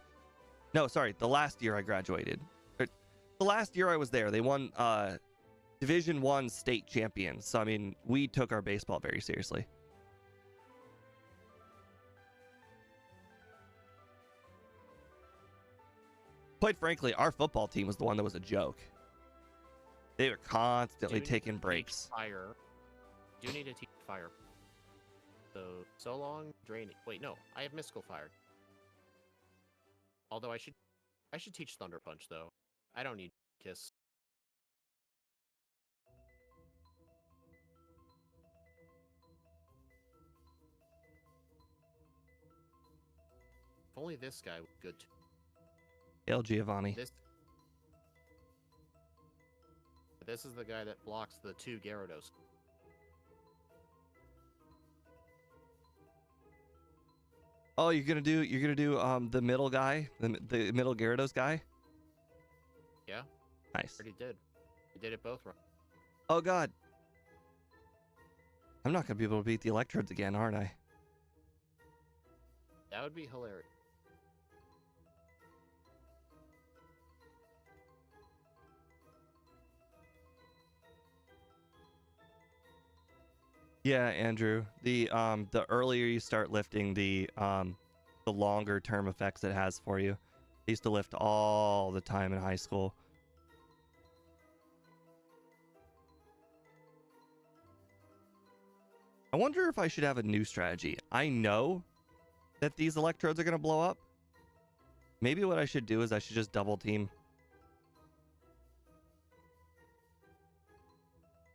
no, sorry, the last year I graduated, the last year I was there, they won Division I state champions. So I mean, we took our baseball very seriously. Quite frankly, our football team was the one that was a joke. They were constantly taking breaks. Fire. Do need to teach fire. So long, draining. Wait, no, I have mystical fire. Although I should teach Thunder Punch though. I don't need Kiss. If only this guy was good too. El Giovanni. This is the guy that blocks the 2 Gyarados. Oh, you're gonna do the middle guy, the middle Gyarados guy? Yeah. Nice. Already did. You did it both right. Oh god. I'm not gonna be able to beat the Electrodes again, aren't I? That would be hilarious. Yeah, Andrew. The earlier you start lifting, the longer term effects it has for you. I used to lift all the time in high school. I wonder if I should have a new strategy. I know that these Electrodes are going to blow up. Maybe what I should do is I should just double team.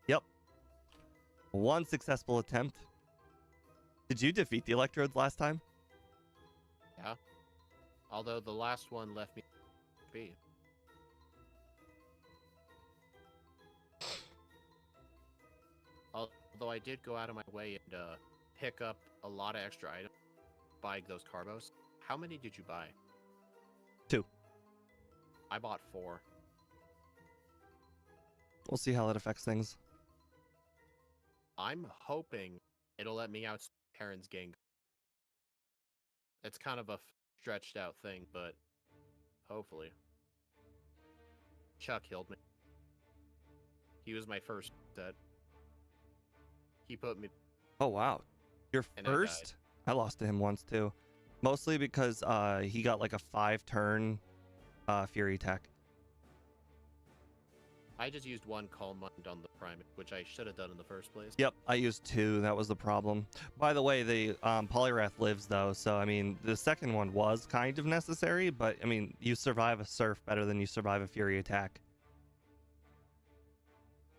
Yep. 1 successful attempt. Did you defeat the Electrodes last time? Yeah. Although the last one left me be. Although I did go out of my way and pick up a lot of extra items, buy those Carbos. How many did you buy? 2. I bought 4. We'll see how that affects things. I'm hoping it'll let me out Karen's Gang. It's kind of a stretched out thing, but hopefully. Chuck healed me. He was my first set. He put me. Oh wow, your And I died. first? I lost to him once too, mostly because he got like a 5-turn Fury attack. I just used one Calm Mind on the Primate, which I should have done in the first place. Yep, I used 2. That was the problem. By the way, the Poliwrath lives though, so I mean the second one was kind of necessary, but I mean you survive a Surf better than you survive a Fury attack.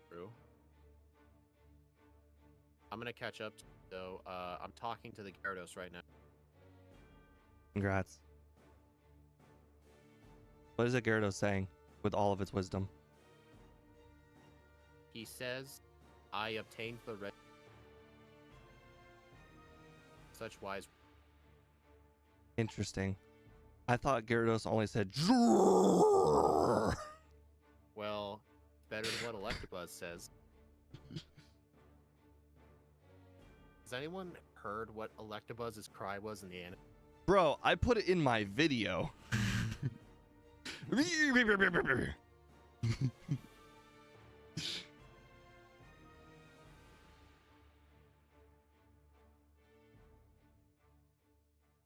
True. I'm gonna catch up. So I'm talking to the Gyarados right now. Congrats. What is a Gyarados saying with all of its wisdom? He says, "I obtained the red." Such wise. Interesting. I thought Gyarados only said "Zzzz." Well, better than what Electabuzz says. Has anyone heard what Electabuzz's cry was in the anime? Bro, I put it in my video.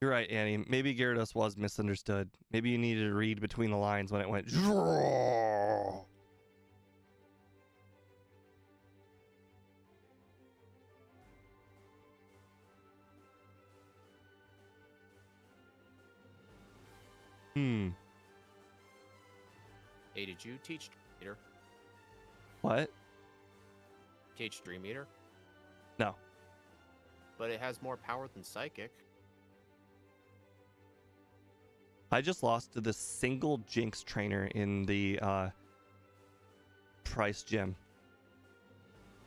You're right, Annie. Maybe Gyarados was misunderstood. Maybe you needed to read between the lines when it went. Hey, did you teach Dream Eater? What? Teach Dream Eater? No. But it has more power than Psychic. I just lost to the single Jinx trainer in the Price gym.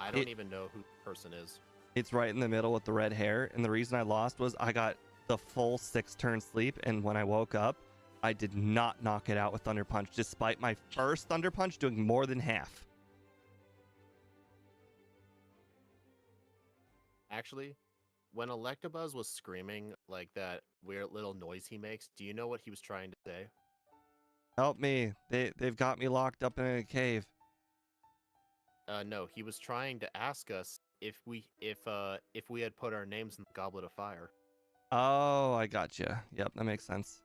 I don't even know who the person is. It's right in the middle with the red hair, and the reason I lost was I got the full 6-turn sleep, and when I woke up, I did not knock it out with Thunder Punch, despite my first Thunder Punch doing more than half. Actually, when Electabuzz was screaming like that weird little noise he makes, do you know what he was trying to say? Help me. They've got me locked up in a cave. No, he was trying to ask us if we had put our names in the Goblet of Fire. Oh, I gotcha. Yep, that makes sense.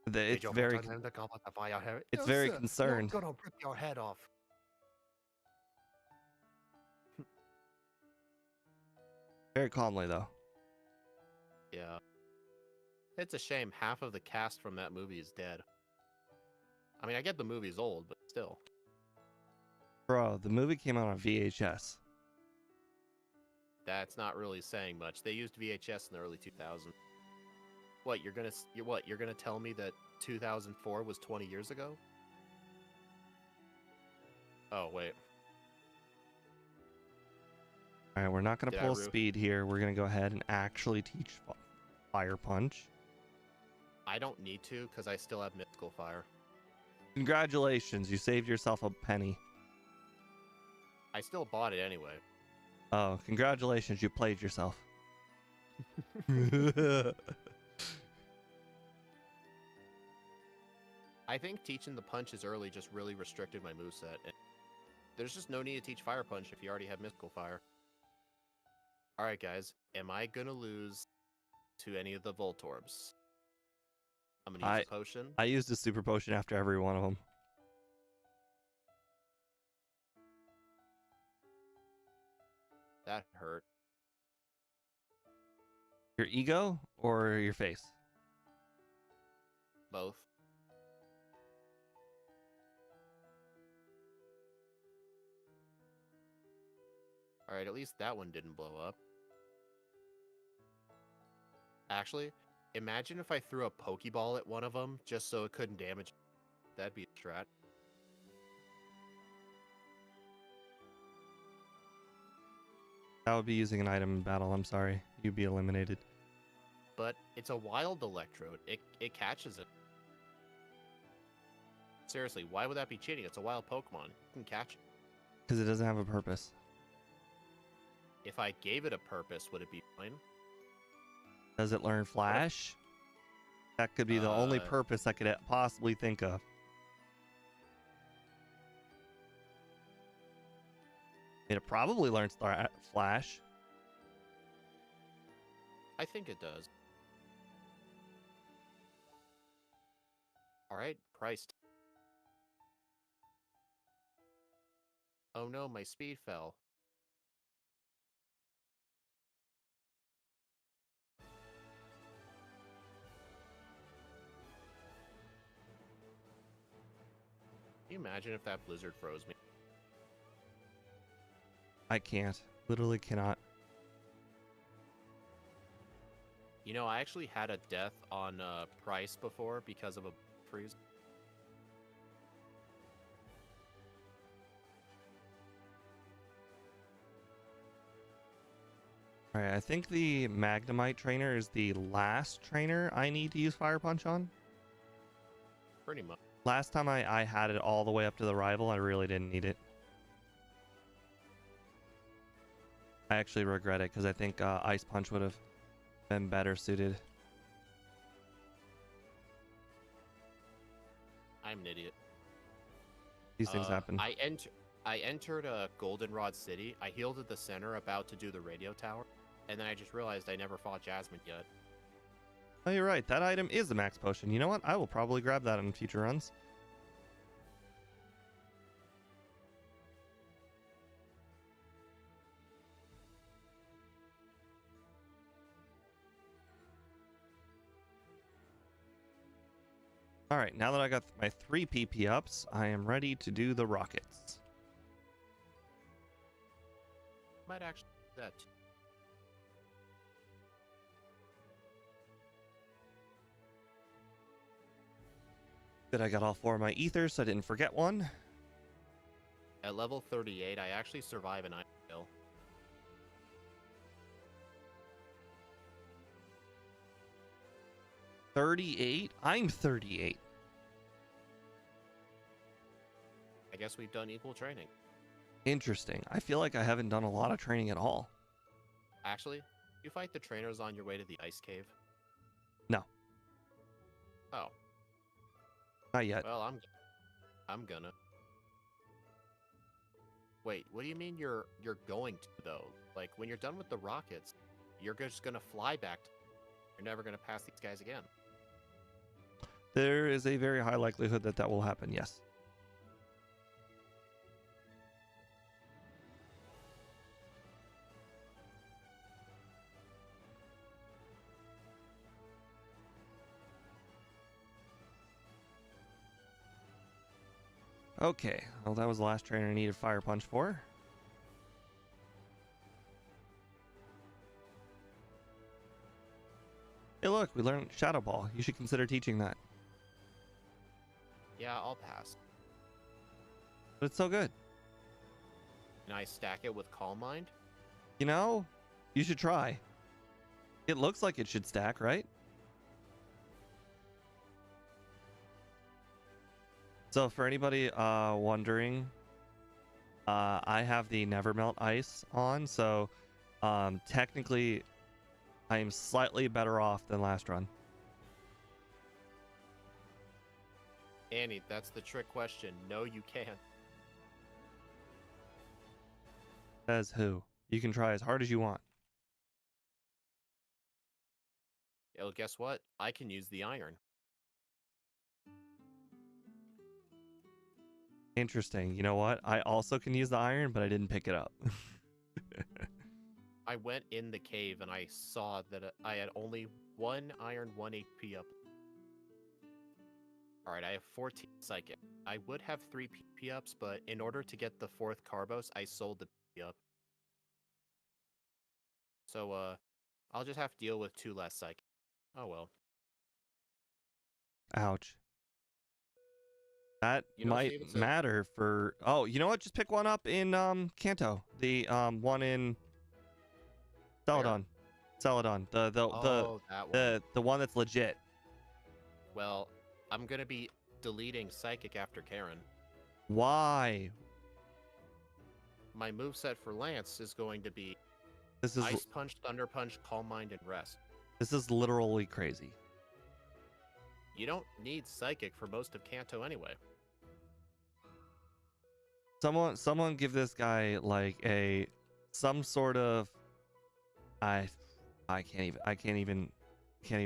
It's very it's very concerned. You're gonna rip your head off. Very calmly though. Yeah. It's a shame half of the cast from that movie is dead. I mean, I get the movie's old, but still. Bro, the movie came out on VHS. That's not really saying much. They used VHS in the early 2000s. What, you're gonna tell me that 2004 was 20 years ago? Oh, wait. All right, we're not going to pull speed here. We're going to go ahead and actually teach Fire Punch. I don't need to, because I still have Mystical Fire. Congratulations, you saved yourself a penny. I still bought it anyway. Oh, congratulations, you played yourself. I think teaching the punches early just really restricted my moveset. There's just no need to teach Fire Punch if you already have Mystical Fire. Alright guys, am I gonna lose to any of the Voltorbs? I'm gonna use a potion. I used a super potion after every one of them. That hurt. Your ego or your face? Both. Alright, at least that one didn't blow up. Actually, imagine if I threw a Pokeball at one of them just so it couldn't damage. That'd be a strat. That would be using an item in battle. I'm sorry. You'd be eliminated. But it's a wild Electrode. It catches it. Seriously, why would that be cheating? It's a wild Pokemon. You can catch it. Because it doesn't have a purpose. If I gave it a purpose, would it be fine? Does it learn Flash? That could be the only purpose I could possibly think of. It probably learns Flash. I think it does. All right, price. Oh no, my speed fell. Can you imagine if that blizzard froze me? I can't. Literally cannot. You know, I actually had a death on price before because of a freeze. All right, I think the Magnemite trainer is the last trainer I need to use Fire Punch on. Pretty much. Last time I had it all the way up to the rival, I really didn't need it. I actually regret it because I think Ice Punch would have been better suited. I'm an idiot. These things happen. I entered a Goldenrod City. I healed at the center, about to do the radio tower, and then I just realized I never fought Jasmine yet. Oh, you're right. That item is a max potion. You know what? I will probably grab that in future runs. All right, now that I got my 3 PP ups, I am ready to do the rockets. Might actually do that. Good, I got all 4 of my ethers, so I didn't forget one. At level 38, I actually survive an iron kill. $38? I'm 38. I guess we've done equal training. Interesting. I feel like I haven't done a lot of training at all. Actually, you fight the trainers on your way to the ice cave? No. Oh. Not yet. Well, I'm gonna. Wait, what do you mean you're going to, though? Like, when you're done with the rockets, you're just gonna fly back. You're never gonna pass these guys again. There is a very high likelihood that that will happen, yes. Okay, well, that was the last trainer I needed Fire Punch for. Hey, look, we learned Shadow Ball. You should consider teaching that. Yeah, I'll pass. But it's so good. Can I stack it with Calm Mind? You know, you should try. It looks like it should stack, right? So for anybody wondering, I have the Never Melt Ice on, so technically I am slightly better off than last run. Annie, that's the trick question. No, you can't. Says who? You can try as hard as you want. Yeah, well, guess what? I can use the iron. Interesting. You know what? I also can use the iron, but I didn't pick it up. I went in the cave and I saw that I had only 1 iron, 1 HP up. Alright, I have 14 psychic. I would have 3 PP ups, but in order to get the 4th Carbos, I sold the PP up. So, I'll just have to deal with 2 less psychic. Oh well. Ouch. That You know, might Steven, so- matter for... Oh, you know what? Just pick one up in Kanto. The one in Celadon. Celadon. that one. The one that's legit. Well, I'm gonna be deleting psychic after Karen. Why? My moveset for Lance is going to be This is Ice Punch, Thunder Punch, Calm Mind, and Rest. this is literally crazy. You don't need psychic for most of Kanto anyway. Someone give this guy like some sort of I can't even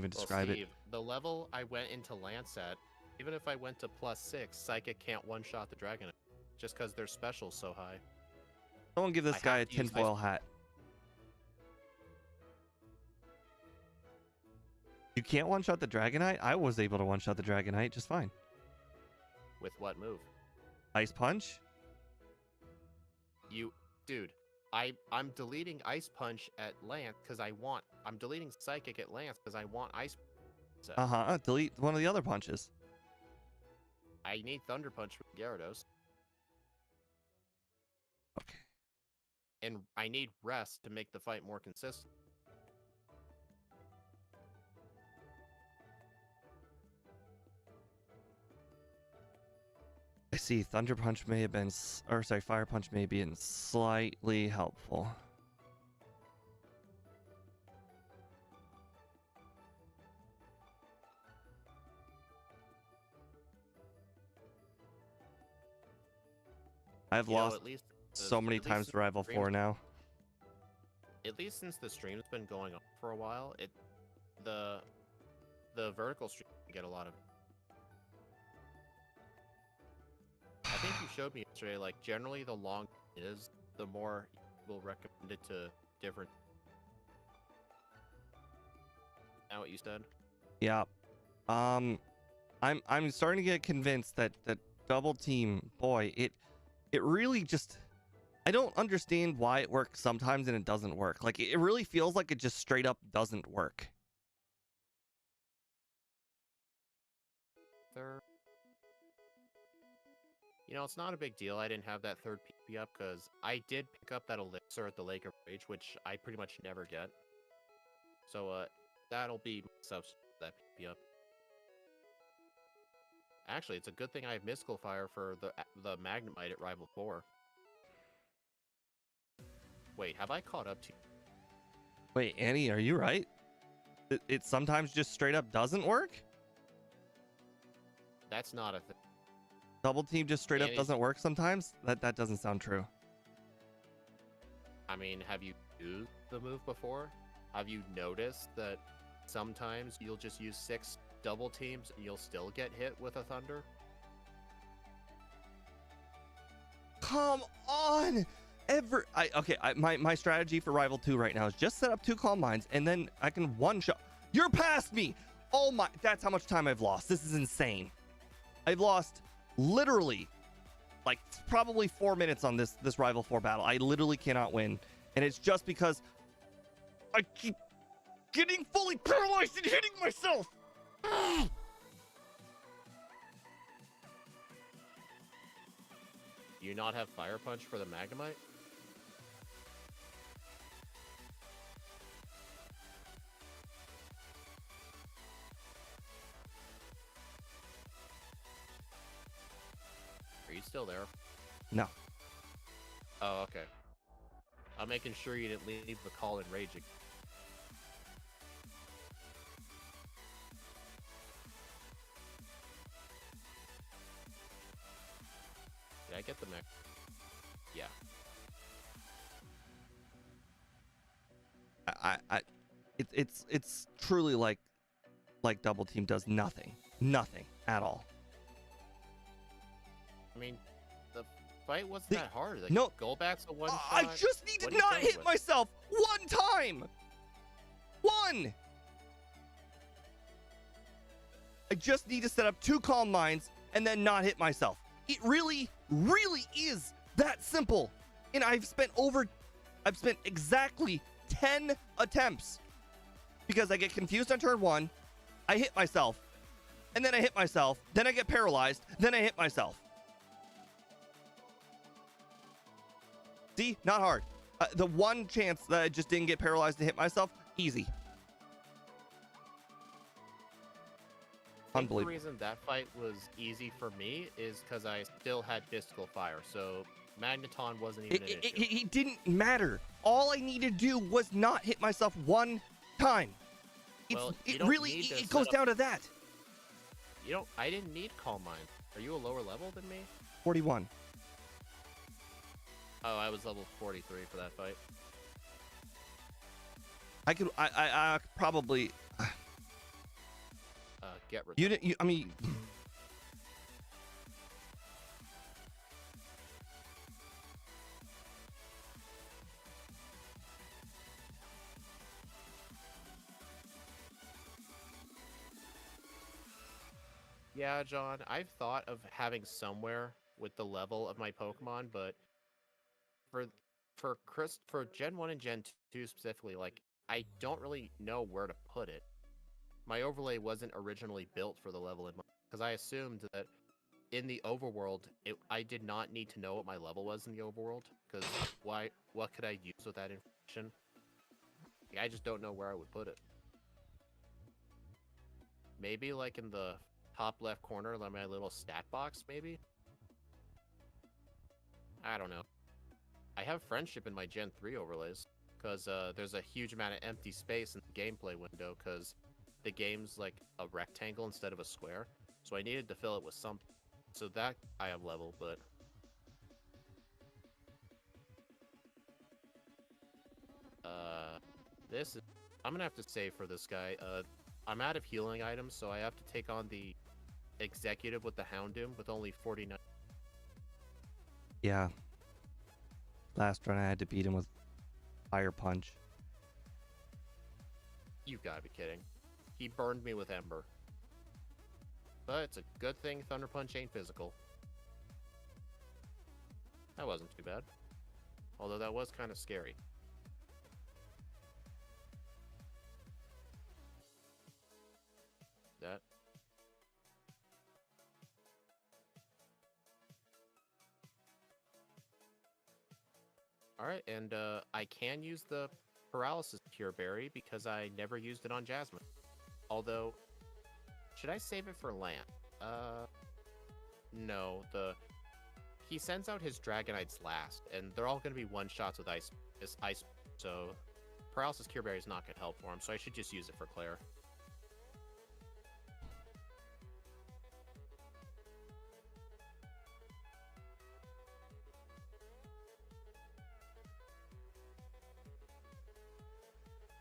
describe Steve, the level I went into Lance at, even if I went to +6, Psychic can't one-shot the Dragon just because their special's so high. Someone give this I guy a have to use tinfoil hat. You can't one-shot the Dragonite? I was able to one-shot the Dragonite just fine. With what move? Ice Punch? Dude, I'm deleting Ice Punch at Lance because I'm deleting Psychic at Lance because I want Ice Punch. Uh-huh. Delete one of the other punches. I need Thunder Punch from Gyarados. Okay. And I need Rest to make the fight more consistent. I see. Thunder Punch may have been, Fire Punch may be slightly helpful. I've lost so many times to Rival 4 now. At least since the stream's been going on for a while, the vertical stream can get a lot of. I think you showed me yesterday, like, generally the longer it is, the more we'll recommend it to different. Now what you said? Yeah. I'm starting to get convinced that double team, boy, it really just, I don't understand why it works sometimes and it doesn't work. Like, it really feels like it just straight up doesn't work. You know, it's not a big deal I didn't have that third PP up, because I did pick up that Elixir at the Lake of Rage, which I pretty much never get. So, that'll be substitute that PP up. Actually, it's a good thing I have Mystical Fire for the Magnemite at Rival 4. Wait, have I caught up to you? Wait, Annie, are you right? It sometimes just straight up doesn't work? That's not a thing. Double team just straight up doesn't work sometimes? That doesn't sound true. I mean, have you used the move before? Have you noticed that sometimes you'll just use 6 double teams and you'll still get hit with a Thunder? Come on! My strategy for Rival 2 right now is just set up 2 Calm Minds and then I can one-shot. You're past me! Oh my, that's how much time I've lost. This is insane. I've lost literally like probably 4 minutes on this Rival 4 battle. I literally cannot win. And it's just because I keep getting fully paralyzed and hitting myself. Do you not have Fire Punch for the Magnemite? Are you still there? No. Oh, okay. I'm making sure you didn't leave the call in rage again. Did I get the mech? Yeah. It's truly like double team does nothing at all. I mean, the fight wasn't that hard. Like, no, Golbat's a one-shot. I just need to not hit myself one time. One. I just need to set up 2 Calm Minds and then not hit myself. It really, really is that simple. And I've spent exactly 10 attempts because I get confused on turn 1. I hit myself and then I hit myself. Then I get paralyzed. Then I hit myself. See, not hard. The one chance that I just didn't get paralyzed and hit myself, easy. Unbelievable. The reason that fight was easy for me is because I still had Mystical Fire, so Magneton wasn't even an issue. It didn't matter. All I needed to do was not hit myself one time. It goes down to that. I didn't need Calm Mind. Are you a lower level than me? 41. Oh, I was level 43 for that fight. I could probably. Get rid. You didn't. I mean. Yeah, John, I've thought of having somewhere with the level of my Pokemon, but for for Gen 1 and Gen 2 specifically, like I don't really know where to put it. My overlay wasn't originally built for the level in because I assumed that in the overworld, I did not need to know what my level was in the overworld because what could I use with that information? Like, I just don't know where I would put it. Maybe like in the top left corner, like my little stat box, maybe? I don't know. I have friendship in my Gen 3 overlays because there's a huge amount of empty space in the gameplay window because the game's like a rectangle instead of a square. So I needed to fill it with something. So that I have level, but this is I'm gonna have to save for this guy. I'm out of healing items, so I have to take on the executive with the Houndoom with only 49. Yeah. Last run I had to beat him with Fire Punch. You've got to be kidding. He burned me with Ember. But it's a good thing Thunder Punch ain't physical. That wasn't too bad. Although that was kind of scary. That. Alright, and I can use the Paralysis Cure Berry because I never used it on Jasmine. Although, should I save it for Land? No. He sends out his Dragonites last, and they're all going to be one-shots with Ice, so Paralysis Cure Berry is not going to help for him, so I should just use it for Claire.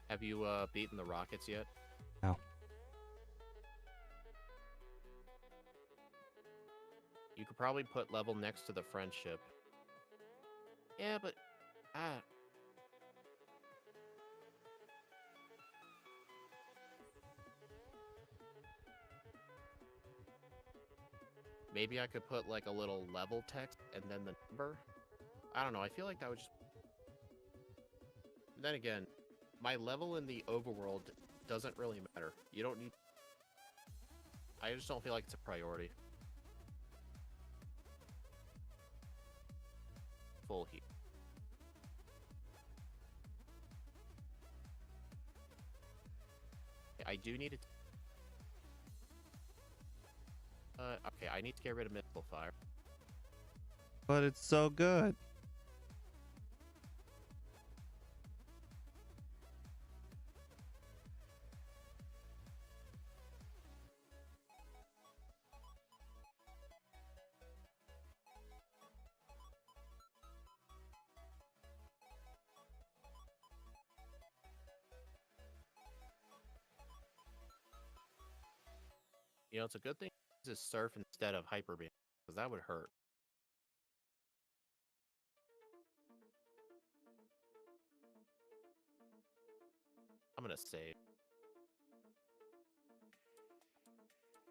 Have you beaten the Rockets yet? No. You could probably put level next to the Friendship. Yeah, but maybe I could put like a little level text and then the number. I don't know. I feel like that would just. Then again, my level in the overworld doesn't really matter. You don't need. I just don't feel like it's a priority. Full heat. I do need it. Okay, I need to get rid of Mythical Fire. But it's so good. You know, it's a good thing to use Surf instead of Hyper Beam, because that would hurt. I'm gonna save.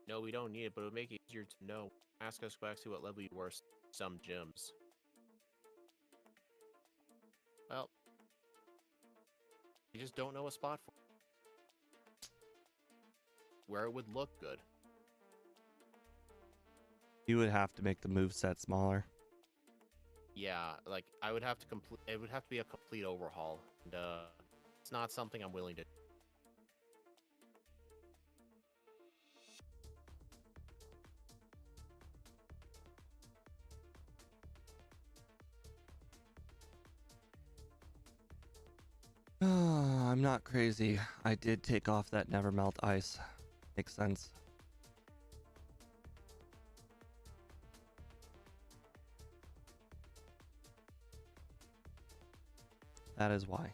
No, we don't need it, but it would make it easier to know. Ask us back to what level you were some gyms. Well, you just don't know a spot for where it would look good. You would have to make the moveset smaller. Yeah, like I would have to complete. It would have to be a complete overhaul, and it's not something I'm willing to. I'm not crazy. I did take off that never melt ice. Makes sense. That is why.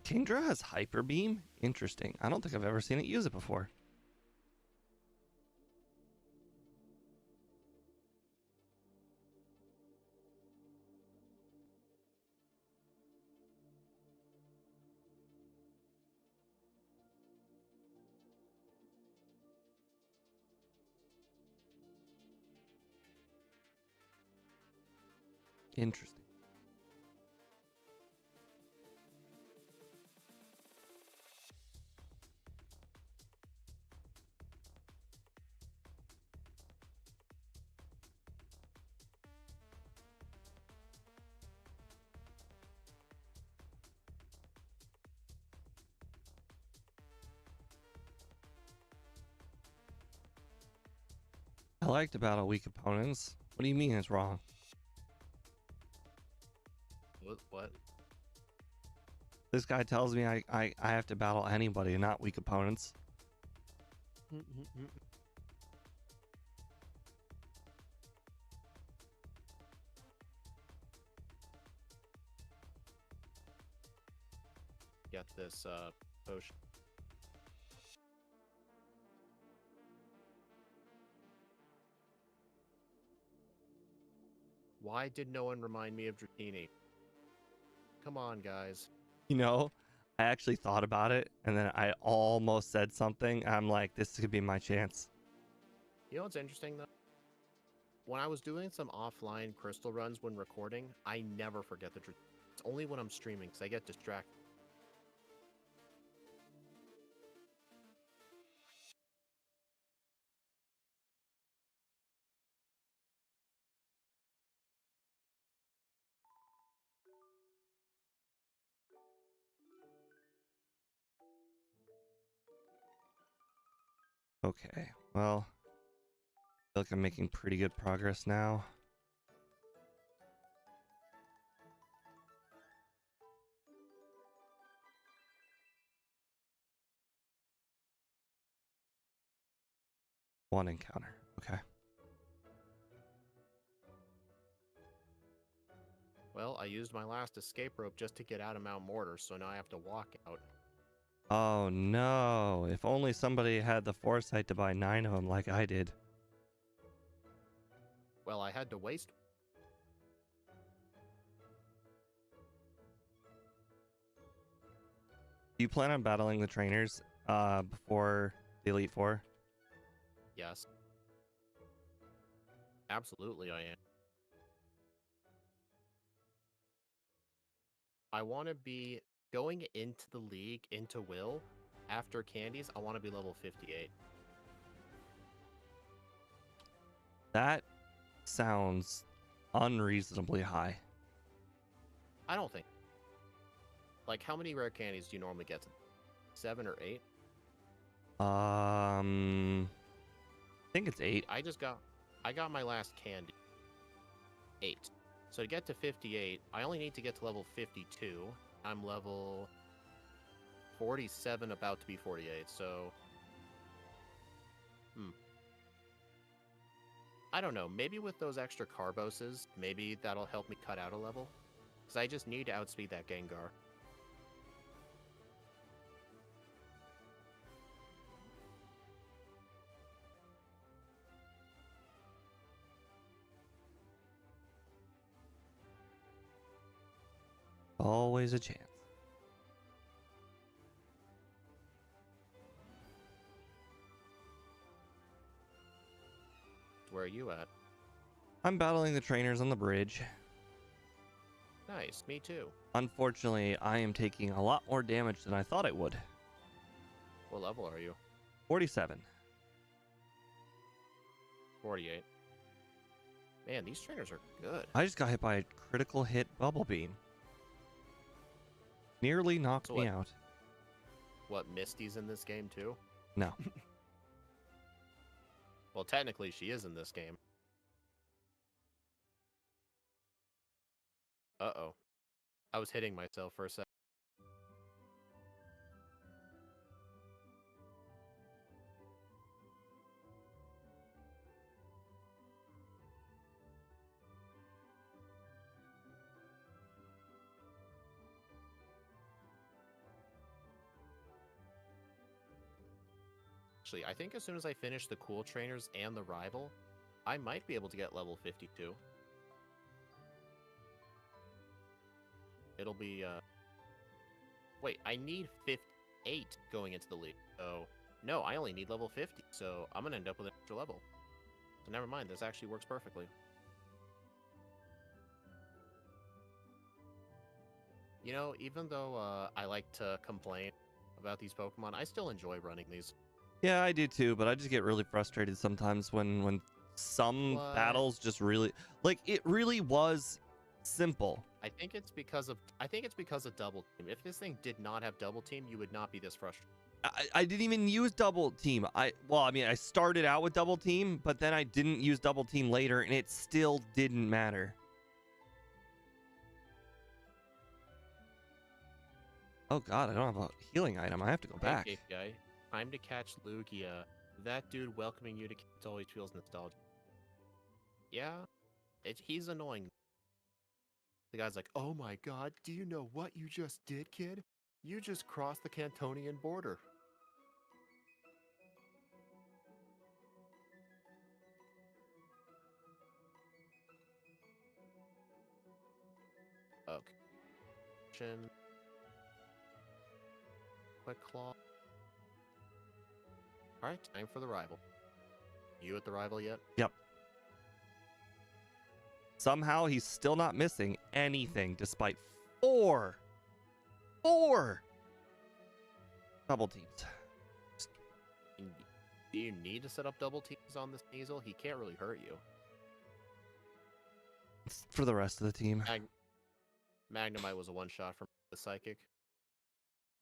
Kingdra has Hyper Beam? Interesting. I don't think I've ever seen it use it before. Interesting. I like to battle weak opponents. What do you mean it's wrong? What? This guy tells me I have to battle anybody, not weak opponents. Get this potion. Why did no one remind me of Dratini? Come on, guys. You know, I actually thought about it, and then I almost said something. I'm like, this could be my chance. You know what's interesting, though? When I was doing some offline crystal runs when recording, I never forget the Dratini. It's only when I'm streaming, because I get distracted. Okay, well, I feel like I'm making pretty good progress now. One encounter. Okay. Well, I used my last escape rope just to get out of Mount Mortar, so now I have to walk out. Oh no, if only somebody had the foresight to buy 9 of them like I did. Well, I had to waste. Do you plan on battling the trainers before the Elite Four? Yes. Absolutely, I am. I want to be going into the league, into Will, after Candies, I want to be level 58. That sounds unreasonably high. I don't think. Like, how many rare candies do you normally get? 7 or 8? I think it's 8. I got my last candy. 8. So to get to 58, I only need to get to level 52. I'm level 47, about to be 48, so... I don't know, maybe with those extra Carboses, maybe that'll help me cut out a level. Because I just need to outspeed that Gengar. Always a chance. Where are you at? I'm battling the trainers on the bridge. Nice, me too. Unfortunately, I am taking a lot more damage than I thought I would. What level are you? 47. 48. Man, these trainers are good. I just got hit by a critical hit bubble beam. Nearly knocked me out. What, Misty's in this game too? No. Well, technically she is in this game. Uh-oh. I was hitting myself for a second. Actually, I think as soon as I finish the cool trainers and the rival, I might be able to get level 52. It'll be, wait, I need 58 going into the league. So, no, I only need level 50, so I'm gonna end up with an extra level. So never mind, this actually works perfectly. You know, even though I like to complain about these Pokemon, I still enjoy running these. Yeah, I do too, but I just get really frustrated sometimes when some What? battles just really like it really was simple. I think it's because of double team. If this thing did not have double team, you would not be this frustrated. I didn't even use double team. I mean, I started out with double team, but then I didn't use double team later, and it still didn't matter. Oh god, I don't have a healing item. I have to go back. Hey, guy, time to catch Lugia. That dude welcoming you to kids always feels nostalgic. Yeah, he's annoying. The guy's like, "Oh my god, do you know what you just did, kid? You just crossed the Cantonian border." Okay. Chin. Quick claw. Alright, time for the rival. You at the rival yet? Yep. Somehow he's still not missing anything despite four double teams. Do you need to set up double teams on this Sneasel? He can't really hurt you. For the rest of the team. Magnemite was a one-shot from the Psychic.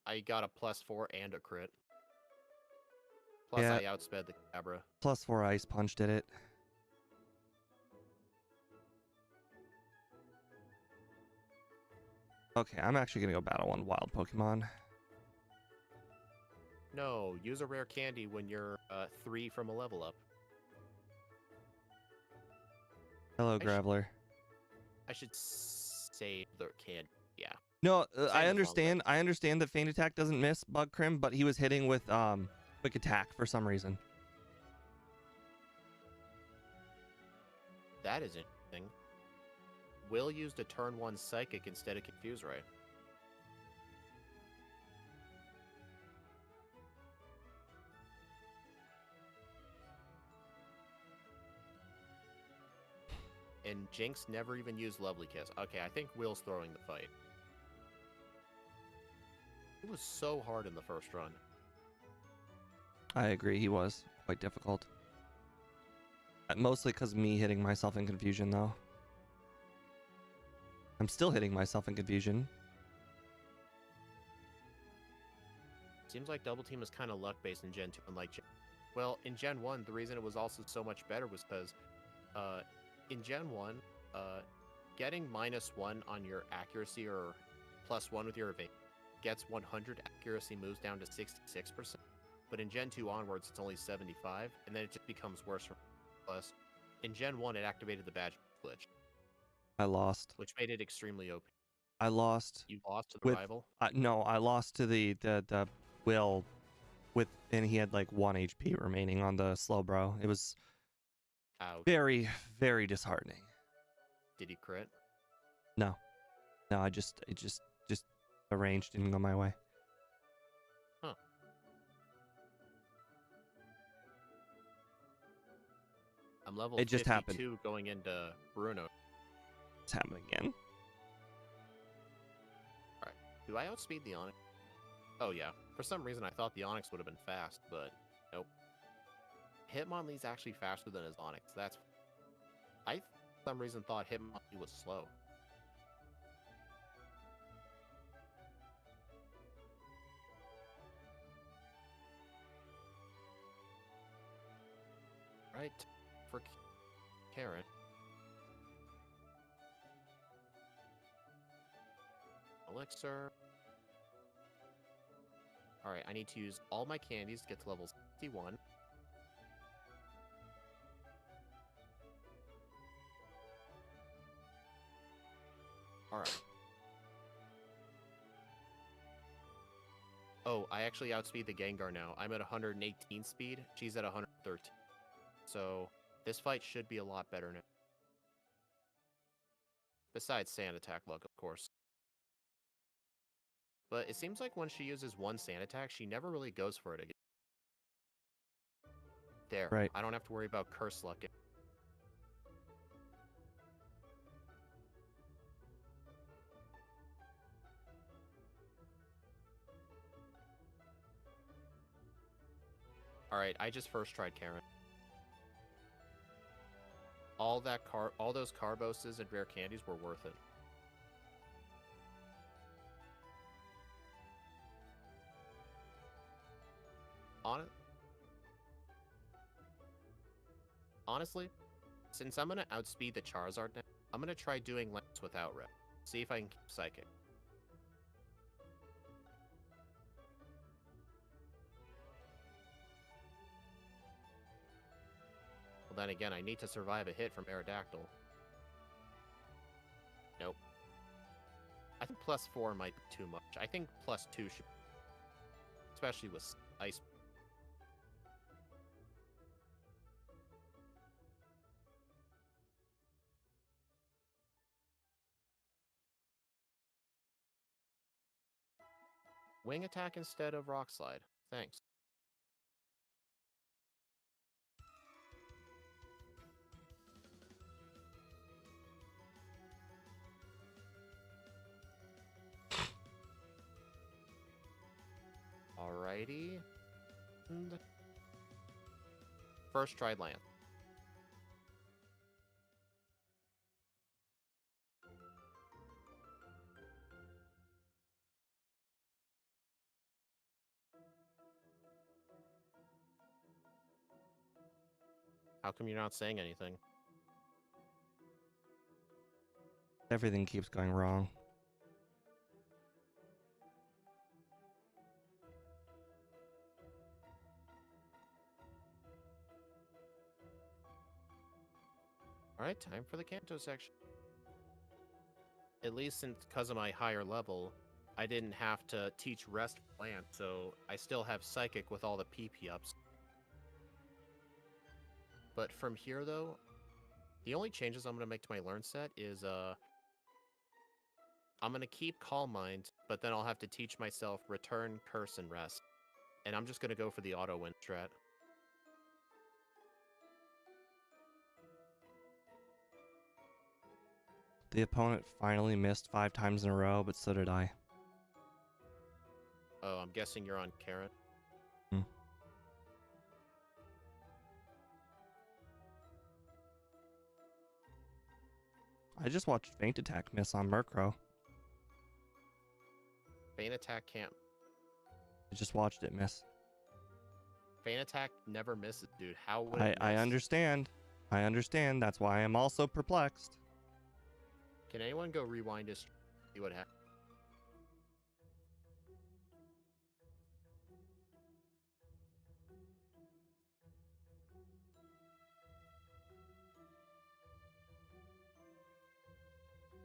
I got a +4 and a crit. Plus, yeah. I outsped the Cabra. +4 Ice Punch did it. Okay, I'm actually going to go battle one wild Pokemon. No, use a rare candy when you're 3 from a level up. Hello, Graveler. I should save the candy. Yeah. No, I understand. I understand that Feint Attack doesn't miss Bug Crim, but he was hitting with Quick Attack for some reason. That is interesting. Will used a turn 1 Psychic instead of Confuse Ray. And Jinx never even used Lovely Kiss. Okay, I think Will's throwing the fight. It was so hard in the first run. I agree, he was quite difficult. Mostly because of me hitting myself in confusion, though. I'm still hitting myself in confusion. Seems like Double Team is kind of luck-based in Gen 2, unlike Gen... Well, in Gen 1, the reason it was also so much better was because in Gen 1, getting -1 on your accuracy or +1 with your evade gets 100 accuracy moves down to 66%. But in Gen 2 onwards, it's only 75, and then it just becomes worse from plus. In Gen 1, it activated the badge glitch. I lost. Which made it extremely OP. I lost. You lost to the rival? No, I lost to the Will and he had like 1 HP remaining on the Slowbro. It was very, very disheartening. Did he crit? No. No, it just the range didn't go my way. Huh. I'm level 52 going into Bruno. It's happening again. Alright. Do I outspeed the Onyx? Oh yeah. For some reason I thought the Onyx would have been fast, but nope. Hitmonlee's actually faster than his Onyx. I for some reason thought Hitmonlee was slow. Right. For Karen. Elixir. Alright, I need to use all my candies to get to level 61. Alright. Oh, I actually outspeed the Gengar now. I'm at 118 speed. She's at 113. So this fight should be a lot better now. Besides Sand Attack luck, of course. But it seems like when she uses one Sand Attack, she never really goes for it again. There. Right. I don't have to worry about Curse luck. Alright, I just first tried Karen. All those Carboses and rare candies were worth it. Honestly, since I'm gonna outspeed the Charizard now, I'm gonna try doing Lance without Red. See if I can keep Psychic. Well, then again, I need to survive a hit from Aerodactyl. Nope. I think +4 might be too much. I think +2 should, especially with Ice. Wing attack instead of Rock Slide. Thanks. Alrighty. And first tried Lance. How come you're not saying anything? Everything keeps going wrong. Alright, time for the Kanto section. At least since because of my higher level, I didn't have to teach Rest Plant, so I still have Psychic with all the PP ups. But from here, though, the only changes I'm going to make to my Learn set is, I'm going to keep Calm Mind, but then I'll have to teach myself Return, Curse, and Rest. And I'm just going to go for the auto-win strat. The opponent finally missed 5 times in a row, but so did I. Oh, I'm guessing you're on Karen. I just watched Feint Attack miss on Murkrow. Feint Attack can't. I just watched it miss. Feint Attack never misses, dude. How would it I miss? understand. I understand. That's why I'm also perplexed. Can anyone go rewind his see what happened?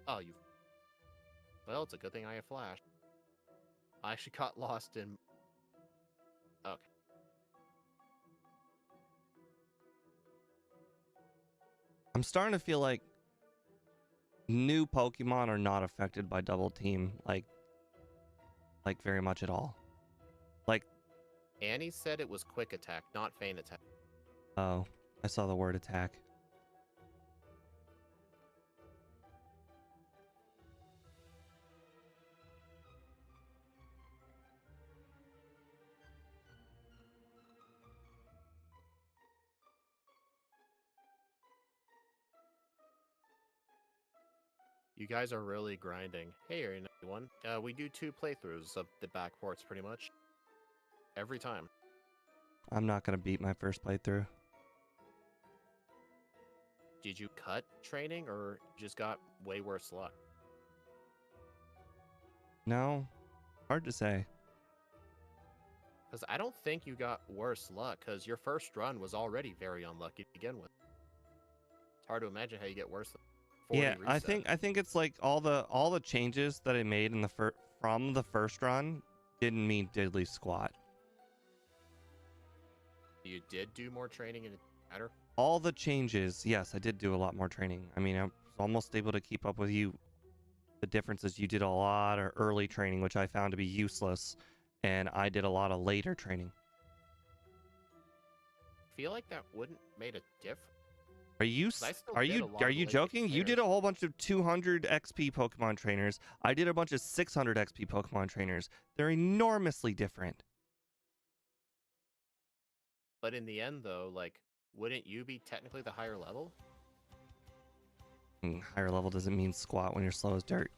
Oh, you. Well, it's a good thing I have Flash. I actually got lost in. Okay. I'm starting to feel like new Pokemon are not affected by double team, like very much at all. Like, Annie said it was Quick Attack, not Feint Attack. oh, I saw the word attack. You guys are really grinding. Hey, everyone. We do 2 playthroughs of the back ports pretty much. Every time. I'm not going to beat my first playthrough. Did you cut training or just got way worse luck? No, hard to say. Because I don't think you got worse luck, because your first run was already very unlucky to begin with. It's hard to imagine how you get worse. Yeah, I think it's like all the changes that I made in the from the first run Didn't mean diddly squat. You did do more training and it matter? All the changes, yes, I did do a lot more training. I mean, I was almost able to keep up with you. The difference is you did a lot of early training, which I found to be useless, and I did a lot of later training. I feel like that wouldn't made a difference. Are you joking? You did a whole bunch of 200 XP Pokemon trainers. I did a bunch of 600 XP Pokemon trainers. They're enormously different. But in the end, though, like, wouldn't you be technically the higher level? Higher level doesn't mean squat when you're slow as dirt.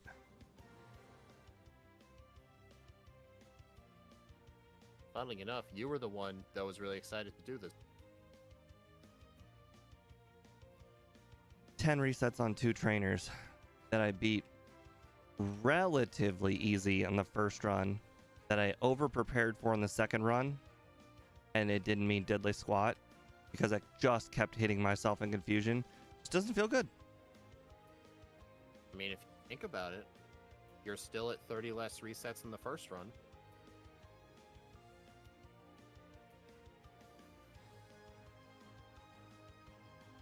Funnily enough, you were the one that was really excited to do this. 10 resets on 2 trainers that I beat relatively easy on the first run, that I over prepared for in the second run, and it didn't mean diddly squat because I just kept hitting myself in confusion. Just doesn't feel good. I mean, if you think about it, you're still at 30 less resets in the first run.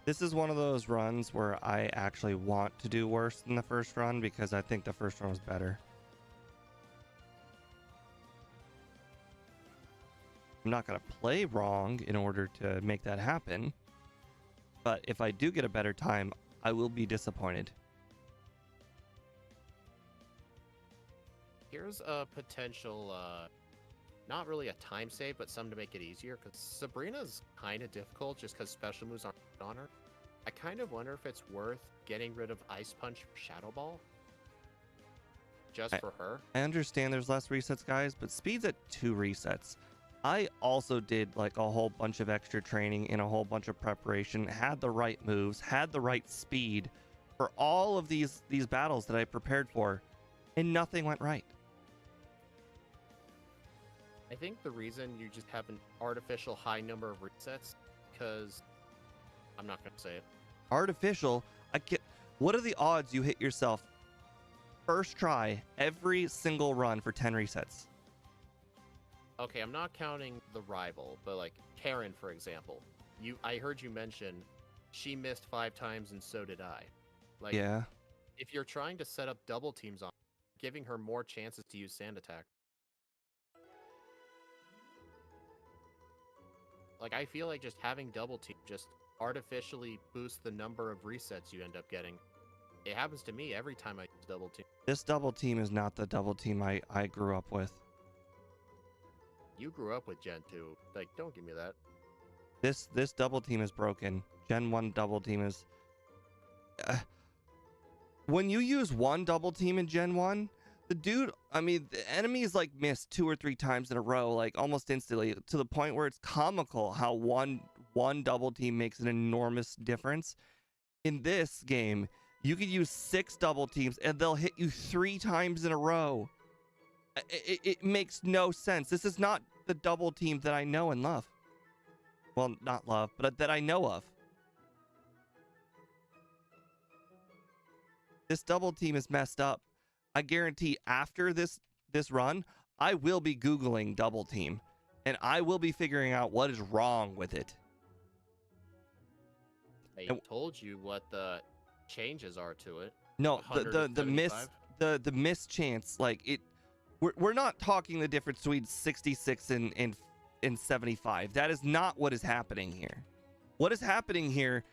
This is one of those runs where I actually want to do worse than the first run because I think the first run was better. I'm not going to play wrong in order to make that happen, but if I do get a better time, I will be disappointed. Here's a potential, not really a time save, but some to make it easier, because Sabrina's kind of difficult just because special moves aren't on her. I kind of wonder if it's worth getting rid of Ice Punch or Shadow Ball just for her. I understand there's less resets, guys, but speed's at 2 resets. I also did like a whole bunch of extra training and a whole bunch of preparation, had the right moves, had the right speed for all of these battles that I prepared for, and nothing went right. I think the reason you just have an artificial high number of resets, because I'm not going to say it. Artificial? What are the odds you hit yourself first try every single run for 10 resets? Okay, I'm not counting the rival, but like Karen, for example. I heard you mention she missed 5 times and so did I. Like, yeah. If you're trying to set up double teams on, giving her more chances to use Sand Attack. Like, I feel like just having double team just artificially boosts the number of resets you end up getting. It happens to me every time I use double team. This double team is not the double team I grew up with. You grew up with Gen 2. Like, don't give me that. This double team is broken. Gen 1 double team is... when you use one double team in Gen 1, the enemies like miss 2 or 3 times in a row, like almost instantly, to the point where it's comical how one double team makes an enormous difference. In this game, you could use 6 double teams and they'll hit you 3 times in a row. It makes no sense. This is not the double team that I know and love. Well, not love, but that I know of. This double team is messed up. I guarantee after this run, I will be Googling double team, and I will be figuring out what is wrong with it. I told you what the changes are to it. No, the miss chance, like it. We're not talking the difference between 66 and 75. That is not what is happening here. What is happening here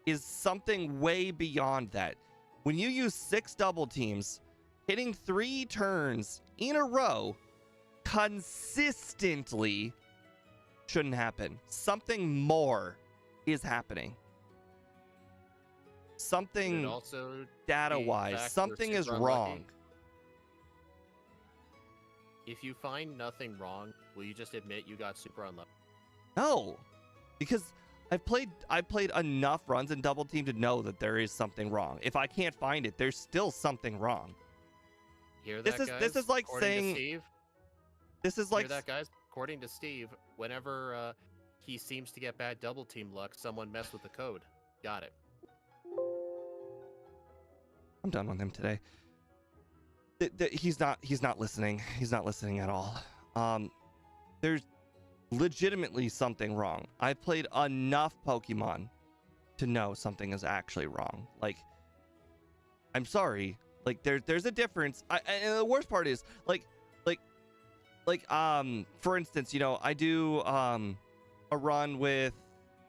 is something way beyond that. When you use 6 double teams, hitting 3 turns in a row consistently shouldn't happen. Something more is happening. Something data-wise, something is wrong. If you find nothing wrong, will you just admit you got super unlucky? No, because I played enough runs in double team to know that there is something wrong. If I can't find it, there's still something wrong. Hear that, guys? This is like According saying. To Steve, this is like. Hear that, guys? According to Steve, whenever he seems to get bad double team luck, someone messed with the code. Got it. I'm done with him today. He's not listening. He's not listening at all. There's legitimately something wrong. I've played enough Pokemon to know something is actually wrong. Like, I'm sorry. Like, there's a difference. And the worst part is, for instance, you know, I do a run with,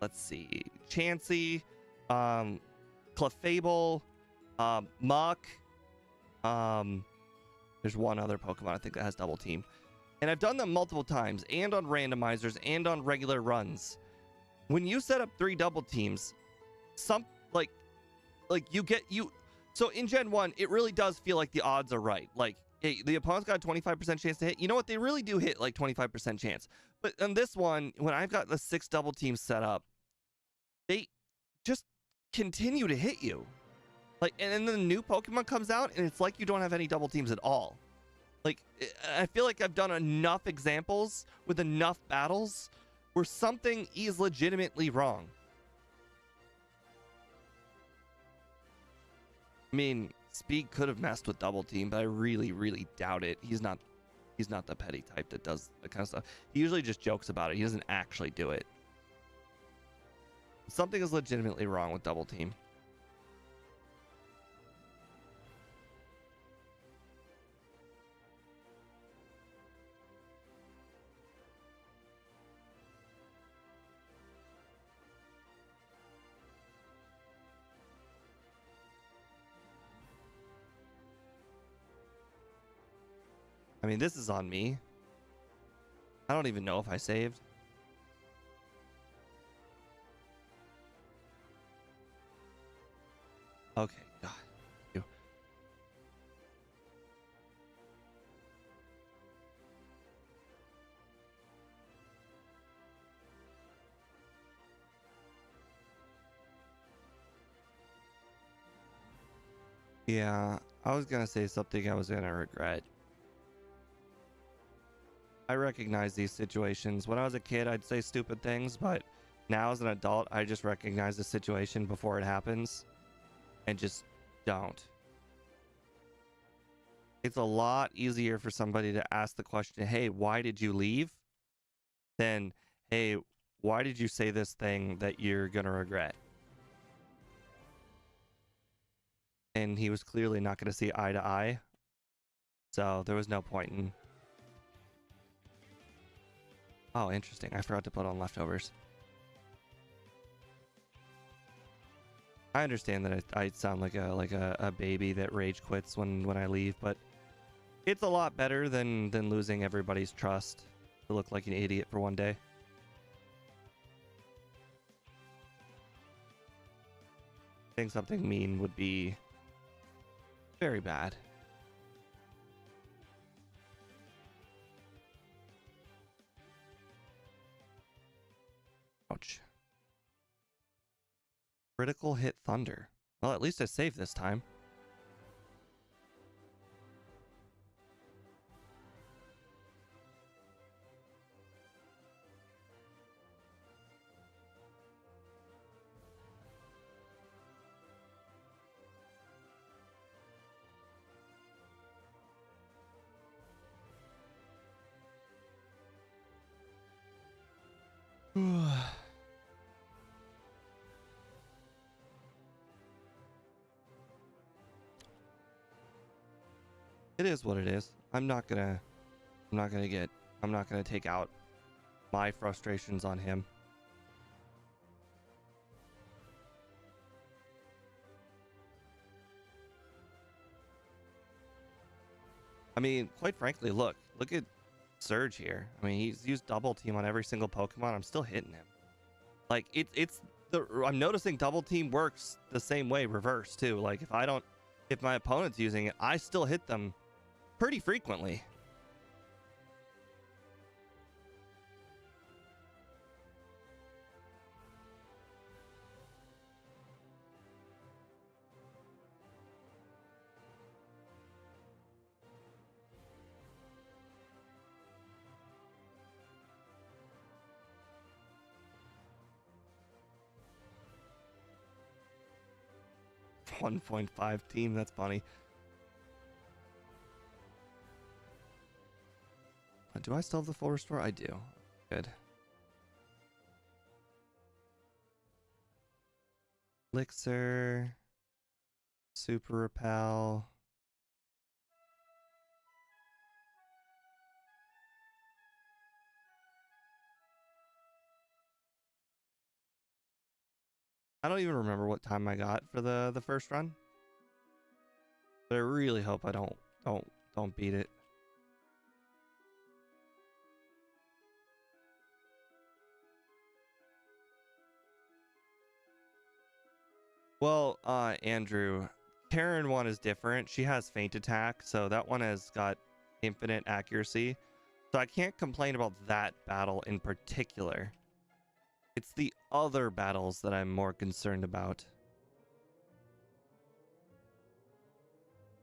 let's see, Chansey, Clefable, Muck. There's one other Pokemon I think that has double team. And I've done them multiple times, and on randomizers, and on regular runs. When you set up 3 double teams, so in Gen 1, it really does feel like the odds are right. Like, hey, the opponent's got a 25% chance to hit. You know what? They really do hit like 25% chance. But on this one, when I've got the 6 double teams set up, they just continue to hit you. Like, and then the new Pokemon comes out, and it's like you don't have any double teams at all. Like, I feel like I've done enough examples with enough battles where something is legitimately wrong. I mean, Speed could have messed with double team, but I really, really doubt it. He's not the petty type that does that kind of stuff. He usually just jokes about it. He doesn't actually do it. Something is legitimately wrong with double team. I mean, this is on me. I don't even know if I saved. Okay, God. You. Yeah, I was gonna say something I was gonna regret. I recognize these situations. When I was a kid, I'd say stupid things, but now as an adult, I just recognize the situation before it happens and just don't. It's a lot easier for somebody to ask the question, hey, why did you leave? Than, hey, why did you say this thing that you're gonna regret? And he was clearly not gonna see eye to eye. So there was no point in... Oh, interesting. I forgot to put on leftovers. I understand that I sound like a baby that rage quits when I leave, but it's a lot better than losing everybody's trust to look like an idiot for one day. Saying something mean would be very bad. Ouch. Critical hit thunder. Well, at least I saved this time. It is what it is. I'm not gonna take out my frustrations on him. I mean, quite frankly, look at Surge here. I mean, he's used double team on every single Pokemon. I'm still hitting him. Like, I'm noticing double team works the same way reverse too. Like, if my opponent's using it, I still hit them pretty frequently. .5 team, that's funny. Do I still have the full restore? I do. Good. Elixir. Super repel. I don't even remember what time I got for the first run. But I really hope I don't beat it. Well, Andrew, Karen one is different. She has feint attack, so that one has got infinite accuracy. So I can't complain about that battle in particular. It's the other battles that I'm more concerned about.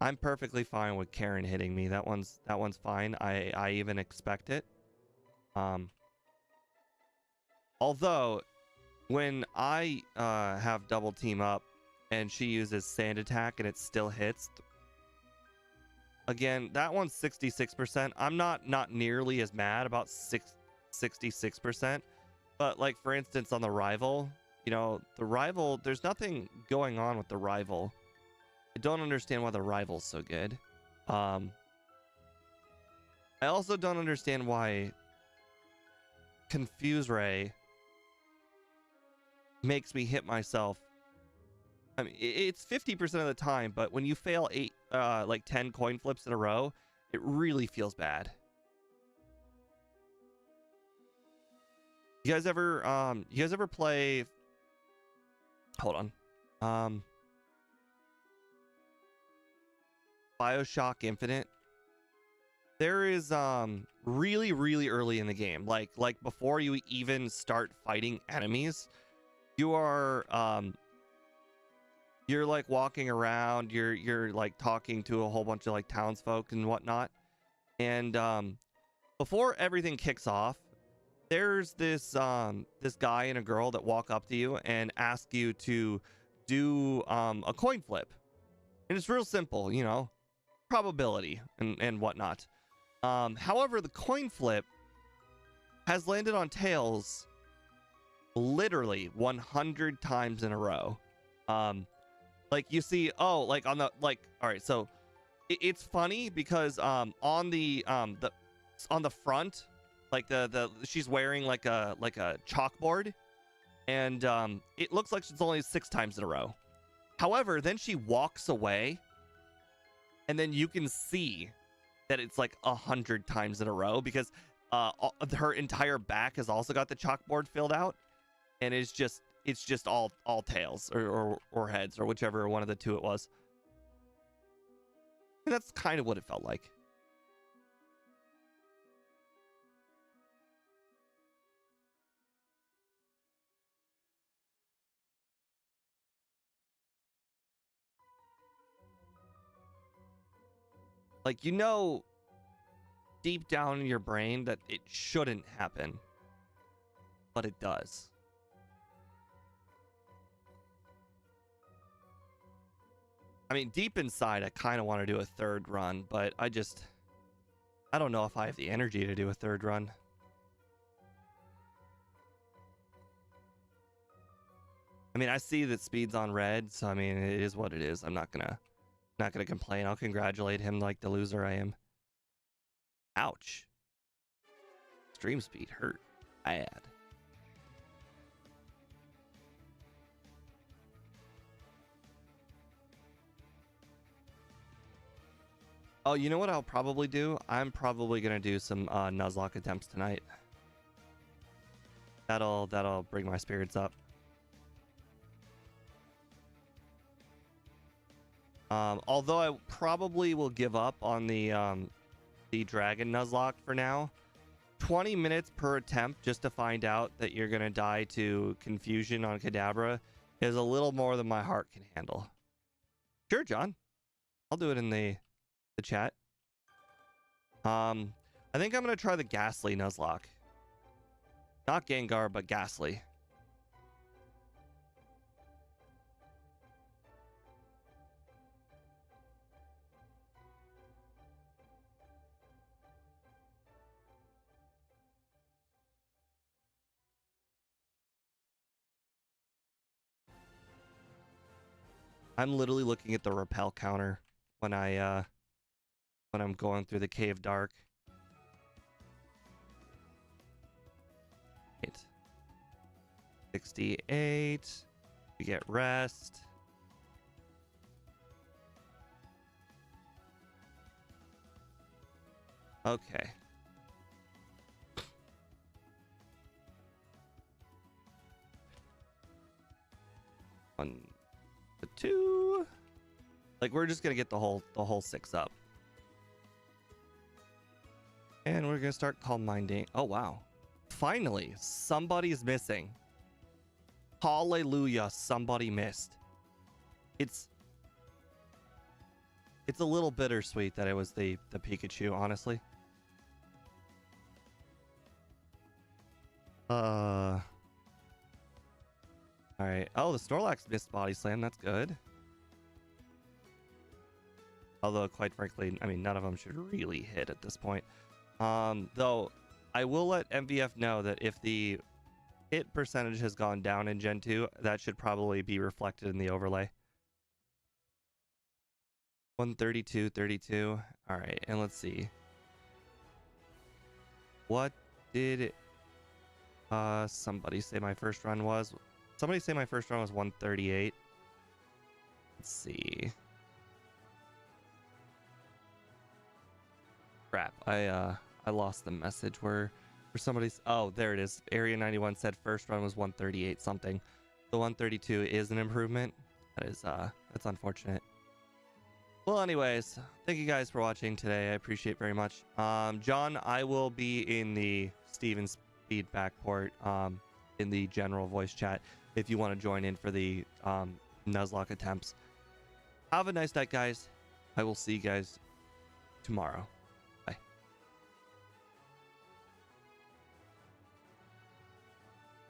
I'm perfectly fine with Karen hitting me. That one's fine. I even expect it. Although when I have double team up and she uses sand attack and it still hits, again, that one's 66%. I'm not nearly as mad about 66%. But like, for instance, on the rival, you know, the rival, there's nothing going on with the rival. I don't understand why the rival's so good. I also don't understand why Confuse Ray makes me hit myself. I mean, it's 50% of the time, but when you fail 10 coin flips in a row, it really feels bad. You guys ever play? Hold on. BioShock Infinite. There is really early in the game, like before you even start fighting enemies, you are you're like walking around, you're like talking to a whole bunch of like townsfolk and whatnot, and before everything kicks off, there's this guy and a girl that walk up to you and ask you to do a coin flip, and it's real simple, you know, probability and whatnot. However, the coin flip has landed on tails literally 100 times in a row. Like you see, oh, like on the all right, so it's funny because on the front, like the she's wearing like a chalkboard, and it looks like it's only 6 times in a row. However, then she walks away, and then you can see that it's like 100 times in a row because her entire back has also got the chalkboard filled out, and it's just all tails or heads or whichever one of the two it was. And that's kind of what it felt like. Like, you know, deep down in your brain that it shouldn't happen, but it does. I mean, deep inside, I kind of want to do a third run, but I don't know if I have the energy to do a third run. I mean, I see that speed's on red, so I mean, it is what it is. I'm not gonna complain. I'll congratulate him like the loser I am. Ouch. Stream speed hurt bad. Oh, you know what I'll probably do? I'm probably gonna do some Nuzlocke attempts tonight. That'll bring my spirits up. Although I probably will give up on the Dragon Nuzlocke for now. 20 minutes per attempt just to find out that you're gonna die to Confusion on Kadabra is a little more than my heart can handle. Sure, John. I'll do it in the chat. I think I'm gonna try the Ghastly Nuzlocke. Not Gengar, but Ghastly. I'm literally looking at the repel counter when I'm going through the cave dark. 68. We get rest. Okay. One to two. Like, we're just gonna get the whole 6 up. And we're gonna start calm minding. Oh wow. Finally, somebody's missing. Hallelujah, somebody missed. It's a little bittersweet that it was the Pikachu, honestly. Alright. Oh, the Snorlax missed Body Slam. That's good. Although, quite frankly, I mean, none of them should really hit at this point. Though, I will let MVF know that if the hit percentage has gone down in Gen 2, that should probably be reflected in the overlay. 132, 32. Alright, and let's see. What did somebody say my first run was? Somebody say my first run was 138. Let's see. Crap, I lost the message where somebody's. Oh, there it is. Area 91 said first run was 138 something. The 132 is an improvement. That is that's unfortunate. Well, anyways, thank you guys for watching today. I appreciate very much. John, I will be in the Steven Speed backport in the general voice chat if you want to join in for the Nuzlocke attempts. Have a nice night, guys. I will see you guys tomorrow.